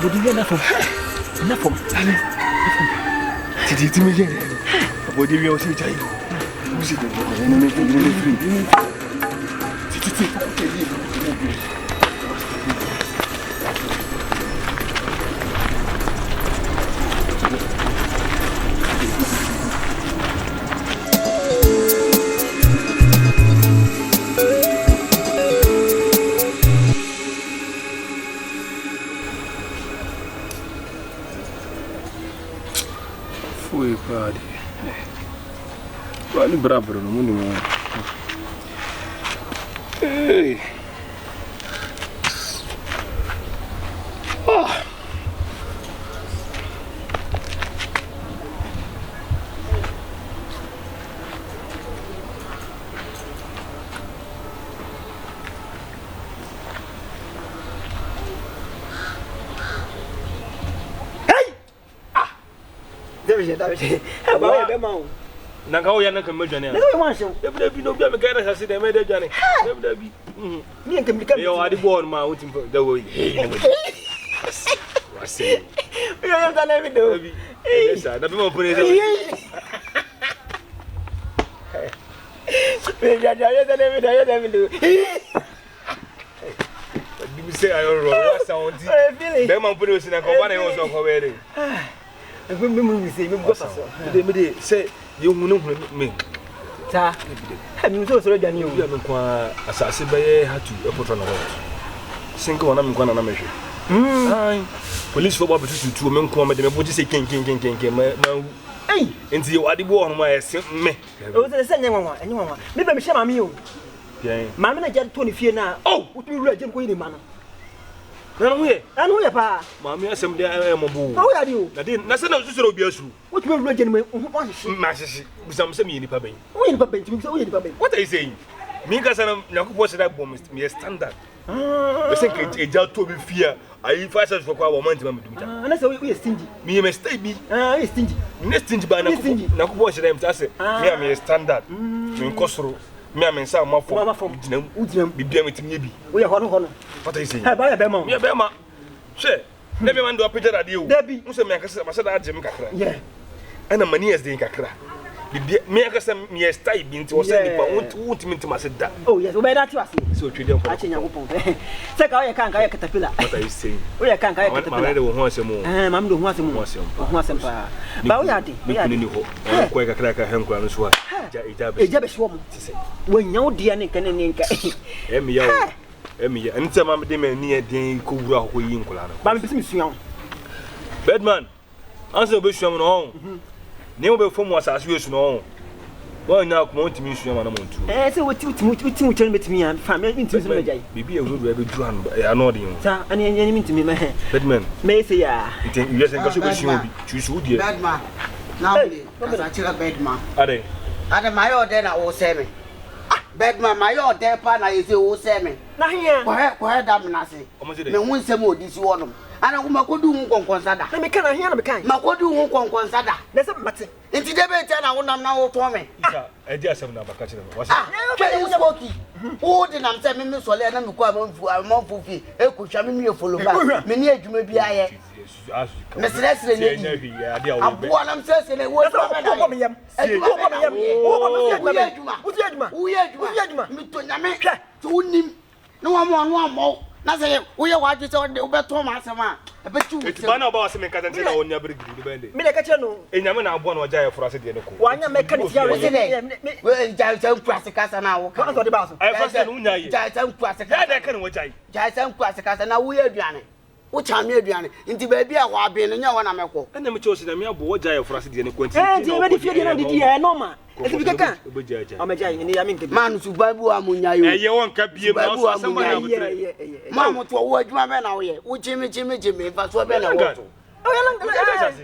But you enough from Did you me? What do you say? Who's it? Foi pare. Vale brabo no mundo. Ei. Aboa bema na ka wo ya na kan madwane na we wan hyew ebi no bia me ka na sase de me de dwane ebi mi en kemika yo adi bo ma wo tim da wo wase yo yam ta na mi do esa da be mo pone se me ja ya ta na mi do di mi se ayo ro wasa on di be ma pone o sina ko ba na yo so ko be de me say me go pass me de say you hunu me ta mi so so dwane o bia me kwa asase be ye hatu epotro na road sinko wana me kwa na me hwe ai police for babu tutu me nko me de me boji say ken ma ei enti yo ade bo ono ma ese me o se nya nwanwa enye nwanwa me ba me hye mame o bien mame na je to ne fie na utu ru ajem ko yini ma no anu ye pa mami asem de embo wo ya di o na de na se na susuro obi asu utu ru ajem me ho hye ma hye bisam se me ni pa ben wo yini pa ben ti wo yini pa ben what are you saying me ka sana nyakupo se da bom me standard we say ke eja to bi fia ayi fashion for kwa wo man ti ma medum ta na se wo ye stingy me me stay bi ye stingy me stingy ba na kupo se da mta se me am ye standard me nkosoro me am nsa mafo udinam bibia metim ye bi wo ye hono what are you saying ha ba ya be ma me be ma she na be man do apejara de o dabi mo se me akase ma se da agem kakra yeah ana mani as de kakra bibia me akase me style bi nti wo se nipa wonti minti ma se da oh yes we be that wase so twede ko ache nyakopon se ka wo ye kan ka ye katapila what are you saying wo ye kan ka ye katapila ma de wo ho asem o mam do ho asem pa ba wo ya de ni ho ko kakra ka hen kwa no so eja be hwo mo wo nya wo dia ne kan ne nka emi ya nti ma de me ni den ko wura ko yi nkola no ba me pese misua bedman anse obe suam no ne mo be fom asase wesu no wo nya ko mo ntimi suam na mo ntu se wo ti chen betimi ya fa me ntimi so me jai bibi e wuru be du han ya no de sa ani mi ntimi me bedman me se ya nti you say ka so be suam bi chusu die bedman now ka chira bedman ade my order na wo se me bedman my order pa na you say wo se me na hia ko he dam na se me hu nsem odisi wonom ana ko makodu hu konkonsa da na me kana hia na me kan makodu hu konkonsa da na se mate nti de be te na wo nam na wo to me eji asem na baka chira wasa ke you spoki wo de nam se me so le na me ko amanfu fi e ko twa me me follow ba me ni adwuma bi aye me sere ne Aboa nam se ne wo ko me yam wo adwuma me to nyame to unim no amo na say wo ye wa dwese wo beto ma asema e be tu eti ba na ba asem nka tante na wonya brigidi de bende me de ka che no enyame na Aboa na oja ye frase de ne ko wanya me kan ti ya wo se ne we ja nkwase kasa na wo ka so de ba so ai frase no nya ye ja nkwase ya de kan wo jai ja nkwase kasa na wo ye aduane wo cha me aduane nti ba bia wa be no nya wo na meko ena me che o se na me Aboa oja ye frase de ne ko nti ti me de fie de na de di e normal esi kaka o me jai ni ya me nkebi man su babu amunya yo eye won ka bie ma so asema na butre ma mo to wo adwuma me na wo ye wo jimi fa so be na wo to o ya lan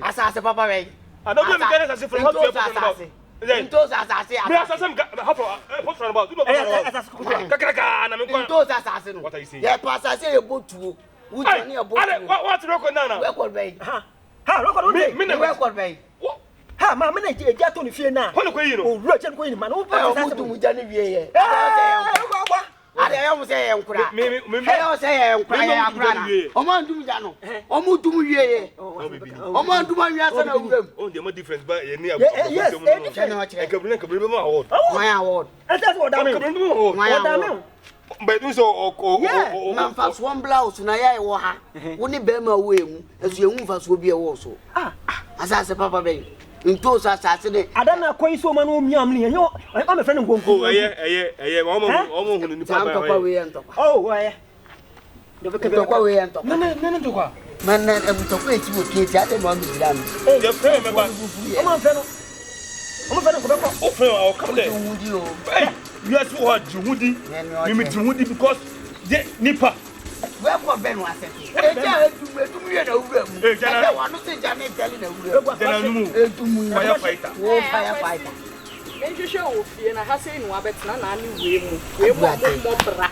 asase papa we adogo me kare asase from what you have into asase me asase how for post run about do no asase ko kakaka na me ko into asase no ye pa asase ye botuo wo jani ye botuo what record na record be ha record wo me record be ha ma me na eja to ni fie na hono ko yi no o ru achen ko yi ma no o mutu mu jani wie ye ade yo say enkura me yo say enkura ya akura na omo ndum ja no omo dum wieye omo ndum awia sa na wuram on the difference but any yes kabrin ma award my award that's what damn my but do so man fast one blouse na ya wo ha wo ni be ma wo emu esu emu fast wo bi e wo so asase papa be nto so asase de adana koyi so ma no miam ne yo am friend ngongo eye omo hunu ni papa papa we ento oh eh do be to kwa we ento nene to kwa man na e to kwa ti wo ti ade mo mi dam je friend me ba omo friend ko be ko o friend o come there wudi o yes what jihudi mimi jihudi because je nipa we ko be no ase eja edum ye na wura mu eja wa no se ja ne tele na wura jana numu edum fire fighter wo fire fighter enhwehwe wo fie na ha sei no abetena na ani we mu mo bra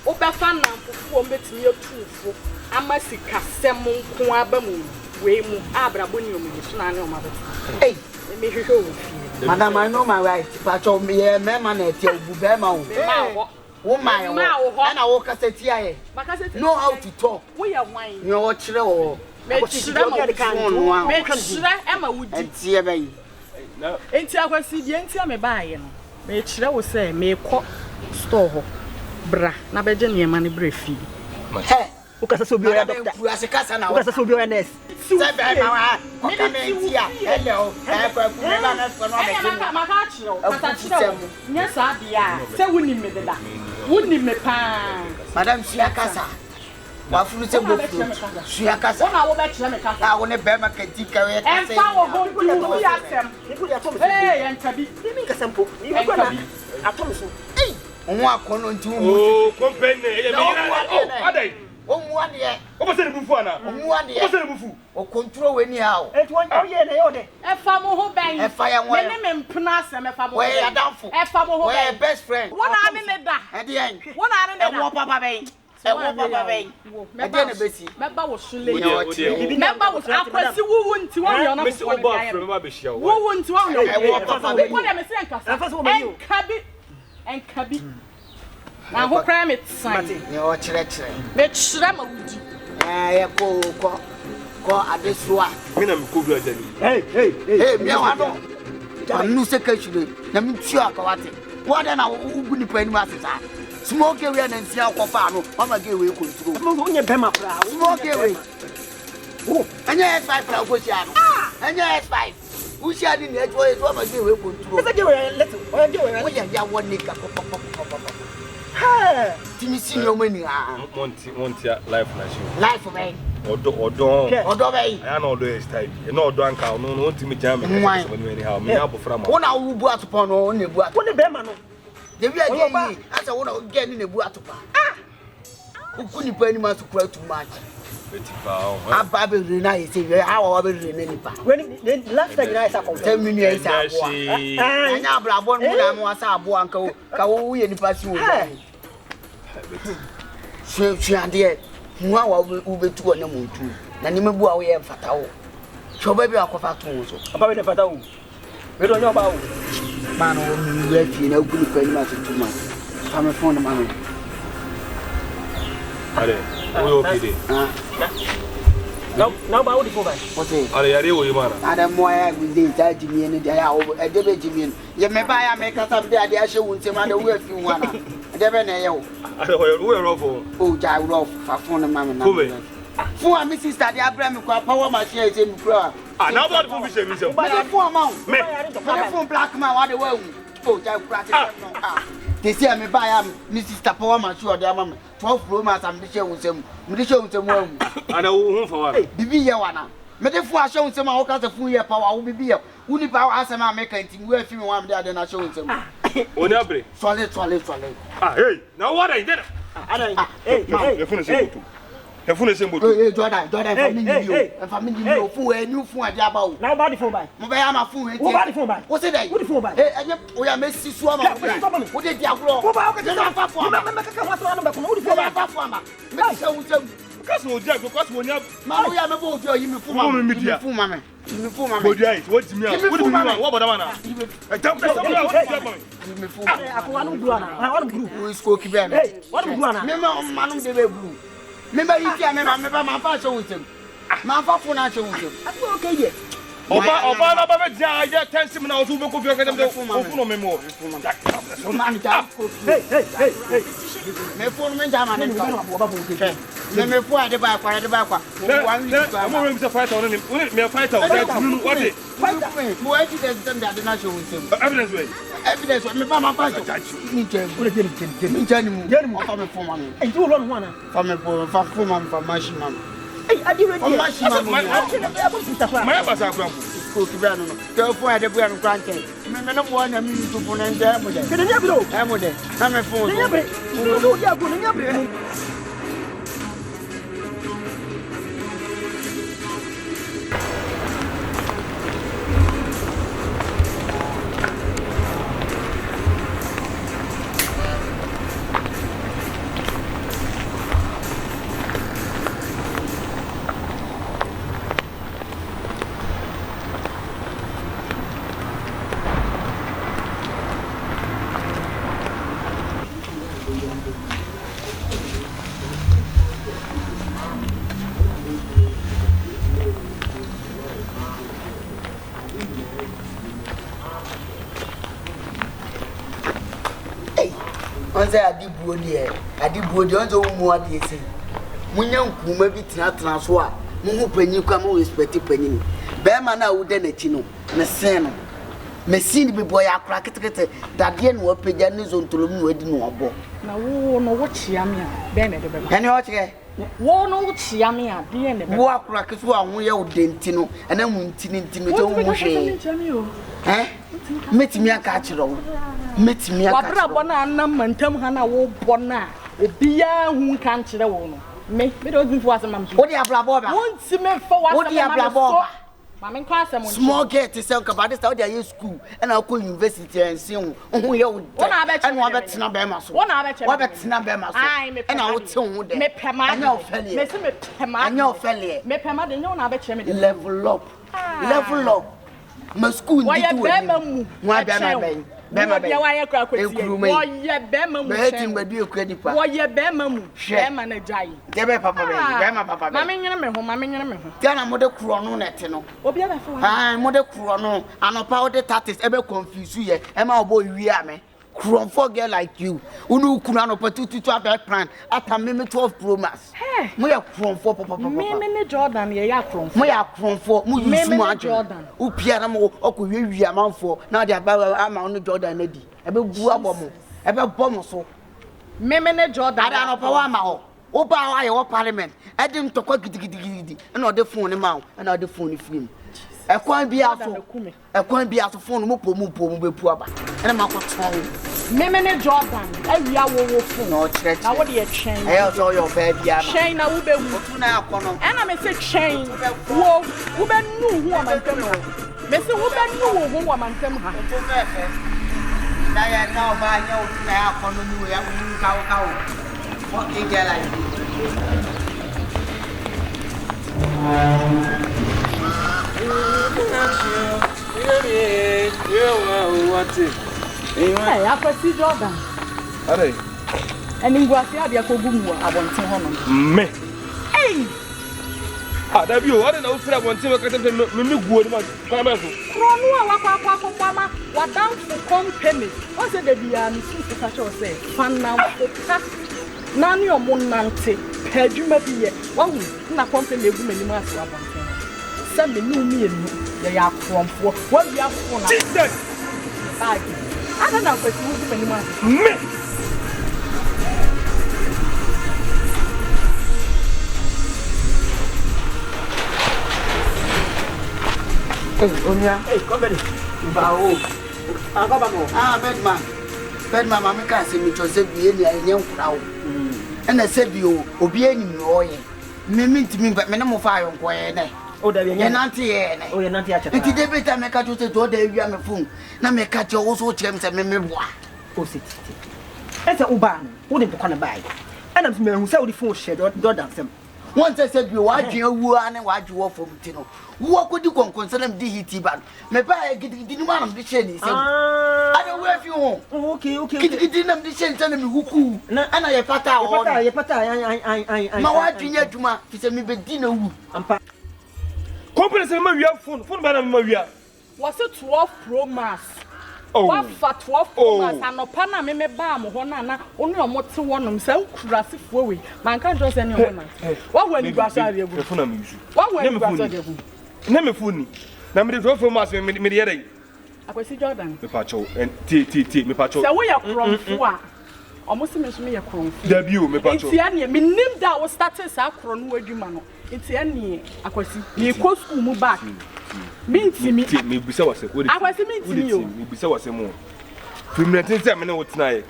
o be fa na mfufu o betimi atufo ama sika sem nko aba mu we mu abrabo ni o mu so na ani o ma betena eh me hwehwe wo fie Madam, I know my right. Pacho, me man at your bubema. Woman, and I walk as a tia. Know how to talk. We are wine. You know what you know. Make sure Emma would see a baby. Ain't I was see the entire me buying. Make sure will say, may cook store. Bra, na beje money brief. Hey, ukasa so bi doctor. Ukasa kasa na. Ukasa so bi nurse. Hello. Madam Siakasa. Wafulu se bofu. Siakasa. Ona wo be kire me kasa. Ah, woni be ma kanti kawe kasa. Emfa wo ho Bawua Asem. Hey, enkabi. Ni kasampo. Ni ko na atomo so. Eh, onwa akono nti wo. Oh, company e me na. Adai. Omuwa de. Omo se bufu ana. Omuwa de. Omo se bufu. O control we ni ha o. E to ye na yo de. Efa mo ho ben. Efa ya won. Me ne me mpena Asem efa mo. We ya danfo. Efa mo ho ben. We best friend. Wona ane ne da. E de en. Wona ane ne da. E wo papa ben. E wo papa ben. E de na besi. Meba wo sule. Meba wo akwasi wo nti wo ye ona me se obo afre meba be hia wo. Wo nti wo ye. E wo papa ben. Wo de me se enkasa. Enkabi. Na ho kra me tsan. Ye o kire. Me kire ma wudi. Eh, ko adesua. Me na me ko bi ajani. Hey, me wa no. Anu se kashire. Na me tu akawate. Wo de na ugu ni pani ma sesa. Smoke away na nsia akofa no. Mama ge we control. Mo onye bema kra. Smoke away. Oh, anya S5 na go sia no. Anya S5. Who sia ni na ejo ejo ma ge we control. Se ge we let's. O ge we. Wo ya won ni ka pop. Ha! Timisi no mani ah. Monty life na show. Life man. Odo bay. I know odo is type. E no odo anka no ntimi jam me. So me how me abofra ma. Wo na wo bu atopon no na bu atopon. Wo ne bema no. De wi age yi asa wo na ge ni na bu atopa. Ah! Uku ni pani ma sukura too much. Betipa o. Aba be re na yesi we awo be re na nipa. When last time I saw 10 million is Aboa. Anya abrabon mu na mo asa Aboa nka ka wo ye nipa si wo. She ande nwa wa ubetu na muntu na ni mebu a wo ye mfata wo so ba bi akofa to wo so papa we ne fata wo we do nyo ba wo man wo mi we fi na gulu pa ni ma so tuma fa me phone ma me ale wo okay de now ba wo di fo ba o se ale yare wo yimana ada mo ya gbe ta jimi ni da ya wo e de be jimi ye me ba ya me ka sam de ade a hye wo ntem ada wo afi wo ana de be na ye wo ale wo rofo o ja rough fa phone ma me na fún wa mi sister de abra mi kwa power machine e se mi kura ah now about fún fi se mi se ba de fún ma me fún black man wa de wa wu o ja kura te no ah they say me buy am mi sister power machine o de ama me 12 pro max am de she wunsem mi de she wunsem wa wu ana wo fa wa bibi ye wa na me de fún a she wunsem a wo ka se fún ye power wo bibi ye uni Bawua Asem America nti we fi mi wa me de na she wunsem oni abre solid ah hey now what I did hey you finish it e fun ese mboto Jordan family yo fun e ni fun ade aba o now ba di fo ba mo be ya ma fun e wo ba di fo ba wo se dai wo di fo ba enye o ya mesi su ama wo de di agro wo ba o ka na fa fo ama me ka waso na ba ko wo di fo ba fa fo ama me ti se wunsem kaso o dia because wo nya ma wo ya me bo ojo yi mi fun ma me me fool man. Body eyes, what's me? What do you mean? What about that? I tell me something. Me fool. I want to do I want to do. Who is cooking ben? Hey, what do you want? Me man de blue. Me ba yi tia me ba ma fa so wutem. Ma fa fo na so wutem. I okay here. Oba na ba be dia ya tension na osu be ko fi ka dem ofu no me mo. Man ja. Hey. Me phone me ja man. Me phone ade ba kwa. I'm going to fight on him. Me fight out. What it? Mo e ti de dem da na so wutem. Evidence way. Evidence me ba ma fa so. Ni je. Me ja ni mu. Fa me phone man. Hey, you run one. Fa me phone man fa machine man. Hey, I did it. My basa kram. Ko ki ba no. Telephone ade bu ya no kwanke. Me no mo na mi to phone nje mo je. Can you bro? E mo de. Na me phone. You ya go, you bro. On say adibuo de on so mu ade ese munya nkuma bi tena so a mu hu panyi kwa mu respect panyi be ma na wo de na chi no me sen no me sin bi boy akra ketekete dade no opagya ne zo ntolom no adi no obo na wo no wo chia me a be na de be ene o chike wo no wo chia me a de na be wo akra keso a ho ye wo de nti no ena mu nti no to mu hwe metimi aka achiro metimi aka wabra bona anam mantam ha na wo bona obia hu kan kire wo no me do zinfo asem am wo di ablabo ba wonti me fa wasem wo di ablabo ba ma men kwa asem small gate say ka ba this how dey school and I go university and see hu ye wo and wo betena be ma so wo betena be ma so and I wo te hu de me pema anya ofele me se me pema anya ofele me pema de nyo na be kire me de level up my school ndi tu we wa be ma be wa ye kwa kwati wo ye be ma mu be tin gbadu ekura nipa wo ye be ma mu be ma na jai de be papa be ma papa be ma me nyene me ho dia na mo de kuro no net no obi aba fa wa mo de kuro no anopa wo de tatis e be confuse ye e ma obo wi ame kuro for girl like you unu kunu anopa tutu abeg plan ata me 12 pro max mo ya kuro for papa me ne Jordan ye ya kuro mo ya kuro for mo use mo Jordan u pia na mo okwe wi amanfo na de aba ama onu Jordan na di e be gu abomo e be bom so me ne Jordan ada anopa wa ma ho o ba wa ye wo parliament e di ntokwa gidigidi na o de phone ma o na o de phone film ekwan bi aso phone mo po be pu aba ena makoton me ne Jordan awia wo phone no church na wo de chain e so your baby ama chain na wo be hu na akono ena me say chain wo be nu hu o mantem ho me say wo be nu hu o mantem ha na ya na ba nya o na akono ni ya ka o what in there like Hey, I see Jordan. Are and in Guasia, they are going to abonti me. Hey! That you are no friend want to get me good man. Mama, what down for company? What's the Bian to catch or say? Fan now for none your monante, Peduma be one, not company women must have abonti. Send me new me they are from for what you have for I don't know if it's anymore. Me. Hey, Onya. Hey, come ready. Bedman, mama can say me to say be any young crowd. And I said you, Obi any oil. Me to me, but me no fire on quiet. Oh, there you nanti oh, you nanti acha. Iti debe ta me catch to do there you me phone. Na me catch also chem say me boa. Oh, sit. Esa uba, who dey to buy. And I'm me who say the phone share do dance them. Once I said you are you and what you offer Tino. What could you concern the heat ban? Me buy getting one of the shady. I don't wear you. Okay. Getting them the shade telling me who and I pata or I my wife in your juma is a me bedino. Company say Maria phone by Maria. Was it 12 Pro Max? What for 12 Pro Max and no pana me bam honana only a motor one so crassy way. Man can't just any woman. What when you go outside your phone? What when you go outside your phone? Name phone. Number 12 Pro Max me the I see Jordan. Me pacho and T me pacho. So we are from almost me a cron. Debut me pacho. It's yani me name that was started sa cron we adwuma. It's yani akwasi. Me ko school mu back. Minti me bisa wase. Akwasi minti yo. Me bisa wase mo. Fimretin say me na wotina ye.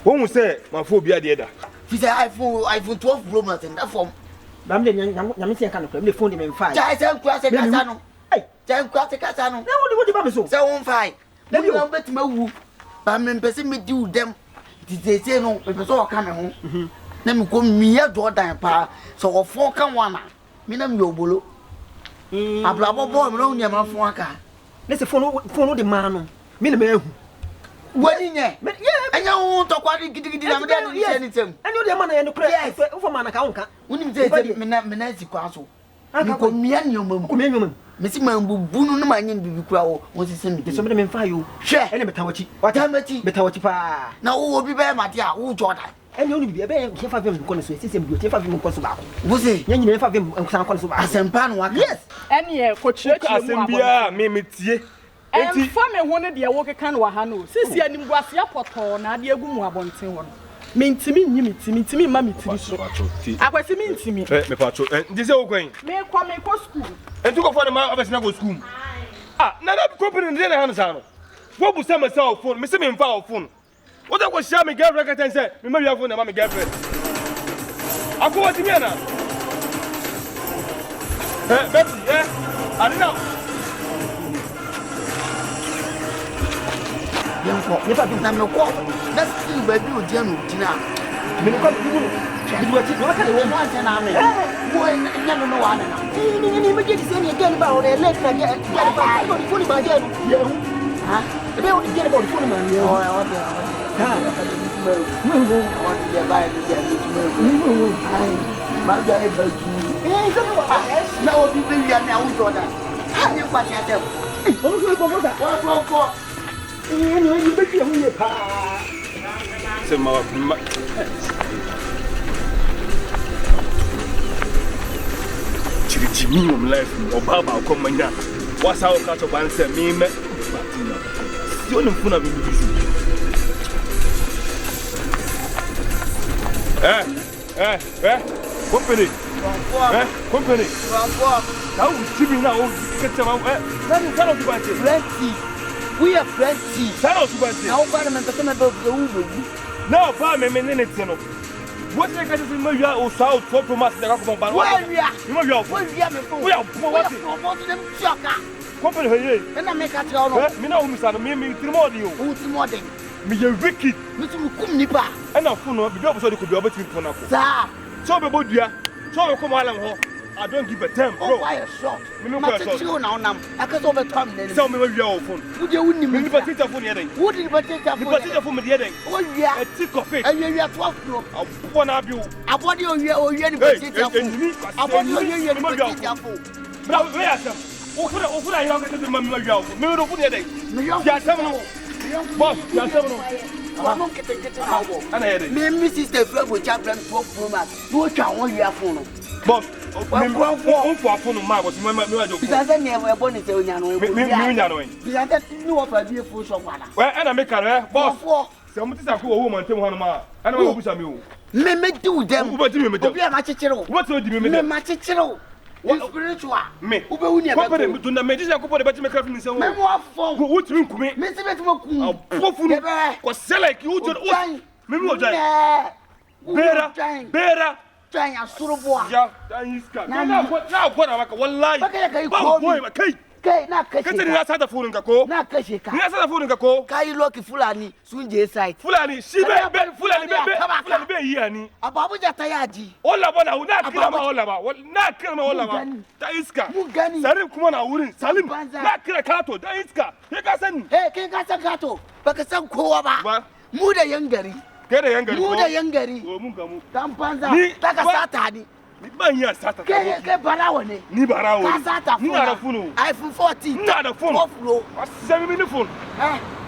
Won say ma fo bia de da. Fi say iPhone 12 Pro Max and that form. Bam de nyame se kan ko me phone de me mfa. Ja say kwa say kasa no. Jai kwa te kasa no. Na wo de ba so. Say won fine. Na bi na betima wu. Ba me pese me di udem. Titete no, me pese o ka me ho. Na me ko miya Jordan pa. So o fon kan wana. Me na me obolo. Ablabo boy me no nyama fon aka. Na se phone de ma no. Me na me hu. Wani nye. Anya wo to kwa gidigidi na me da ni se ni tem. Ani o de ma na ye no kra. O fo ma na ka wonka. Unim se me na si kwa so. Me ko miya nyoma. Ko miya nyoma. Mesi mambubu no ma nyen bibi kura wo won se mi. So me me mfa yo. Hwe. Ene betawachi. Betawachi. Betawachi pa. Na wo obi be ma dia wo Jordan. Ene oni bibi e be ye fa vem ko no so. Sisi mi do fa vem ko so ba ko. Wo se. Nya nyina fa vem nkusan ko so ba. Asempa no waka. Yes. Ene ye ko chire Asem bia me tie. Enti fa me ho ne de wo keka no wa ha no. Sisi anim guase apoto na de egu mu abonten ho no. Mentimi nyi mitimi ma mitimi so. Akwasi mentimi. Me pacho. Ndi se wo kwen. Me ko school. Entu ko fo ne ma obesina go school. Ah, na na company ndi na han sa no. Wo bu sama sa phone, me se me mfa o phone. Wo da ko share me girlfriend ka tan say, me ma wi phone na ma me girlfriend. Akwa ti me na. Baby, Adina. Yanko, ne pa na me ko. Na ski baby o dia no dina. Me ko bidu. Bidu ati no ka le wo ma na me. Wo nya no wa na. Ni me get se ni again ba on let na get ba. Ko phone ba je no. Ye hu. Ha? Be o get about phone man ye. Oh, what the. Ha. What the buy the get me. Ai. Ma ja e ba ju. So no wa. Na o bi be ya na wo Jordan. Ha ni kwa ti ate. O so ko bosa. Ko. Ni be ti hu ye pa. Se ma chiri minimum life obaba ko manya wasa o ka to ban se me me si onu funa bi bisu company company now tibi na o kete ma na ni sano ti ban se Plenty. We are plenty. sano ti ban se Na o ba na me pese me be o na pa me ne ti no. What they can do is you south for promise the rock ban. Where we are? You know you are. We are me phone. We are what? Promote them choka. Company here. Na make at all. Me na umi sana me trimodi yo. Who ti more than? Me ye wicked. Me tu kum nipa. And na phone no be do so dey could be obeti phone ako. Sir. So be bodua. So we come alam ho. I don't give a damn, bro. Oh, why a shot? Me no Ma shot. ti o na onam. Aka so be tom ne. So me we your phone. Wo de wonni Me me. ni patita phone here den. Wo de patita Ni phone. patita phone me here den. O wia. A tick of it. Ayi wia 12 pro. One na bi o. Abodi o wia ni patita phone. Abodi o wia ni patita phone. Bro, we asem. Ofura here ka me we your phone. Me no phone here den. Me yo. Ya asem no. Boss, ya asem no. Mo kete na wo. Ana here den. Me mi sister fẹ́ bo cha plan 12 pro max. Wo twa won wia phone no. Boss, me for phone ma but me wa jo. Bisa se ne e bo ni se onya no e bo. Me nya no. Bisa se ni wo fa bi e phone shop wala. Well, and I make a boss. Boss. Se mo ti sa ko wo man tem ho no ma. Ana ma obusa mi o. Me do them. Wo ba ti me dem. Obi a ma chechire wo. What do you Me mean? ma chechire wo. Spiritual. Me. Ube wu ni e be. Ko me do na me ti sa ko po de ba ti me craft ni se wo. Me mo afọ. Wo ti me nkumi. Me se be ti mo ku. Pofu no. Ko select you jo. Me me o jai. Bera. Try asuro boa. Ya, dan iska. Na ko na waka wallahi. Baka ya kai ko. Boy, kai. Kai na kashe. Kace ni na sata furin ka ko? Na kashe ka. Ni na sata furin ka ko? Kai loki Fulani sun je site. Fulani shi Fulani be yi ani. Ababu ja ta yaji. Ola ba na kira ma ola ba. Na kira ma ola ba. Ta iska. Salim kuma na wurin. Salim na kira kato da iska. Kai ka sani. Kai ka san kato. Baka san kowa ba. Mu da yan gari. Kai da yan gari ko? Mu da yan gari. To mun ga mu. Dan banza. Ta ka sata ni. Ni ban yi sata. Kai barawo ne. Ni barawo. Ka sata ni na da phone. iPhone 14. Ni na da phone. Oflo. Asem mi ni phone.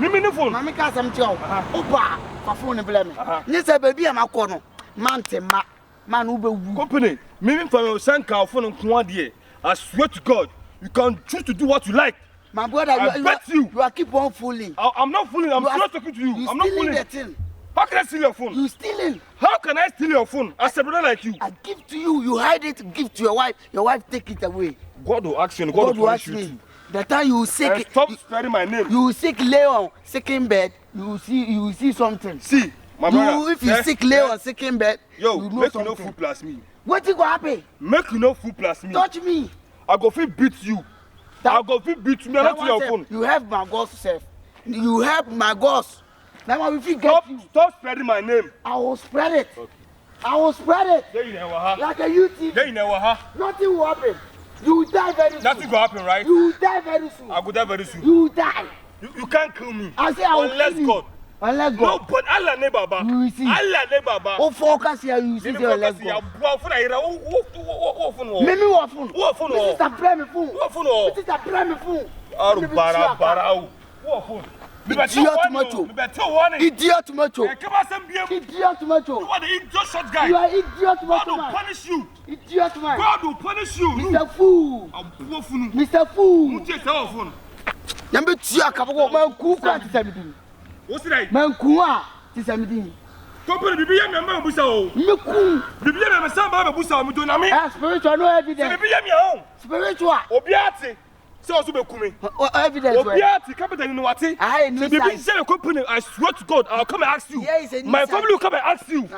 Mi ni phone. Mami ka sam tiao. Oba, fa phone blame. Ni se baby am akọ no. Mantema. Man ube wu. Company. Me from Sanka phone nko ade. I swear to God, you can choose to do what you like. My brother, you are keep on fooling. I'm not fooling. I'm not talking to you. I'm not fooling. The thing. How can I steal your phone? You stealing. How can I steal your phone? As a brother like you. I give to you. You hide it. Give to your wife. Your wife take it away. God will ask you. God will ask you. The time you sick. Stop spreading my name. You sick Leon sick in bed. You see something. See, my brother. If you sick Leon sick in bed. Yo, you know make something. you no fool plus me. What you go happen? Make you no fool plus me. Touch me. I go fit beat you. I go fit beat me. Not your phone. You have my ghost self. You have my ghost. Now I will get you. Stop spreading my name. I will spread it. Okay. I will spread it. There you never have. Like a YouTube. There you never have. Nothing will happen. You will die very soon. Nothing will happen, right? You will die very soon. I will die very soon. You will die. You can't kill me. I say I will unless kill you. God. Unless God. No, but Allah ne baba. You will see. Allah ne baba. Oh, focus here. You see your let's go. Mimi wa phone. What phone? This is a prime phone. What phone? This is a prime phone. Bara. What phone? Idiot tomato. Idiot tomato. Idiot tomato. You are the idiot short guy. You are idiot tomato. God will punish you. Idiot man. God will punish you. Mr. Fool. Mr. Fool. Yambe tia kaboko man ku kwa tisamidi. What's right? Man kuwa tisamidi. Company bibi ya me busa o. Me ku. Bibi ya me samba busa o mi do na me. Spiritual no evidence. Bibi ya me o. Spiritual. Obiate. Say osu be kume. Evidence. Obiate capital ni wati. Say bibi say the company, I swear to God, I'll come and ask you. My family will come and ask you.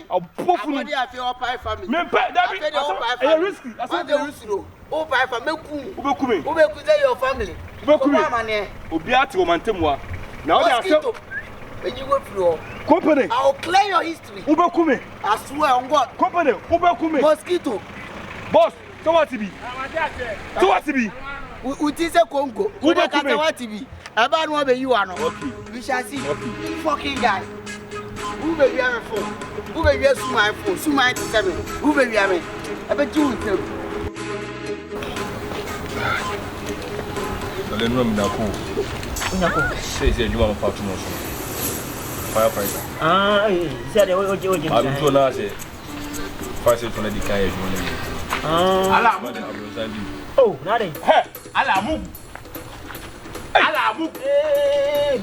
I'll pop you. I feel all family. Me pay that be. I risky. I said the risk no. Oh, five for me ku. Ube kume. Ube ku say your family. Ube kume. Obiate o mantemwa. Now they are so. When you go through company, I'll clear your history. Ube kume. I swear on God. Company, Ube kume. Mosquito. Boss, so what to be? So what to be? We say Congo. We don't care what to be. About what you are no. We shall see. Fucking guy. Who baby have a phone? Who baby has my phone? Su my 7. Who baby have it? I bet you will tell. The room na cool. Say you want to know. Firefighter. Said the way you I'm to now say. Firefighter from the car. Oh, nothing. Hey, Alamu. Alamu.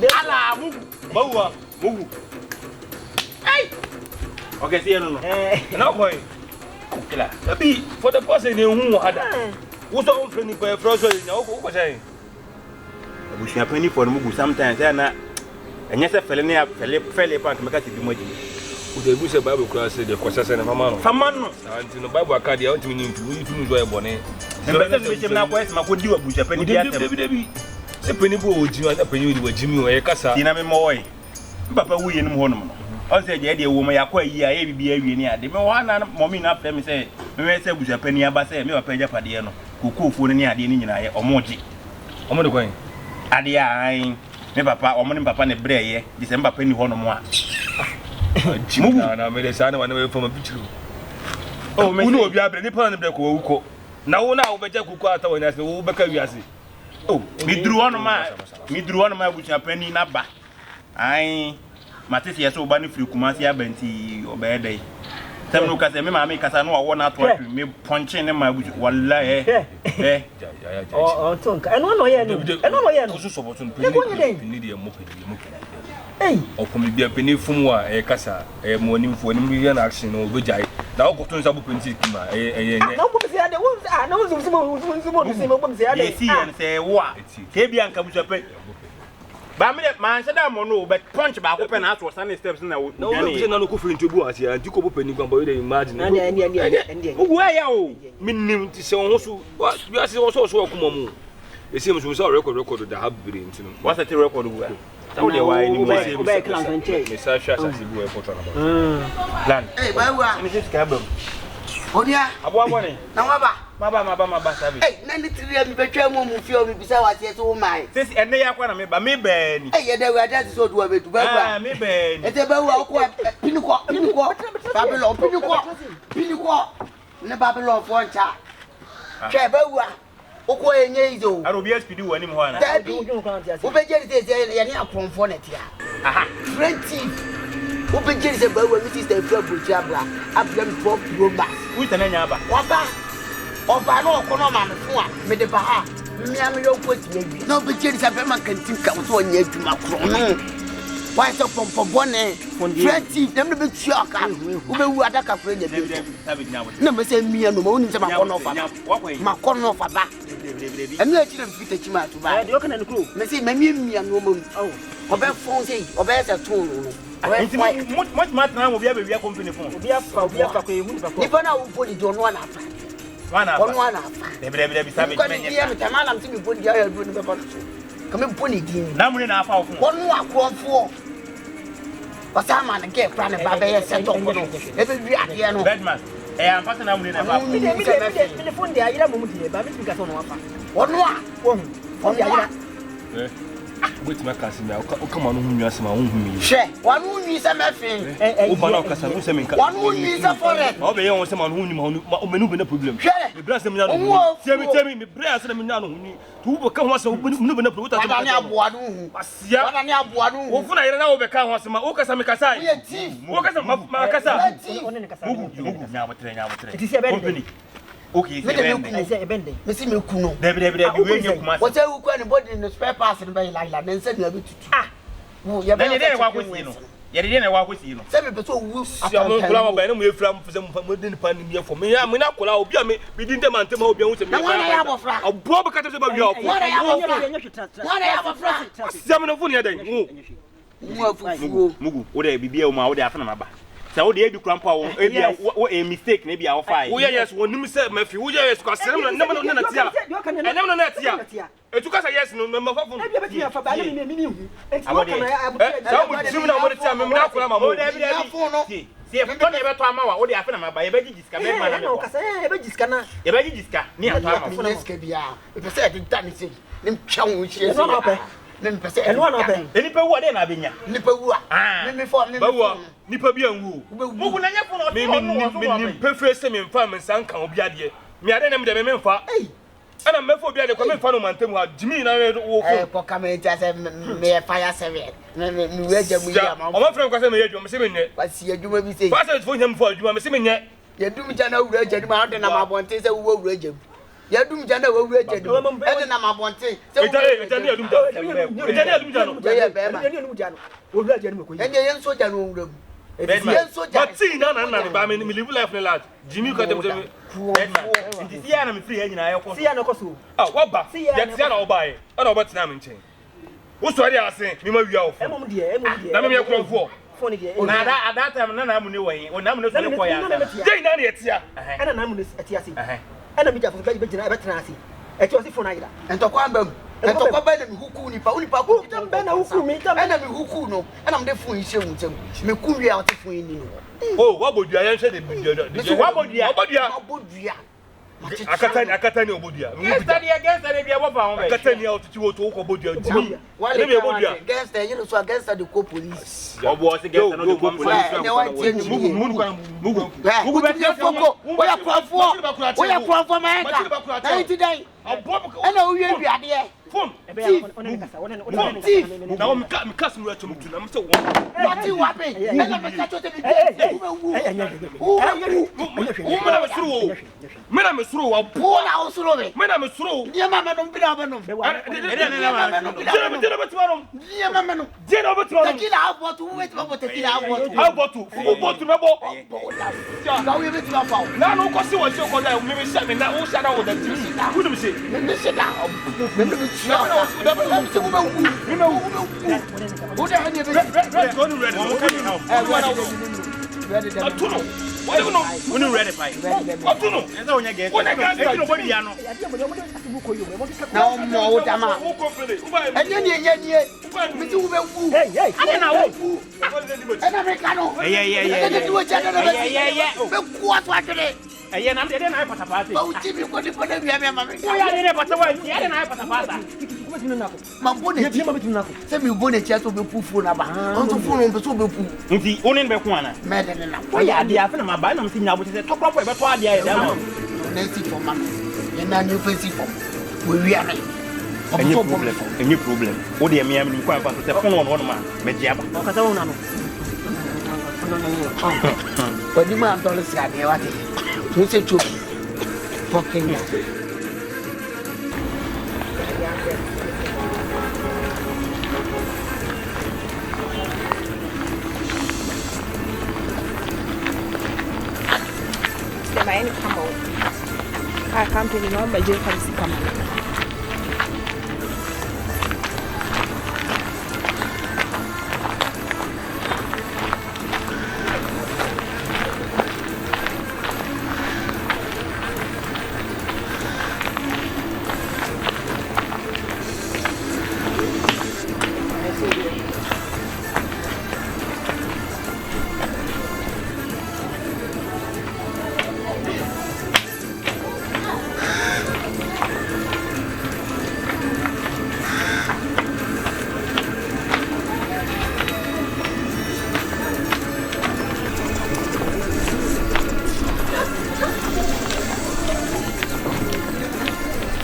Alamu. Bawua. Mugu. Hey. Okay, see you no. No boy. Kila. Abi for the person who had. Who so friendly for frozo na wo say. Abushia penny for mugu sometimes na enye se fele ne fele pan to make it be moji. The Bush Bible class said the question of Famano. Famano. And in the Bible card, you want to enjoy bonnet. The better mission now was my good you Bush a penny. The penny boy, Jimmy, with Jimmy or Cassa. In a moy. Papa, we in one. I said, yeah, woman, I quite ye, be a near. The one moment up them say, me say Bush a penny, but say, me a pay Japadiano, who cool for near the Indian or Moji. I'm not going. Adia, me papa, or money papa, and bray, December penny one more. I made a sign away from a picture. Oh, me know, you are the plan of the cocoa. Now, better cook out when I say, oh, Beccaviasi. Oh, me drew one of my which a penny napa. I, Mattia so bunny through Kumasia Benti or bad day. Tell me, because I make us know one out to me punching in my which one lie. Oh, Tonka, and one way, and one way, also supposed to need a moped. Or from the penny from a cassa, a morning for an million action or Vijay. Now go to Sabu Prince. I know and say, what? Fabian comes up. But man said, I'm no, but punch back open out for sunny steps in the wood. No, no, go for into Boas here, and you go open the imagine. Where are you? Meaning to say, what you are also so common. You see, we saw record that have been into. What's the record? So they were in the clan and check. Mr. Shas as you were for Land. Hey, Bawua. Mrs. Cabum. Odia. Aboa money. Na waba. Maba service. Hey, na nitiri mi betwa mu fio mi bisa wase so mai. Since ene ya kwa na me ba me ben. Hey, ye da we ada so do abetu Bawua. Ah, me ben. Ete Bawua ko piniko. Babylon piniko. Ne Babylon fo ncha. Hwe Bawua. Oko enye izo. Arobia speed wani mo ana. Dabi. Ubejeri se ye ne akonfo na tia. Aha. Friendship. Ubejeri se Bawua mi sister Fred Bujabla. Ablam 12 Roma. Wi tana nya ba. Waba. Oba no kono ma me fo a me de ba ha. Mi am yo ko ti ebi. Na ubejeri se be man kantin ka so onye adwuma kro no. Why so pompo bone. Friendship dem no be tua ka. Ubewu adaka kro nya bi. Na me se mi no ma oni se ma kono fa. Ma kono fa ba. Emi a chire mfita chima to ba. De okana nkro. Me say me mi no ma. Oh. Obe phone say obe se to no. Much matter will be a company phone. Obi afa ko ehu ba ko. Ni bona wo body do no na afa. One afa. Be sabe Ko ni dia me tamala mti me body ya do ni be ba so. Ka me body din. Naamuney na afa phone. Wonu akrofo. Wasama na ke pra ne ba be ye se to ko no. E be wi ade no. Bedman. Am passing Naamuney na afa. Me telephone dia ira mo mu die ba me tinka so no afa. Wonu a. Phone dia ira. Wait, my cousin, I'll come on whom you ask my own. She, one who needs a muffin. Obana Casa, who's a man. One who needs a forest. I'll be on someone who knew no problem. The bless them now. Tell me, brass and Naamuney. Who will come once open moving up with Aboa. Open I don't know the car was my Okasa Casa. Okasa Macasa. It is a company. Okay, I say a bending. Missy Milkuno. What's Whatever you can body in the spare pass and by like that, then send you a bit to. Ah, you're better walk with you. You didn't walk with you. 7 people flower by no from some within pandemic for me. I'm not going to be within the month. I have a flag. A Bob cut about your what I have a flag. 7 of 1 day. Mugu, would I be a mouth after my back? So the baby grandpa a mistake maybe I'll fight. Oh yes, when you say Matthew, who yes, because I'm never known that here. I never know that here. It took us a yes, no number for me. It's what I time I'm not for my own every see if don't ever to my what happened by a baby disca. A baby disca near Tamma. If I said it done it, them chow which is not happen. And one of them. Any power then I've been Nipawua. Bawua, Nipa be and woo. Perfect same farm and son can be adye. Me I don't know the men for. And I'm before be the comment for man tell Jimmy na walk come in just me fire seven. Me my friend was me say but see you may be say. Pass it for him for you am saying yet. You do me jana urge ma na ma bonte say wo urge. Ya dum jana wo urge do. E na ma bonte. Say jana dum jana. Ya be ma. Wo urge no ko. Enye yen soja no nwuram. Yen soja. But see na ba me live life na lad. Jimmy ka dem say It is here I'm free and I see ya no koso. Ah, what ba? Get ya na obai. Ona obet na me nchen. Wo so ade ase, me ma wi awo. Emom de. Na me krofo. Phone de. na at that time na Naamuney wey. O Naamuney so ko ya. Dey na na etia. Ana Naamuney atiase. Ana mi jafo be jina be tena ase. Eti o si phone ayira. Entokwa mbam. Entokwa ba na mi huku nipa ko. Be na huku mi. Ana mi huku no. Ana me de phone ise wuntem. Me ku wi a o te phone ni no. Oh, what would you answer the video? What would you? Akatani obodia. Against the be abo fa Akatani out to obodia. Jimmy. Why let me obodia? Against the you so against the police. Obo was against the police. Mugu be foko. Oya kwafo man. 90 day. Ana wo wi ade. Phone. Now me cast me to me. I'm so what you happen? Ana me catch to me na me suru wa po na osuro me. Me na me suru. Dia mama no bina ba no. Dia mama no. Tequila abo to wait ba tequila abo. Abo to. Abo to me bo. Ga we be to fa. Na no ko se wo se ko da me se me na wo sha na wo da timi. Who do say? Me se da. Who the hell is What do you know? When you ready fight. What do you know? And so when you get nobody know. No more dama. And then you me do hey. I know. And Americano. Yeah. What today? Ayen am dey na pata party. Ba uti bi ko di ko dem ya me mama. Wo ya dey na pata wa, ya dey na pata party. Ma bone ti ma betuna ko. Se mi bone ti aso be pufu na ba. On to fu no be so be pu. Nti onin be ko ana. Me de na. Wo ya dey afa na ma ba na msi nya bo te tokro po e be to ade ya da. Na si for mama. Ye na new face for. We wi ana. Any problem. Wo dey me am ni kwa fa se fun no no ma me je aba. O ka sa wona no. But the man told us that he was to say to fucking I can't tell you no, but you can see come.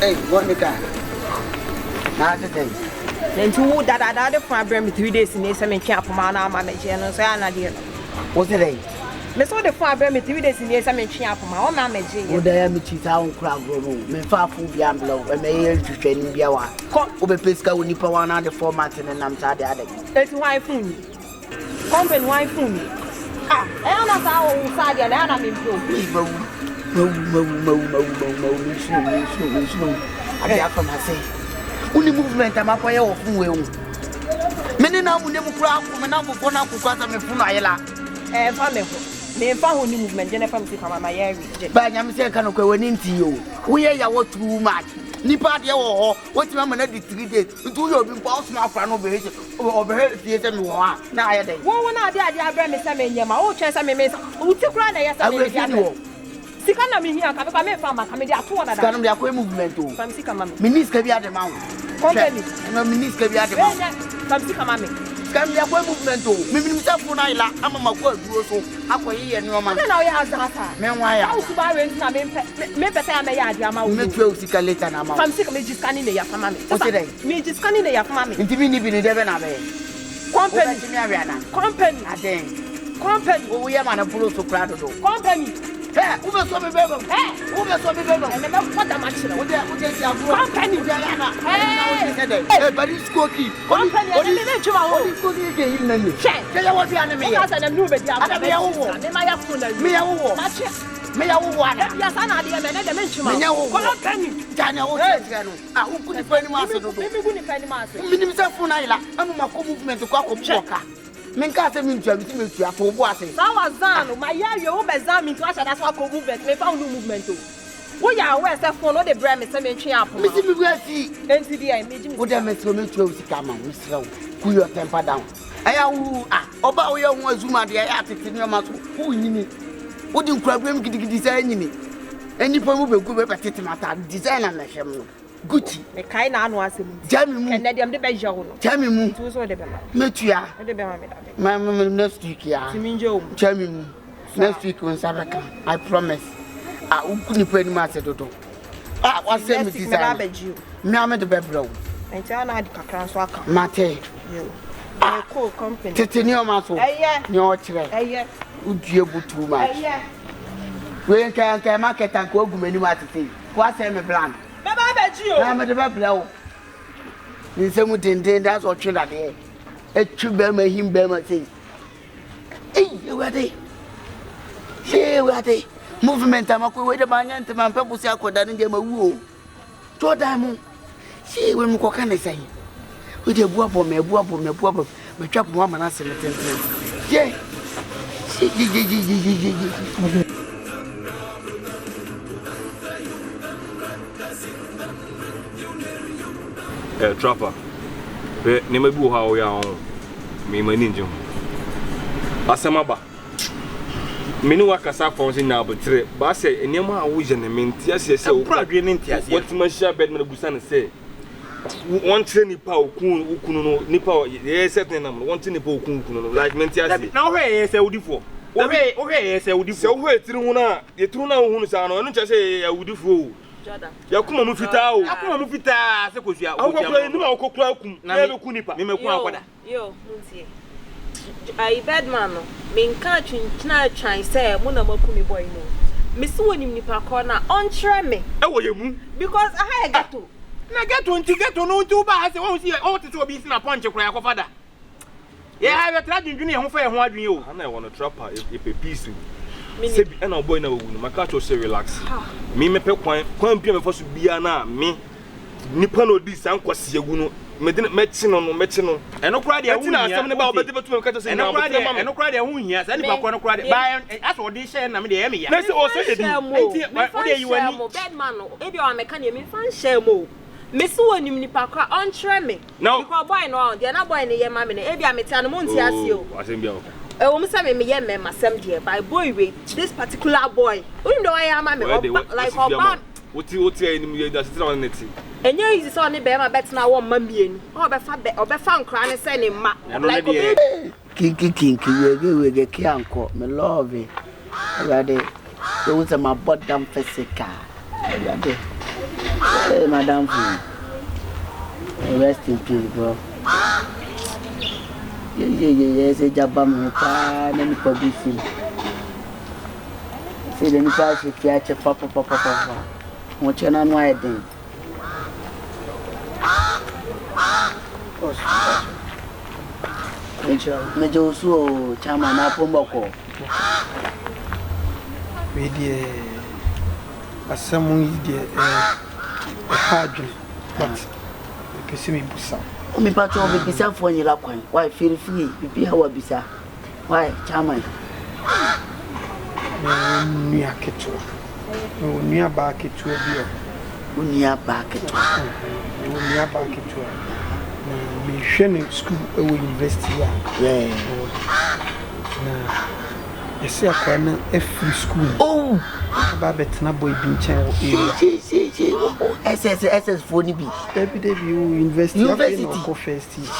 hey, what the guy? Now the thing. Then two that the farm bring me 3 days in this and camp for my channel, so I'm not here. What's the day? Miss all the farm bring me 3 days in this and camp for my own mamma. Would I am a cheat out crowd room? Me far from beyond below, and may hear to train in Biawa. Obe Pesca will nip one other format and I'm tired of it. That's why for me. Company why for me. Ah, I am not our side and I'm improved. I got from her say. Only movement I'm up here of whom. Many now will never cry from an apple for now because I'm a Funayla. And family. Me found movement, Jennifer, from my area. But I'm saying, can go into you. We are what too much. Nipa de wo what you man dey 3 days do you be boss ma fra no be over here say me wo na aye dey wo na ade abra me say me nyama o twen say me wo ti kura na yes say me dey sika na me hia ka be me fa ma ka me dey ato na da sika no dey akọ movement o fam sika ma me minister bi ade ma wo company no minister bi ade ma fam sika ma me sika no dey akọ movement o me me say fu na ila ama ma ko aduro so akoye ye no ma na o ya azasa me nwa ya o su ba rent na me pese ya me ya ade ama wo me tue sika later na ma fam sika me jiskani na ya fa ma me o se dey me jiskani na ya fa ma me ntimi ni bi ni debe na be company me awia na company aden company o we ya ma na buru so kra do company hey ube so me bebe hey ube so me bebe and me what am I chira o de si agro company na hey bari skoki company and me chuma ho skoki ke yin na ni ke ya wo bi ane me ya sa na nu be dia ada me ya wo me ma ya fun na me ya wo me ya wo ana ya sa na dia me na de me chuma me ya wo company jana wo tire no ah uku ni pani ma so do me gu ni pani ma so minim se fun na ila amu ma ko movement ko akoboka men ka se min tua bi ti me tua to bo ase sa wa zan ma ya ye wo be zan mi to asha da so ko movement me fa unu movement o wo ya we se fun no de bra me se me twen apo mi ti mi wasi enti dia me ji mi wo de me so me tua usika ma mi sra ku your temper down aya wu ah oba wo ye hu azuma de ya tete ni ma so hu nyini wo di nkura bram gidigidi sa nyini eni pa mu be gu be tete mata designer na hwem no Gucci. Me kai na anu asem. Jami mu. Ken dem de be jawo no. Jami mu. Tu so de be ma. Metua. De be ma me da be. Ma next week ya. Timinjo. Jami mu. Next week on Saturday. I promise. Ah, ukuni pe ni ma se dodo. Ah, wa se me design. Me am de be bro. Enti ana di kakran so aka. Mate. Yo. Ah, cool company. Tete ni o ma so. Ni o kire. Udue butu ma. We kan market an ko ogumani ma tete. Wa se me plan. Baba beji o. Na me de be bla o. Ni se mu denden that's what twe that there. Etwu be ma him be ma say. Eh, we dey. She we dey. Movement am ko we de ma nya ntema mpa busi akoda ne de ma wu o. To da mu. She we mu ko kan say. We dey buabo me twa po ma na se tenten. Ye. Trapper. Never do how we are on me, my ninja. Asamaba. Minua Casa phones in now, but I say, and Yama always in the mint, yes, so probably an intias. What my share bedman Busan say? One train Nipa Kuno, Nipa, yes, certain number, one train Nipo Kuno, like Mentias. Now, hey, say, would you for? Okay, say, would you so wait, Truna, the Truna who is on, and just say, I would do for. Yakuma mufita o akuma mufita se kosia o kwa ni ma okokura kum na me kunipa me meku akoda yo muntie ai bedman no me nka twintina twan say mo na maku me boy no me se wonim nipa ko na on kire me e wo yemu because I gato na gato no nti uba ha se won si o tete obi si na punch kura ya kofada ye ha be tra dwundwun ye ho fa ye ho adwen o na e won trapper e pe peace se bi na boy na wo no maka cho say relax me me pe kwan bia me foso bia na me nipa no di san kwase agu no me de mechi no eno kura de hu na asem ne ba obede betu me ka cho say eno kura de hu hia sa nipa ko no kura de ba aso odi share na me de ye me ya na se o say edi enti o de yiwani bedman no e bi o ameka ne me fan share mo me se wonim nipa ko on kire me because boy no de na boy ne ye ma me ne e bi ameta no monti ase o asem bia we say me ye me masem there by boy wait this particular boy we know I am me like oban oti enim ye da sitira on neti enye easy so ne be ma betina wo ma mienu o be fa nkra ne say ne ma like kinki wege kianko me love it ready so we say my bottom physical ready madam rest in peace bro yeah say jabam pa na mi publicity say the nipa she fiache papa mo chena no eden me jo so chama na pomboko we die asamu die hard but kesi mi busa o mi pato o bisa fo nyira kwan why feel free bibi hawa bisa why chama Nia ketu. No nia ba ketu bi o. Nia ba ketu. Nia ba ketu. Me hwene school e university ya. Yeah. Na ese akwa na e free school. Oh. Ba betna boy bi nchen o area. See. SS for ni bi. Debi university of ko first year.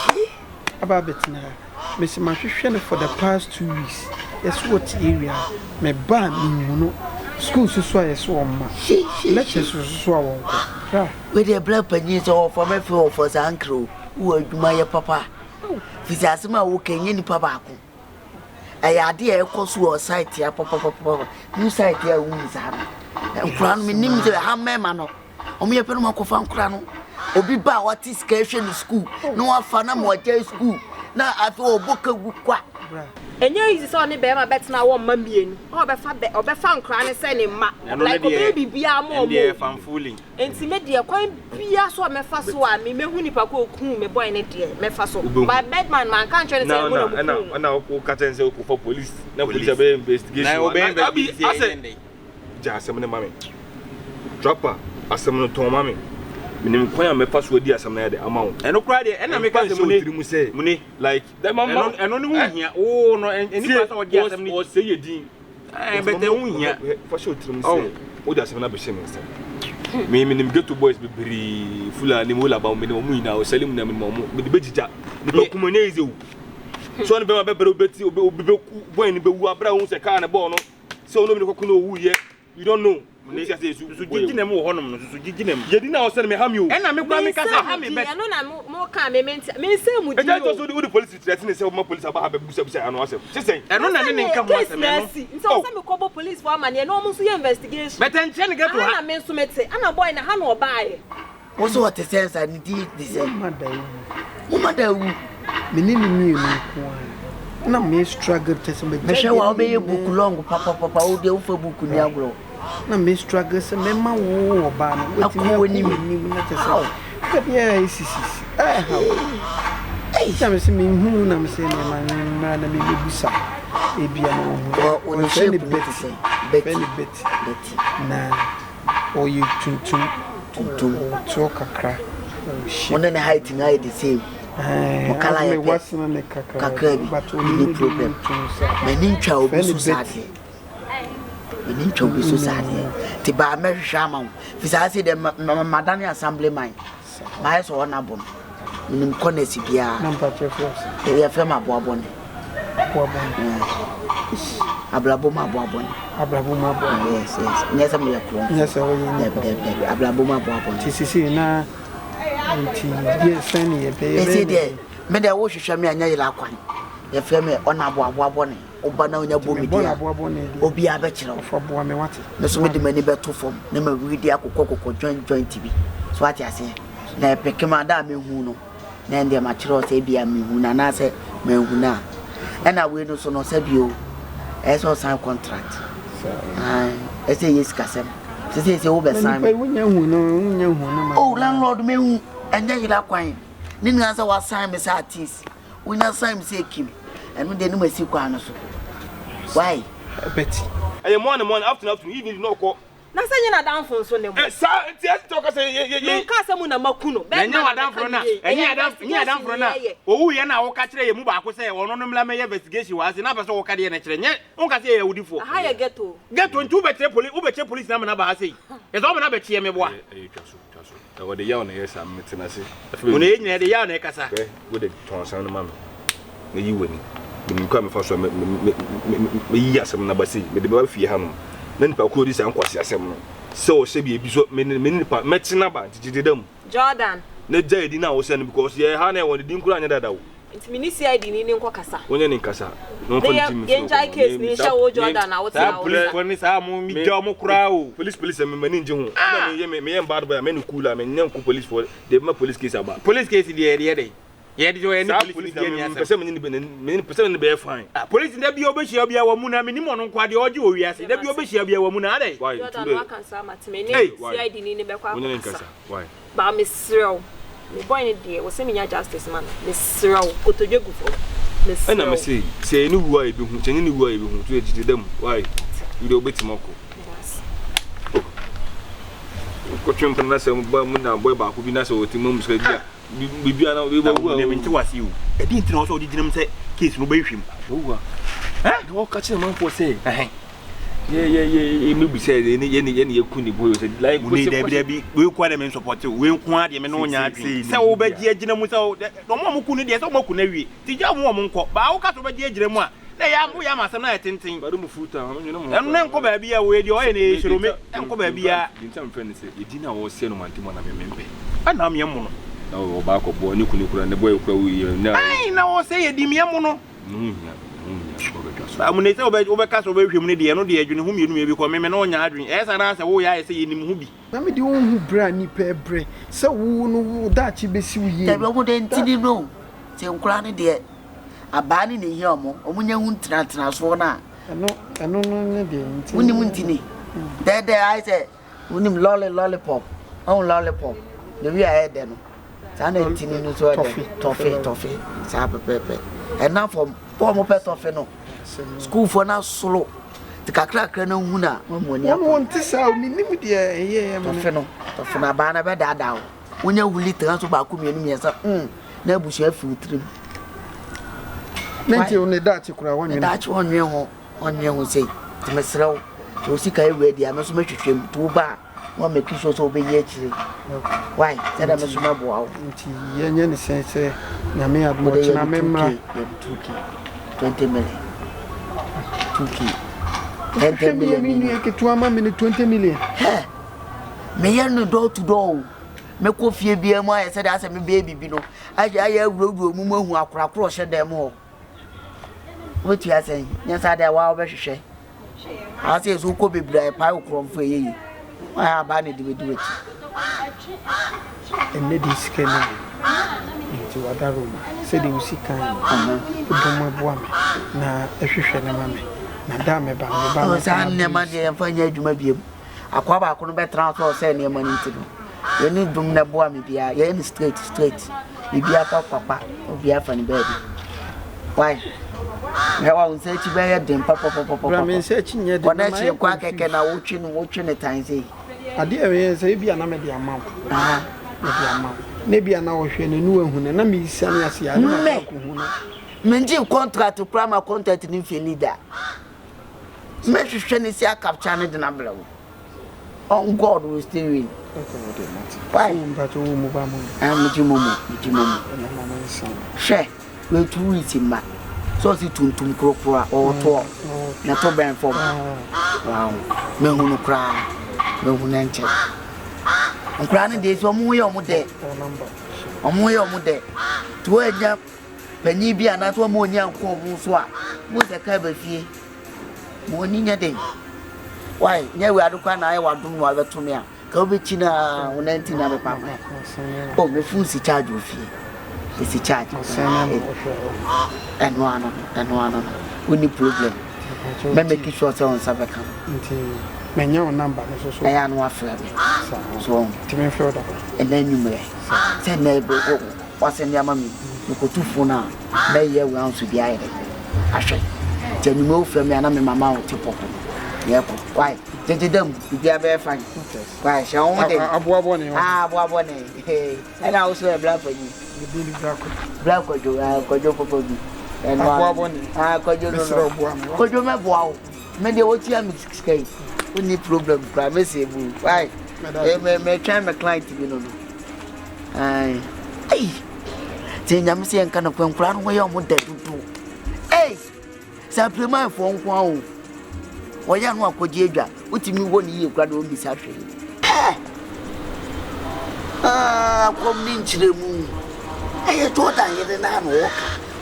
Aba betna. Me se ma hwehwe for the past 2 weeks. Yes, what area? Me ba mi no school so yes o ma. Lectures so won ko. We dey black penny so for me for sankro. Wo adwuma ye papa. Fisi ma wo kenye ni papa ko. Aya de e ko so site ya papa. New site ya wu za no. Nkura no nim de ha mema no. Omo ye penu makofa nkura no. Obi ba what is education school. No afa na mo je school. Na afi oboka gu kwa. Enye easy so ne be ma betina wo ma mienu o be fa nkra ne se ne ma like baby bia mo mo fan fooling enti me de kwan bia so me fa so a me mehu nipa ko okun me boy ne de me fa so my bedman man kan try ne say mo na o ka ten say o for police na police be investigation na o be investigation ja asem ne mame dropper asem no to mame minim kwan me fa so di asem na de ama wo eno kra de ena me ka se muni like that mama eno ne hu hia o no eni pa so di asem ni o say yedin bete hu hia fa so tirim say o di asem na be sheme say me minim get to boys be bri fula ni mo la ba me no mu ina o salim na me mo me de bejija ni ba kuma ne ize wo so ne be ma be bere obeti obi be boy ni be wu abra hu se ka na ball no so no me ko kuno wu ye you don't know ne sia se su giginem wo honom no su giginem yedi na o se me ham you ena me kwa me kasa ha me bet no na mo ka me se mu di e ja to so the police threaten say mo police aba ha be busa ano asem say eno na ne nka ho asem no so se me ko bo police for amane no mo so ye investigation bet enche ne get to ha na me so mete ana boy na ha no obaaye wo so what sense and the same madawu menini mi no ko na me struggle tese me hwe wa be ye book long papa o de wo fa book ni agro na me struggle se me ma wo oba no wetimi ni na tese yeah isisi how hey jam se me hu na me se me ma na me busa ebia no on shape Betty na o you to kakra on the height na the same makala ya wasna ne kakra but only problem many child be society many child be society ti ba me hwama fisa say the madam assembly man my so na bon nim konesi bia number chef ya fema Aboa bon Ablabo ma Aboa bon yes yes me ya kro yes o yin Ablabo ma Aboa bon tisisi na nti ye sani ye be say there me dey wo hwehwe me anya yira kwan ya fema ona Aboa bon oba na onya bo me dia obi abekire ofo boa me wate me so me de mani beto fom na ma widi akokoko joint bi so ati ase na pekema da me hu no na ndie ma kire o se bia me hu na na se me hu na and we no so no se bio eso sign contract I say yes kasem say wo be sign wonya hu no oh landlord me hu anya yira kwan ni ngan say wa sign me say artist wonya sign me say kim enu de no masi kwan no so why Betty morning afternoon even no call na sanya na danfo so ne mo sa ti talk say me ka se mu na makuno be nya wadanfo na enya danfo na owu ye na wo ka kire ye mu ba ko say wono no mla me investigation wa se na be so wo ka de na kire nye won ka say ye wudifo ha ye geto ntu be kire police na me na ba ha sei e zo me na be tie me boa twaso wo de yawo na yes am metina se wo ne nyina de yawo na e kasa wo de tonsan no mama me yi wani me kwa me fa so me yi asem na ba sei me de ba fie ha no na nipa ko di san kwase asem no se o se bi ebi so me nipa metina ba titidedam Jordan na jaidi na wo se no because ye ha na won di nkura anya dada wo ntimi ni CID ni nko kasa wonya ni nkasa no fa ntimi ye njai case ni sha wo Jordan na wo ta police for ni sa mo mi jo mo kura o police me mani nje ho na me ye bad boy me no cool me nyam ko police for de ma police case aba police case de ye de jo any police de ni asa pese me pese me be fine police de bi obehia bia wa mu na me ni mo no nkwa de oje o wiase de bi obehia bia wa mu na ade Jordan wa kan sa matime ni CID ni be kwa wonya ni nkasa why ba me srew me boy ni de wo se me nya justice man me srew kotodwe gufo me srew na me say ni wuwa e be hu chenye ni wuwa e be hu to ejidedam why you do betimako ko twem na se ba mu na boy ba ko bi na se o ti mu muska bia bibia na we ba wuwa ne menti wase o e di ntina so o di ginam se case no ba hwim wuwa do ka che man for say ye me bi say ye ku ni boy say like we dey we kwa dem support we nko ade me no nya adwen se wo ba gi agina mu se no mo ku ni de se mo ku na wie ti ja mo nko ba wo ka so ba gi agina mu a na ya mu ya masam na tenten ba do mu futa mo nyina mo en nko ba bia we de o ye ne hiro me nko ba bia dintam friend say e di na wo se no mantimo na me membe ana me mu no na wo ba ko bo ni kura ne boy kura wi na ai na wo se ye di me mu no ba mu ne se obe ka so obe hwem ne de no de adwene hu mienu me bi ko me na onya adwen e sa na se wo ya se ye nim hu bi na me de wo hu bra ni pebre se wo no wo da chi besi wo ye tebe wo de ntini no se nkura ne de aba ni ne hie omo nya hu ntina so na eno no ne de ntini woni mu ntini de I say woni lollipop on lollipop de wi aye de no sa na ntini no so de toffee sa pepe and now for mo pet toffee no school for na solo ti kakra na hu na mo ni won ti sa mi nim de ye toffee na ba na be da o wonya wuli tan so ba ku mienu miensa na abusu afi trim nenti on da chi kura won da chi onwe ho sei ti mesrew o sika e we dia me so metwetwem to ba won make sure so be ye chire why say da me so mabo awo nti ye nye ne sense na me admo china me mra 20 million 2k 20 million ke to ama me 20 million me ye no door to door me ko fie bia mu aye say da say me baby bi no aye awuro mu mahu akorakoro hye dem ho wetu ya say nya sa da wa obehwehwe a say so ko bebra pa okromfo yeyi wa ba ne de bedu wetu enne di skene nti wadaro se de usika bomo boa me na ehwehwe na mame na da me ba me sa ne ma de fanya adwuma biem akwa ba ko no be transfer say ne ma nti do ye ni dum na boa me bia ye ni straight bibia ka papa obia fa ni baby Why? I want to say to buy them, papa. I'm searching yet. When I see a quack, I can watching the time. I dear say be an amount. Maybe an hour and a new one, and I'm sending us here. Menji contract to prime content in Finida. Measure Shanice capture the number. On God will still win. Why? But I'm Jimomo. Share, no 2 weeks in my. So see to Cropra or talk. Not to burn for no one cry, no one enter. On crying days, one way or more day. On way or more day. To a jump, Penny be another more young Swat. What's a cable fee? Morning a day. Why, yeah, we are the kind I want to know other to me. Go be China on 19 other papa. Oh, the food charge with you. It's a charge. And one. We need problem. Make it short on Sabacam. My number, I am one friend. So, Timmy Further. And then you may send neighbor. What's in your mammy? You go too far now. May you round to the island. I shall tell you more from me and I'm in my mouth to pop. Yep, why? Did you them? You are very fine. Why, shall I want Aboa, and I also a black for you. Black for you, and could you make wow? Many what you am escape. We need problem, privacy. Why? May try my client to be no. Aye, saying I'm saying kind of crown where you're more dead to do. Hey, supplement for one. Why you want to go? What do you want to eat? Grad will be suffering. Come into the moon. I thought I had an animal.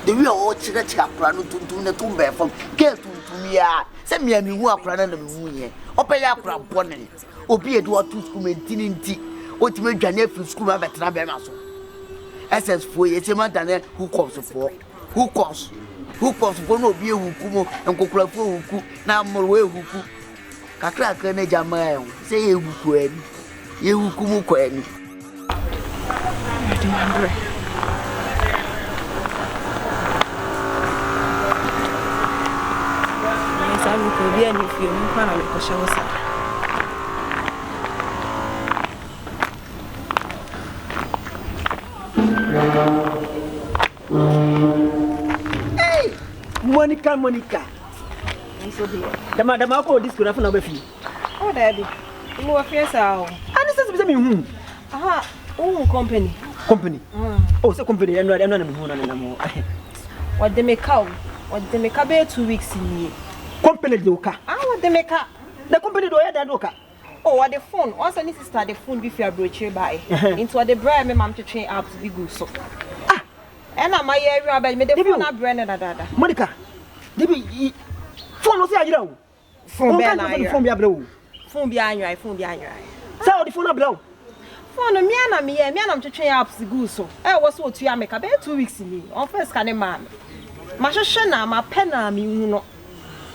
The real old church have run to the tomb from get to me. Send me a new walk rather than the moon. Open up for a bonnet. Or be a door to school and tinity. What you make your nephew school of a trabemaso. SS for a man than who comes for. Who comes? Who comes for no beer who come and go crap who cook now more way who cook. Kakra can a jammer say you could. You come queen. Yes, I will be any few family for shows. Monica. The madam, I'll call this good enough for you. Oh, Daddy, you are fierce. And this is whom? Aha, oh, company. Oh, so company, and I'm not a more. What they make out? What they make about 2 weeks in me. Company Doka. Ah, what they make up? The company do that Doka. Oh, what the phone? Also, need to start the phone before I broach by. Into what the brand, my mom to train up to be good. So, and I'm my area, but made the phone up brand and dada. Monica, Debbie, phone was here. Phone behind your blow. Phone behind your phone behind your eye. So the phone blow. Phone me and me, I'm to train up to good. So, I was what you make about 2 weeks in me. On first can a man. Mashashana, my pen, you know.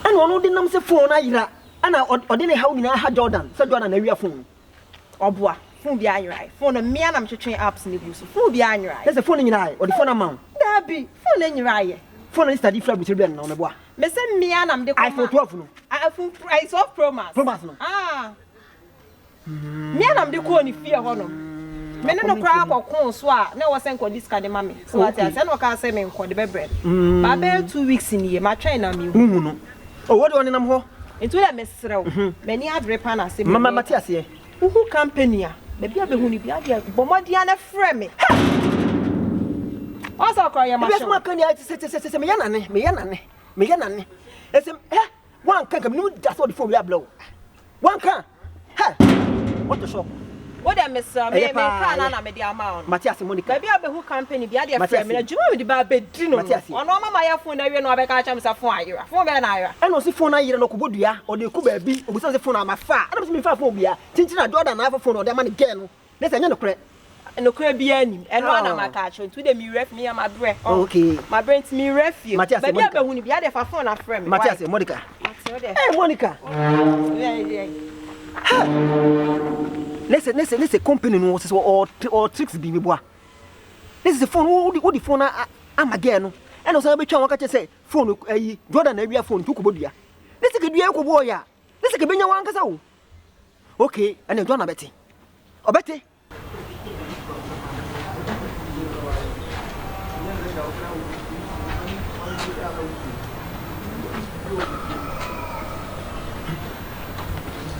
And one of the names of phone, I didn't how we had Jordan, so Jordan, a phone. Aboa, phone behind your eye. Phone a man, I'm to train ups in the goose. Phone behind your eye. There's a phone in your eye, or the phone amount. There be phone in your eye. Phone is study flap with children on the bois. Miss me and I'm the iPhone 12. iPhone price of promise. Ah. Me and I'm the corny fear honor. Men no crab or corn swat, no was sent for this kind of mammy. So I said, no can say me for the bread. I bear 2 weeks in here, my train on me. Oh, what do you want to into that Miss Row? Many have repana say, Mamma Matthias here. Who company? Maybe I'll be who be here, but my dear friend. Also, cry your mother. Me. It's one can't come. That's what before we are blow. One can't. What the show? What I miss, Matthias Monica. Maybe I'll be who company be at friend. You know the baby dinner. Matthias. On my phone, I know I can't chance a fire. For me, I don't see phone. I don't know Kubudia or the Kuba be without the phone on my far. I don't mean phobia. Tintin a daughter and I have a phone or the money again. There's another credit. And no crab be any, and one of my catch to the me ref me and my breath. Okay, my brain to me refuge. Matthias, but I won't be there for phone a friend. Matthias, Monica. Hey, Monica. Listen, company knows or tricks be bois. This is the phone, what the phone I'm again. And also, be trying to say, phone, Jordan, area phone, took Bodia. This is a good boy. This is a Benya Wankasa. Okay, and then John Betty. Oh, Betty.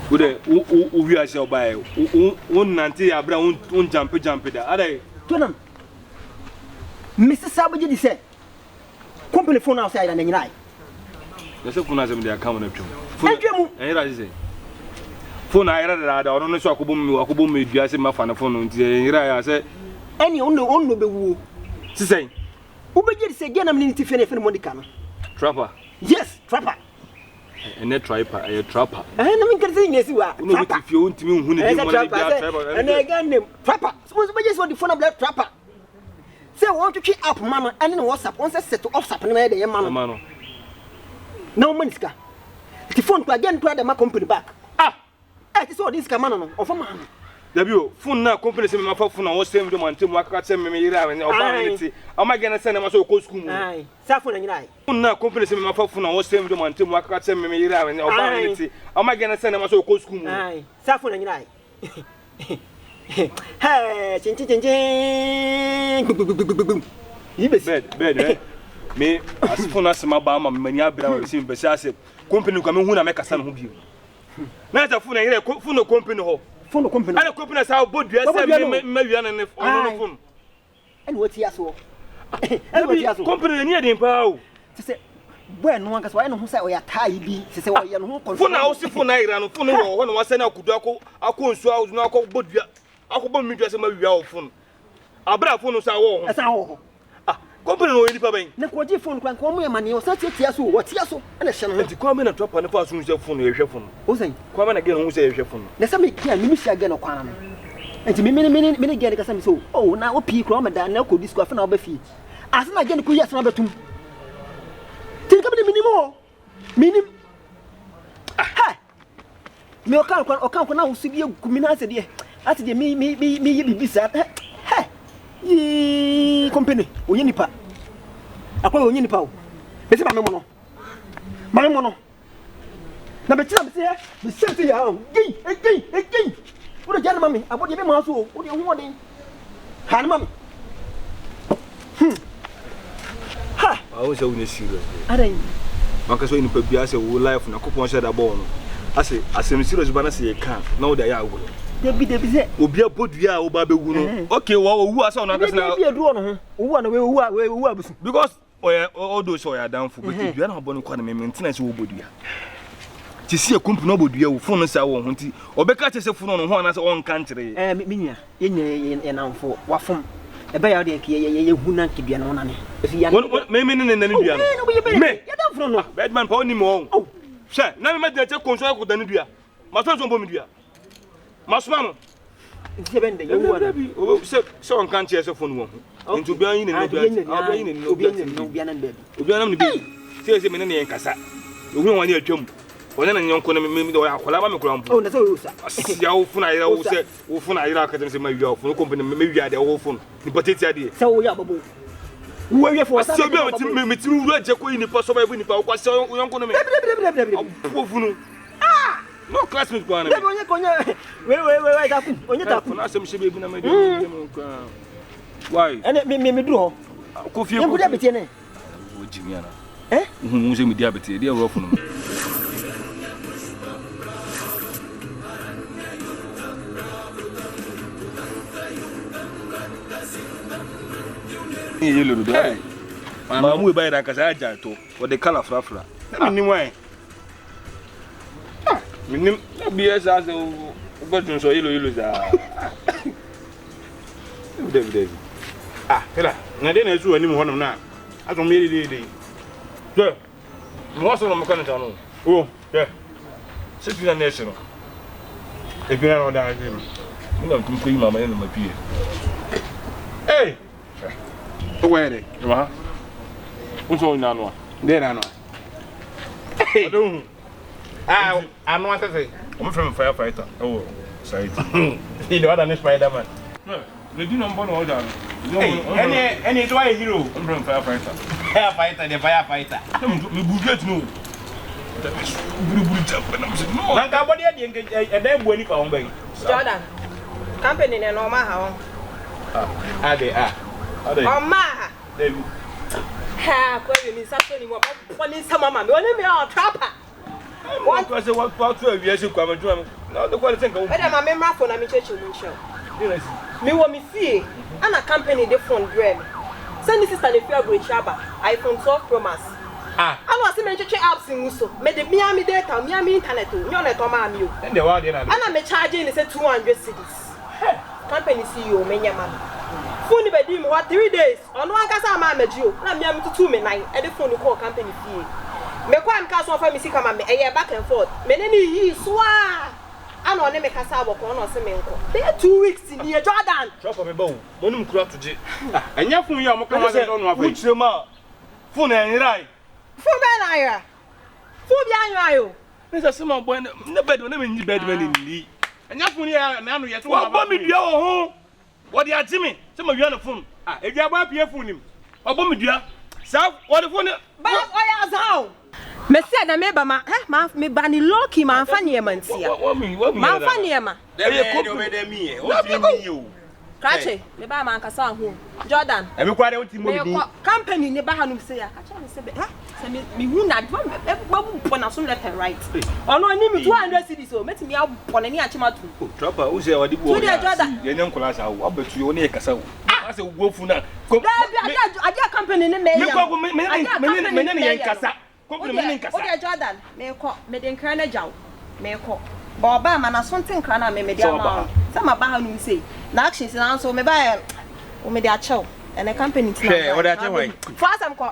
We are shall buy one nanty, a brown, jump there. Are they? Tonam. Mr. Sabaji said, company phone outside and then you lie. The phone has them, they are coming up to you. And I say, phone I rather, I don't know, so I could boom me, I say my phone, I say, any only be woo. To say, who begins again, I'm in Tiffany for Monica. Trapper. Yes, trapper. And a trapper, a trapper. I don't think yes, you are. If you want to me, who is a trapper, and again, name trapper. Suppose we just want the phone of that trapper. Say, I want to keep up, Mama, and in WhatsApp, once I set to offset and made a man. No, Maniska. The phone to again to the company back. Ah, I saw this command of a man. The phone now company send my phone and was same to my team. I can't send me around. Am I going to send them so close? Aye, Saffron and I. Phone now company send my phone and was same to my team. I can't send me around. Am I going to send them so close? Aye, Saffron and I. Hey, ching. You bed. Me, as phone as my bama, many abra receive Bessas, company coming who I make a son who you. Not a phone, I phone no company hall. Phone company. I company as how good you are, maybe on phone. And what's he so? Company near the power. To say, when one can who say we are tied, to say, you know, phone house for night and phone when was sent out could I couldn't so I was not called Budia. I could bomb me just a maybe phone. I brought phone as our company no any na ko di phone kwan ko mo yamani o sa tiatia so wo tia so na hye no nti kwa me na drop na fa so nse phone e hwe phone o san kwa me na ge no nse e hwe phone na sa me kia mi sia ge no kwan no nti me ge ne ka sa me so o na o pi kro ma da na ko disco afa na oba fi asa na ge ne ko yi asa na betum ti ka me minim ha me o kan kwan na wo su bi egumi na ase de ate de mi yi bibisa ha yi company onye nipa akwa onye nipa o bese ba memono na betina bese ya be sente ya o gei wo de jana mami abodi be ma so o wo de hu odin ha na mami ha I was so serious adan maka so nipa bia se wo life na kopon share da ball no ase asem serious ba na se ye kan na wo da ya agwo Debi se obi abodua o ba bewu no okay wo wu asa ona kasa na debi edu no ho wu na we wu abusu because all those so ya down for but dua na obo no kwa na me maintenance wo bodua ti sie kumpu no bodua wo phone sa wo ho nti obeka chese phone no ho na se on kan kire minya ye nanfo wafom ebe ya de ke ye hu na ke dua no na ne me ne dua no me ya da phone no badman pa oni mo oh she na me ma de che konso ko dani dua ma so bo mi dua Masmano. It's a bend. You so on can't chase a phone one. Into being in no baby. Says him in Cassa. You won't want your chum. When an young me or Colama Crum. Oh, that's all. See how phone I will say, phone I academy my job for company, maybe I the whole phone. But it's idea. So we are babu. Where you for so me to read Jacko in the possible when you are so young. No classmate go on. Wait, why? And me do. Coffee you could have it in. Jimiana. Eh? Who's in diabetes? They are rough. Yellow day. I'm we buy that Kazaja to what the color frafra. Anyway. Minim BS as o gbadun so yelo za David hela na de na ezu ani mo honom na aso me de so mo so no me kan ta no o yeah se tu na nation no e bi na no da azim mo na tum ko yi mama eno mapie eh o were ma unso ina no de na no adon I'm not saying. I'm from firefighter. Oh, sorry. You know what I'm Spider-Man. No, they didn't know all that. Any to a hero. Firefighter. Firefighter, the firefighter. Me budget no. No. Nanka body a dem boni fa on Jordan. Company ne no ma ha. Ade Oma. Dem. Ha, ko mi saso ni mo police mama me oni me o trapper. What was what to we as you come to no the quality think. Whether my memory phone na me cheche mo show. Me wo me fie. Ana company dey phone grab. Send sister the fear bridge aba. iPhone 12 Pro Max. I was me cheche apps in so. Me the Miami data, Miami internet o. Nyo na to ma mi o. And the word na. Ana me charging say 200 cedis. Company CEO me nyama. Phone be di me what 3 days. Ono ankasa ma maji o. Na me tutu me 9. E the phone call company fee. Me kwa am ka so fa me sika ma me eye back and forth. Me ne ni yi so a. Ana one me kasa aboko no se me nko. Be 2 weeks ni Jordan. Chop me bawo. Monum kura toje. Anya fun ya mo kan wa se no afa. Uche ma. Phone en rai. Phone be na ya. Phone bi anyo ayo. Me say some boy na bed na me nyi bed man ni. Anya fun ya na no ye so wa bo me dua wo ho. Wo de agime. Se ma wia na phone. Edia ba pie phone nim. Wa bo me dua. Sa wo de phone. Ba oya zao. Me say na me ba ma me ba ni lucky ma fa ne ma ntia. Ma fa ne ma. Dey be dey me. O fi mi o. Krache, me ba ma nkasa ho. Jordan. E me kware o ti mo bi. Company ne ba hanum say ya. Ka cha me say be. Say me hu na do ba bu po na so left and right. Ono ani me 200 cedis o. Meti me abọ na ni achima tu. Trapper o say wadi bo. Ye nyam kola sa wo abetu yo ne kasa wo. Ase wo fu na. Aja company ne me ya. Me kwa me ne yen kasa. Odia Jordan, me ko me den kra na jaw. Me ko. Ba ba ma na something kra na me dia ma. Say ma ba hanu say. Na action say na so me ba o me dia chew. And the company tina. Hey, what that why? Fast am ko.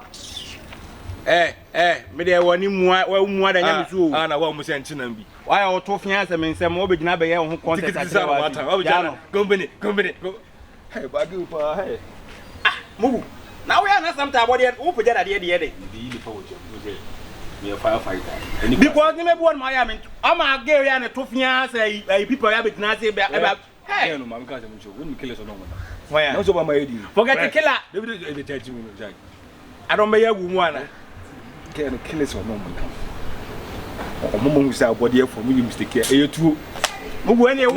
Me dey woni mua da nyam so. Na wa mu se nchina bi. Why o to fian se me nsem o be gina be ye ho content asa wa. O be jana. Company. Hey, bagi pa hey. Mugu. Now we are not some body who put that idea there. Me a firefighter. Because me born Miami. I'm a gay and a tofian say people have it not say about hey no man because I'm sure when kill us no one. Why no so by my idea. Forget the killer. They tell you Jack. I don't be a woman. Can kill us or no one. Omo mu say body for me mistake here. E too. Mugu any wo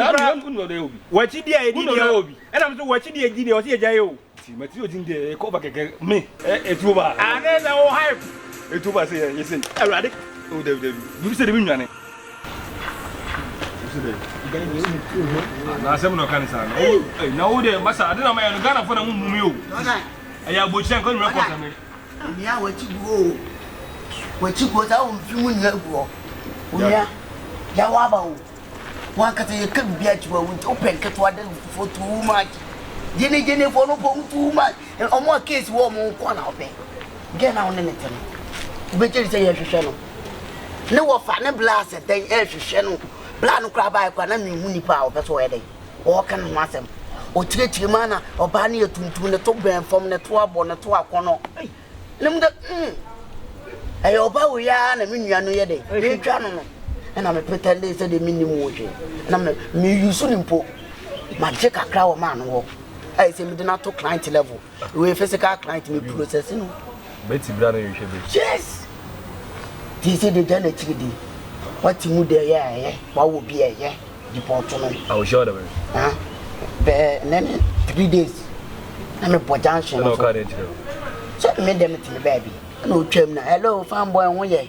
what you dey obi. And I'm so what you dey o see jayo. Matthew Dinde cover me etuba and o hype etuba say yes awrade o David you say the nwane na asem no kan sa na o de masa ade na ma no Ghana for na mumumi o aya bochian ko record am mi a wachi go ta o fi mu ni agu o ya ya wa ba o wa ka te ka bia chi wa o pen ka to ade for too much Jenny for no too much and more case warm on corner of it. Get on in it. Better say yes, channel. No fan blast at the air channel. Plan crab by Quanami Munipa, that's why they walk and mass them. Or treat your manner or banny to the top band from the 12 on the 12 corner. Lim the I obey we are and a minion yede. And I'm a pretend they said the minimum. And I'm a me soon put my check a crowd man walk. I say me do not talk client level. We physical client me processing. Betty brother you should be. Yes. They say the done chickadee. What you there yeah. What will be yeah. Deport on. I was sure of it. Huh? Then 3 days. I'm a potential. No carriage. So made them to the baby. No trim now. Hello, farm boy one year.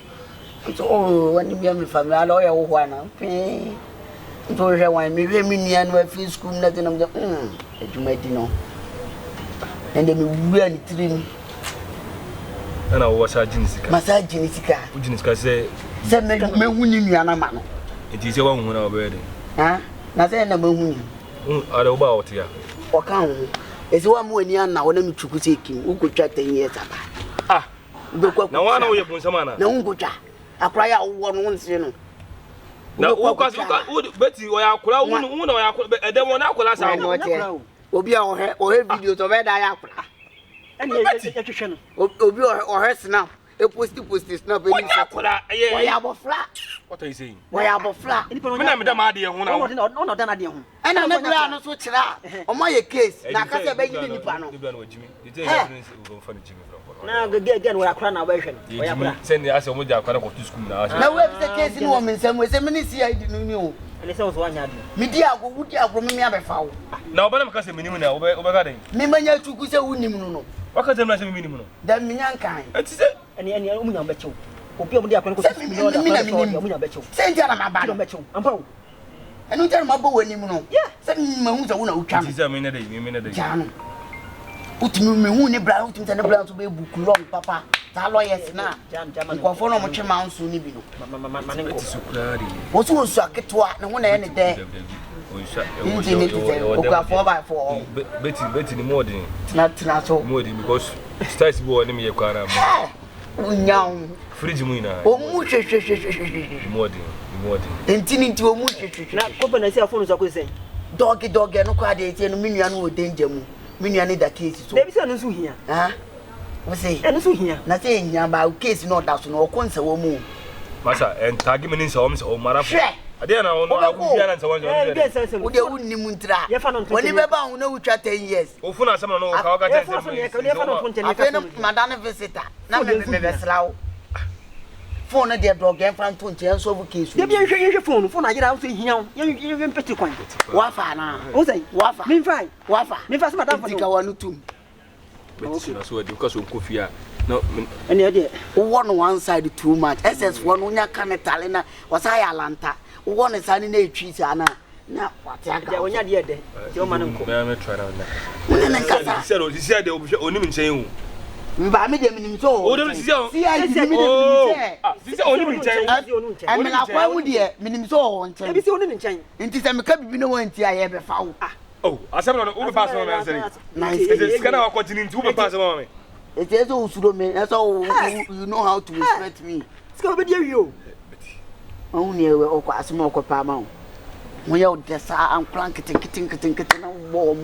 It's all when you be a family, I lawyer one. So I want me and my free school nothing of the you might know. And then we really train. And I was a Jinica. Massage Jinica. Jinica say, send me winning Yana man. It is your one who already. Huh? Nothing about winning. Are about here. Or come. It's 1 more year now when I'm to take him who could chat 10 years. Ah, no one know you, Ponsamana. No good. I cry out once, you know. Now, Betty, or I could and then 1 hour. Obi or her videos of Ed Ayapla. And you channel. Obi or her snap. A posty snap. Why are flat? What are you saying? Why are flat? When I'm the Madia, when I want not done at the home. And I'm not switch out. On my case, now can't say baby in the panel. Now again, we are crying our version. Send the answer with your car to school now. Now, where's the case in woman? Some way, some minutes I didn't know. And it was 1 yard. Media would you have me have a foul? Now, but I'm casting minimum over. Mimania to go so minimum. What can I say minimum? Then mankind. It's it. Any woman bet you. Opium, they are going to bet you. Send you my bad. I'm broke. And you tell my boy anymore. Yeah, send me who can. It's a minute. Jan. Put me who ne brown and the brown to be book long, papa. That lawyers now. Jan, for no much amount soon. What's was a get to one any day? Betty the morning. Not so more because starts boy me a car. Young. Fridge Muna. Oh, much more. Intending to a much. Not open a cell phone, so I could say. Doggy dog and no quite a million would danger me. Million need a case. Maybe so here. Ah, we say, and so here. Nothing about case not that no concert or moon. Massa and tagging in homes or Marafa. I didn't know would you wouldn't even try. When you bound, no, 10 years. Oh, for someone know how I can't, Madame visitor. Now, maybe slow. Phone a dear dog and found 20 years over case. You be your phone, I get out here. You're pretty quiet. Wafa, oh, say, Wafa, me fine, Wafa, me fast, Madame, I want to. Because of Kufia. No, any idea? One side too much. SS1 when you can Italina was I Alanta. One is an in trees, Anna. Now, what when you're dead, your man try out. He said they will only say, but me dem so. Oh, dem see o. See I give me dem. This only me nchen. I mean akwa wo de me nim so nchen. E bi se oni me nchen. Nti se me ka bibi no wanti aye be fa wo. Oh, asem no wo be pass no me say. Nice. Is kana wa continue to be pass no me. It is so usuro me. That's all you know how to respect me. Ska be dey yo. Won ne we okwa asem okwa ma wo. Won ye o de sa an crank kitin na wo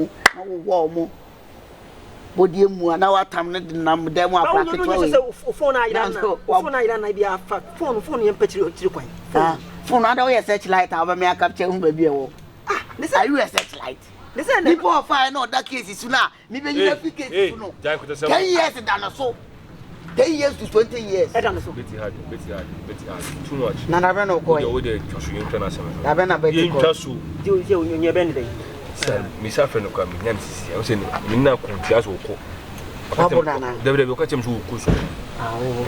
mo. Body mu na watam ne nam dem akwa ketwa. Phone na bia phone ye mpetiri otiri kwan. Phone ada we search light aba me capture hu ba bia wo. This are you a search light? Listen, people of fire no that case is na me be you fit case no. 10 years than so. 10 years to 20 years. E dan so. Betty hard. Too much. Na na be no ko. You dey trust you international. Na be na be ko. Trust you. Je onye be ndey. Me safe no kwa me nyam sisi. I say me na ko tia so ko. Papa na. David be ko chem so ko so.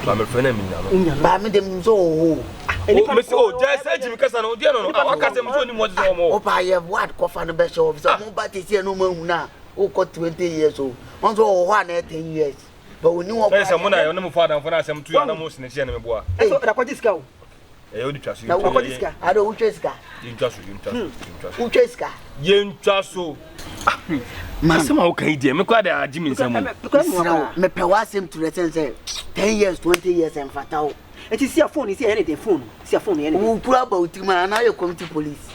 Ba me frena me na no. Ba me dem so ho. Me say oh, just say Jimmy Kasa no dia no. I ka say me so ni mo so mo. O pa ye what ko fa no be show. So mo ba te see no mahu na. O ko 20 years o. On so o ho na 10 years. But when you want to say mo na yo no mo fa dan for na asem tu ya na mo sine chia na me boa. So da kwa diska o. You trust you. Na kwa diska. I don't ucheska. You trust. Ucheska. You trust so. Masema o kan dia me kwa da Jimmy nsam. Me pe wa asem to return say 10 years 20 years and fatao. It is your phone, is anything phone. See your phone anything. Who put about him and now you come to police.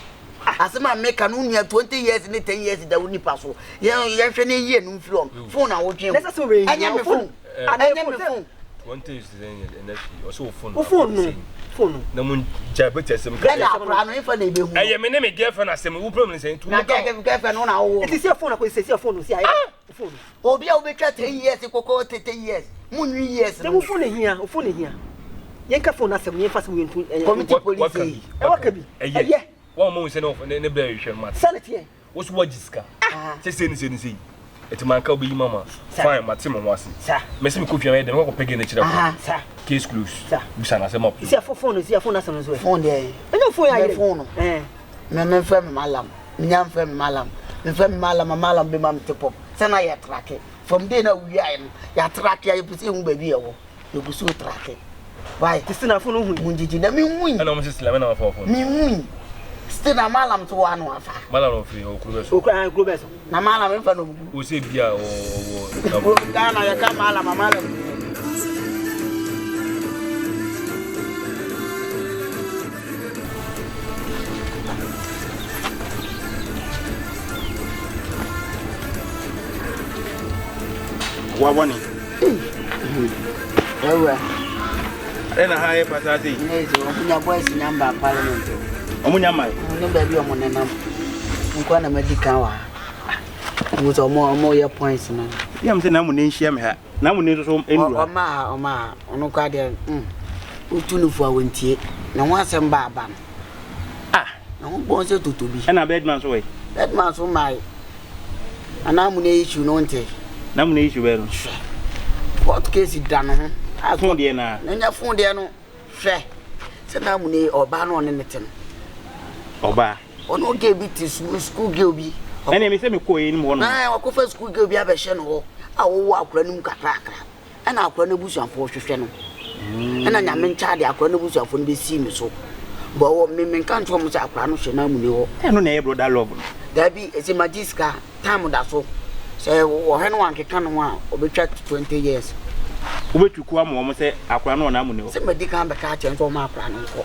Asema make an unia 20 years and 10 years that won't pass. Yeah, you're training year no from phone I watching. Let's so very. I am phone. I am phone. 20 is and also phone. Phone. No mun jabete sem ka. Na pra no ifa na be hu. Eh me me girlfriend asem wo problem say tu. Na girlfriend no na wo. It is your phone I say your phone see I. Phone. Obi a wo be twa 10 years kokko 10 years. Mun years. Dem phone here, phone here. Yenka phone asem yen fast we ntu. Committee police. E waka bi. Eh. One mo say no ne bra hwe mat. Sanity. Wo so wajiska. Say ni. Eti man ka obi mama. Fine, matim mo ase. Me se me ko fiam e dem ko pege na chira ko. Case close. Bisa na se mo. See your phone asem so. Phone there. Enyo phone ya phone. Me frame malam. Me nyam frame malam. Me frame malam be mam tip up. Say na ya track it. From there na we are ya track ya pese hu ba bi e wo. You go so track it. Why? This na phone hu. Munjiji na me hu. Ana mo se sila na phone. Me hu. Still na malam to one afa. Malam no free o kuro so. O kuro beso. Na malam me fa no. O se bia o. Gana ya ka malam. Wa wani. Ewa. Ena haye pasasi. Nezi omunya boys nyamba parliament. Omunya mai. Ne ba bi omunenam. Nkwa na medical wa. Muzo omo ye points na. Yam se Naamuney nhia me ha. Naamuney so endura. Oma ono kwa de utunifu awontie. Na ho asem ba aba. Na ho bon se totobi. Ena bedman so we. Bedman so mai. Naamuney issue no nte. Naamuney issue be no. What case dano ho. Afun de na. Nya fun de no. Hwe. Se Naamuney oba no ne nete no. Oba. Ono ge bi ti school girl bi. Ene me se me ko yin mo no. Na wa ko fa school girl bi abehye no ho. A wo akura num kakrakra. Ena akura na busuafo hwehwe no. Ena nyame ncha de akura na busuafo no be si mi so. Bo wo me kan to mo se akura no hwe Naamuney ho. Eno na e brother love. Da bi ese magiska time da so. Se wo he no wankeka no a obetwa 20 years. Obetuku am wo se akura no Naamuney ho. Se medical be ka che nso ma akura no nko.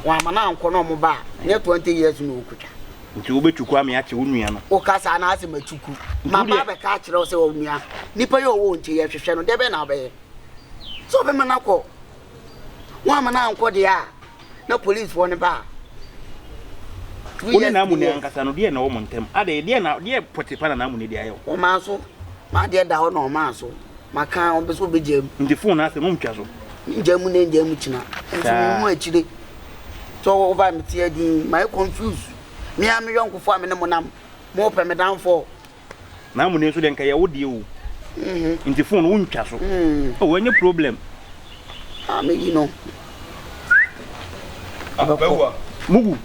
Wa mana nko no mo ba. Ne 20 years no okutwa. Nti obetuku am ya che wonua no. O ka sa na ase matuku. Ma ba be ka kire o se wonua. Nipa ye wo nche ye hwehwe no de be na be. So be mana ko. Wa mana nko de a. Na police for ne ba. Woni Naamuney ankasa no de na wo montem. Ade de na de potipa na Naamuney de ayo. O ma so. Ma de da ho no ma so. Ma kan on be so be jam. Nti phone na ase mo ntwa so. Njamu ne njamu china. Nti mu achire. So over me tie din my confused. Me am yonkofo am ne monam. Mo pe me down for. Naamuney so de nka ye wo de o. Nti phone wo ntwa so. O wenye problem. Me you know. Bawua. Mugu.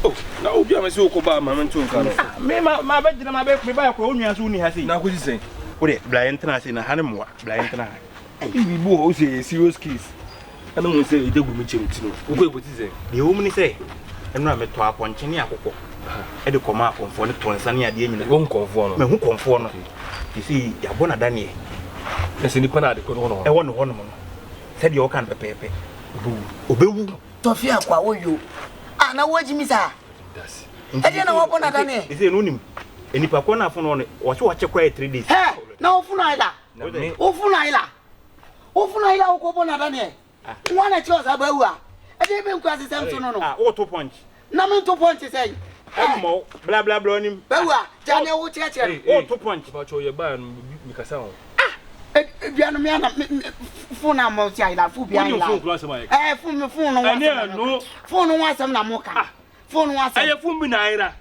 Oh, na obi am se okoba ma me ntonka no. Me ma ba gina ma be me ba ko onua so ni ha sei. Na ko sen. O de blind tena sei na hane moa. Blind tena. Ibi bo o se serious case. Ana mo se edegu mi chem tino. O ko eboti sen. De o mu ni sei. Enu a me to aponche ni akokko. E de koma aponfo ne tonsa ne ade nyina. Won konfo no. Me hu konfo no. Isi ya bona Daniel. Ese ni pana de ko no. E won ho no. Se de o kan pepepe. Obewu. Tofi akwa oyo. Na wojimi sa. Das. Ade na wo bona Daniel. Isi enu nim. Enipa ko na afo no ne. Wo se wo che kwa 3 days. He, na ofuna ila. Ofuna ila. Ofuna ila ko bona Daniel. Nwana che oza Bawua. Ade be nku asesem so no no. O to punch. Na me to punch say. Mo bla bla bla nim. Bawua, jane wo che che. O to punch. Ba cho ye ba no mi kasa ho. Biano me na funa mo ti ila fu bia ila. Fun class ma ye. Fun no wa. No. Fun no wa asem na mo ka. Fun no wa asem. Aye fun bi na ira.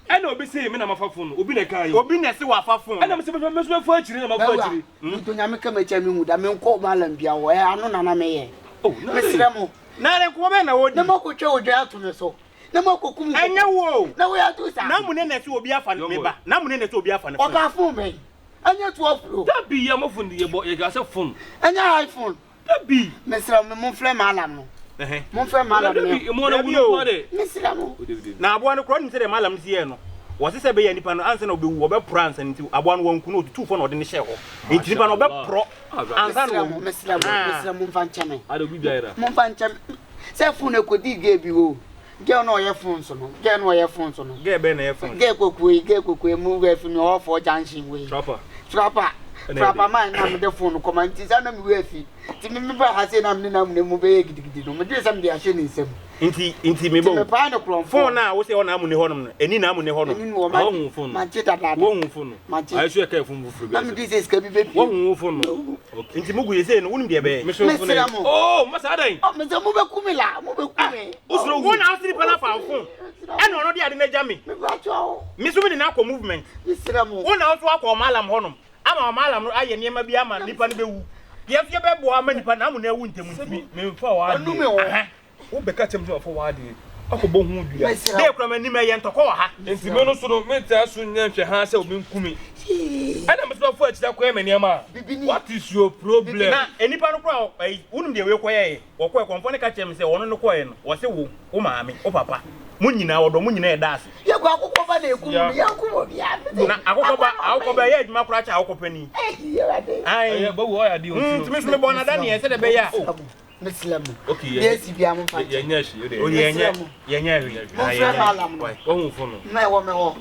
Ana obi se me na mafa fun. Obi na kai. Obi na se wa fa fun. Ana me se me so fa chiri na mafa chiri. To nya me ka me cha me hu da me nko malam bia wo anu na me ye. Oh, me sira mo. Na re ko be na wodi. Na mo ko twa odwa ato me so. Na mo ko kum. Anya wo. Na wo ya tu sa. Naamuney na se obi afa ne ba. Naamuney na se obi afa ne. O ka fun me. Anya to afro. Da bi ya mo fun ye bo ye ga se fun. Anya iPhone. Da bi. Me sira me mo fle malam no. Mo fle malam no. Da bi mo na wunu de. Me sira mo. Na Aboa no kro ni se de malam si ye no. Wo se be ya nipa no anse na obi wu obe pro anse nti Aboa no wanku no otutu fo na ode ne hye ho. Nti nipa no obe pro. Ansa no me sira mo mfa nchame. Ade obi biara. Mo mfa nchame. Se fun e kodi ge bi wo. Ge no ye fun so no. Ge no ye fun so no. Ge be na ye fun. Ge kokwe mu we fun o for junction we. Trapper man na me de phone ko man ti sa na me we fi. Ti me ba ha se na me na mu be gidigidi no. Me de sam de ahye ni nsem. Inti me bo. Me pa no kron phone na wo se wo Naamuney honom no. Eni Naamuney honom. Wo hu phone. Man cheta da. Wo hu phone. Ayi so e ka phone bu furu. Na me di se ska bi be. Wo hu phone. Okay. Inti mugu ye se no wonim de be. Me so phone. Oh, masa adan. Oh, me se mu be kumila, mu be kume. Usro wo na asiri pa na fa phone. E no de ade na jami. Me ba cho. Me so me na akọ movement. Misira mo. Wo na so akọ malam honom. Ama malam no aye niema bi ama nipa no be wu. Ye fie be bo ama nipa na Naamuney wu ntemu ntimi. Me fa wa ade. Anu me wo. Wo be ka chem so fa wa ade. Akọbọ hu dua. De kura mani me ye ntọkọ ha. Enti me no so no me ta so nya hwe ha se obi nkumi. Ana me so fa achida kwa me niema. What is your problem? Na enipa no kura wonum de we koye. Wo koye konfo ne ka chem se wono no koye no. Wo se wo maame, wo papa. Mun nyina wodo mun nyina e daase. Ye kwa akokọ ba na ekum ya akokọ bia. Na akokọ ba ye adwuma kura cha akokọ pani. Ai Aye Bawua ya di on. Timi so me bona Daniel se de be ya. Muslim. Okay. Yes, bia mo fa. Ye nya shi O ye nya wi. Ai malam. Wo hu phone. Na wo me ho.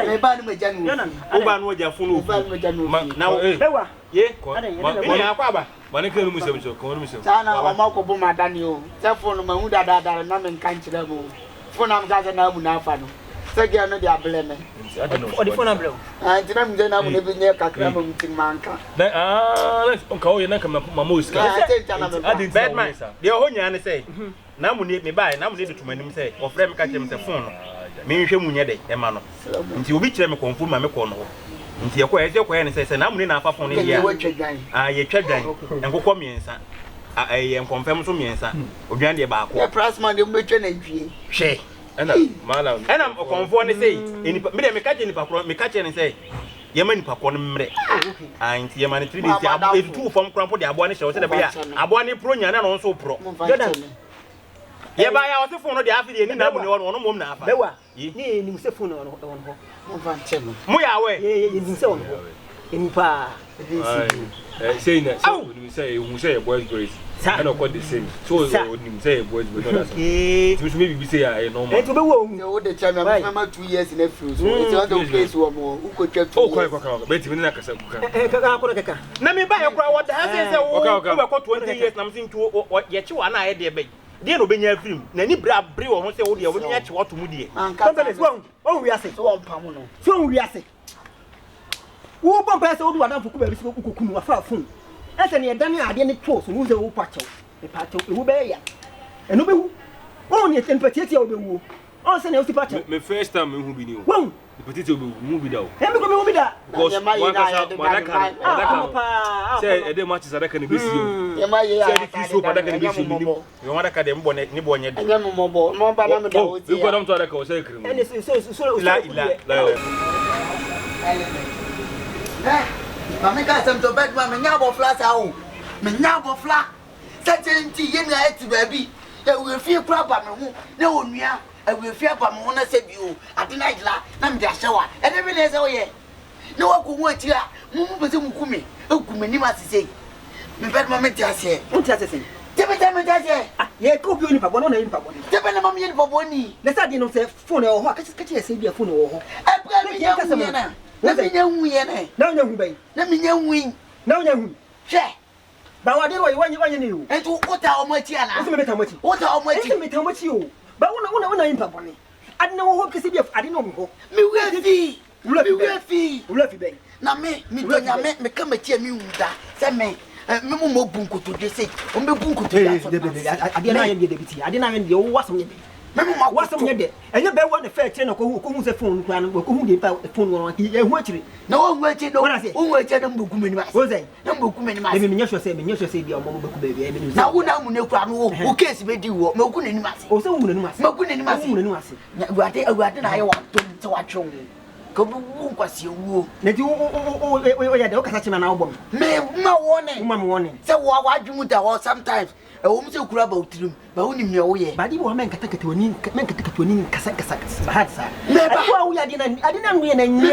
Me ba no me janu. O ba no oja funu. Ba no janu. Na Bawua ye. Ni akwa ba. Maneke no musem so, ko no musem. Sana o ma ko bo ma dani o. Se phone ma hu dada na me nka nkyere mo. Phone am ga na mu na afa no. Se ge no dia bele me. O di phone ablo. Ntina mu je na mu ne bi nye kakra ma mutin manka. Na nka o ye na ka mama uska. Bedman. De ho nya ne say. Na mu ne me bai na mu ne detumanim say. O frɛ me ka kyerɛ me say phone no. Me nhwɛ mu nye de e ma no. Nti obi kyerɛ me confirm ma me kɔ no. Nti ye kɔ ne say na mu ne na afa phone ne dia. Ye twadwan. Enkokɔ miensa. Ye confirm so miensa. Odwan de ba akɔ. Price man de mu betwe na dwie. Hwɛ. Ena okonfo ne sei enipa me de me ka je nipa kro me ka che ne sei ye ma nipa kro ne mre anti ye ma ne 3 days abo etu fom krampo de abo ne hye wo se de be ya abo ne pro nya na no so pro Jordan ye ba ya wo se phone no de afi de ni na mu ne wono mom na afa Bawua ni nim se phone on ho mo van chemo mu ya we ye nim se on ho enipa say na so nim say hu say boys great and of course the same so nim say boys great no that so maybe say ya normal to be wo hu o de chama mama 2 years in a few so it's on the place wo mo uko twa 2 oh kwa bet me na kasa kuka ka ko kaka na me ba ye kra wo da say wo be ko 20 years na me tin tu ye chi wa na ye de be de no be nya film na ni bra bre wo ho say wo de wo nya chi wo to mu de companies won wi ase so won pam no so wi ase wo bom pa se wo du adam fuku ba bi se kuku afa phone ese ne dan ade ne to so wo se wo pa chew e pa chew e wo be ya eno be hu wo ne temperature wo be hu o se ne wo si pa chew me first time me hu bi ni o wo the potato be mu bi da o e me ko me hu bi da because one kasa madaka say e dey match sadaka ne be si o ye ma ye ya say the so madaka ne be si ni yo madaka de mbo ne ni bo nye de anya mo ba na me da o ti you go down to adaka o say krim ene so la Mama ka sem to bed ma me nya bo fla sa o. Me nya bo fla. Sa nti ye na eti ba bi. E we fie kura ba me ho. Na onua, e we fie ba me ho na se bi o. Ade na gila na me da hyewa. E de bi na se o ye. Na wa ko ho ati a, mu be se mu kume. E kume ni ma sise. Me bed ma me ti ase. unti ase sen Tebe me ti ase. ye ko bi oni pa bono na ni pa bono Tebe na mam ye ni boboni. na sa di no se phone e ho ka che se bi phone wo ho E bra mi ya hu ye na. Na mi nya hu ye na. na nya hu bai Na mi nya hu. na nya hu Hwe. Bawua de wanye ni o Entu ota o machi ana. o se me beta machi Ota o machi. e me ta machi o ba una impa bone ade na wo ho kese bi ade na ho Mi we fi. Mi we fi. ula fi ben Na me donya me ka machi mi wuda. Se me me mo bunkuto de se. O me bunkuto ya so. ade na ye de biti ade na ye de wo wasam ye Me mo wasam ye de enye be wo ne fa tire na ko hu se phone kwa no ko hu de pa phone wo ye hu akire na wo hu achi no. Wo hu achi na mboku meni ma. wo say Na mboku meni ma. me nya sure say bi o mo beku ba bi me Na wo na mu ne kura no o case be di wo. Me ku nani ma se. o se hu nanu ma se Me ku nani ma se. hu nanu ma se Awurade na ye wa to te wa twe wo. Ko bu nkwase wo. na ti o ya de o kasa chima na wo bom Me ma wo ne. ma mo woni Se wo adwumu da wo sometimes. E wo mse kura ba utirim. Ba wo ni me wo ye. ba di bo men kata woni kasa ba ha sa Me ba wo ya ade na no ye na nye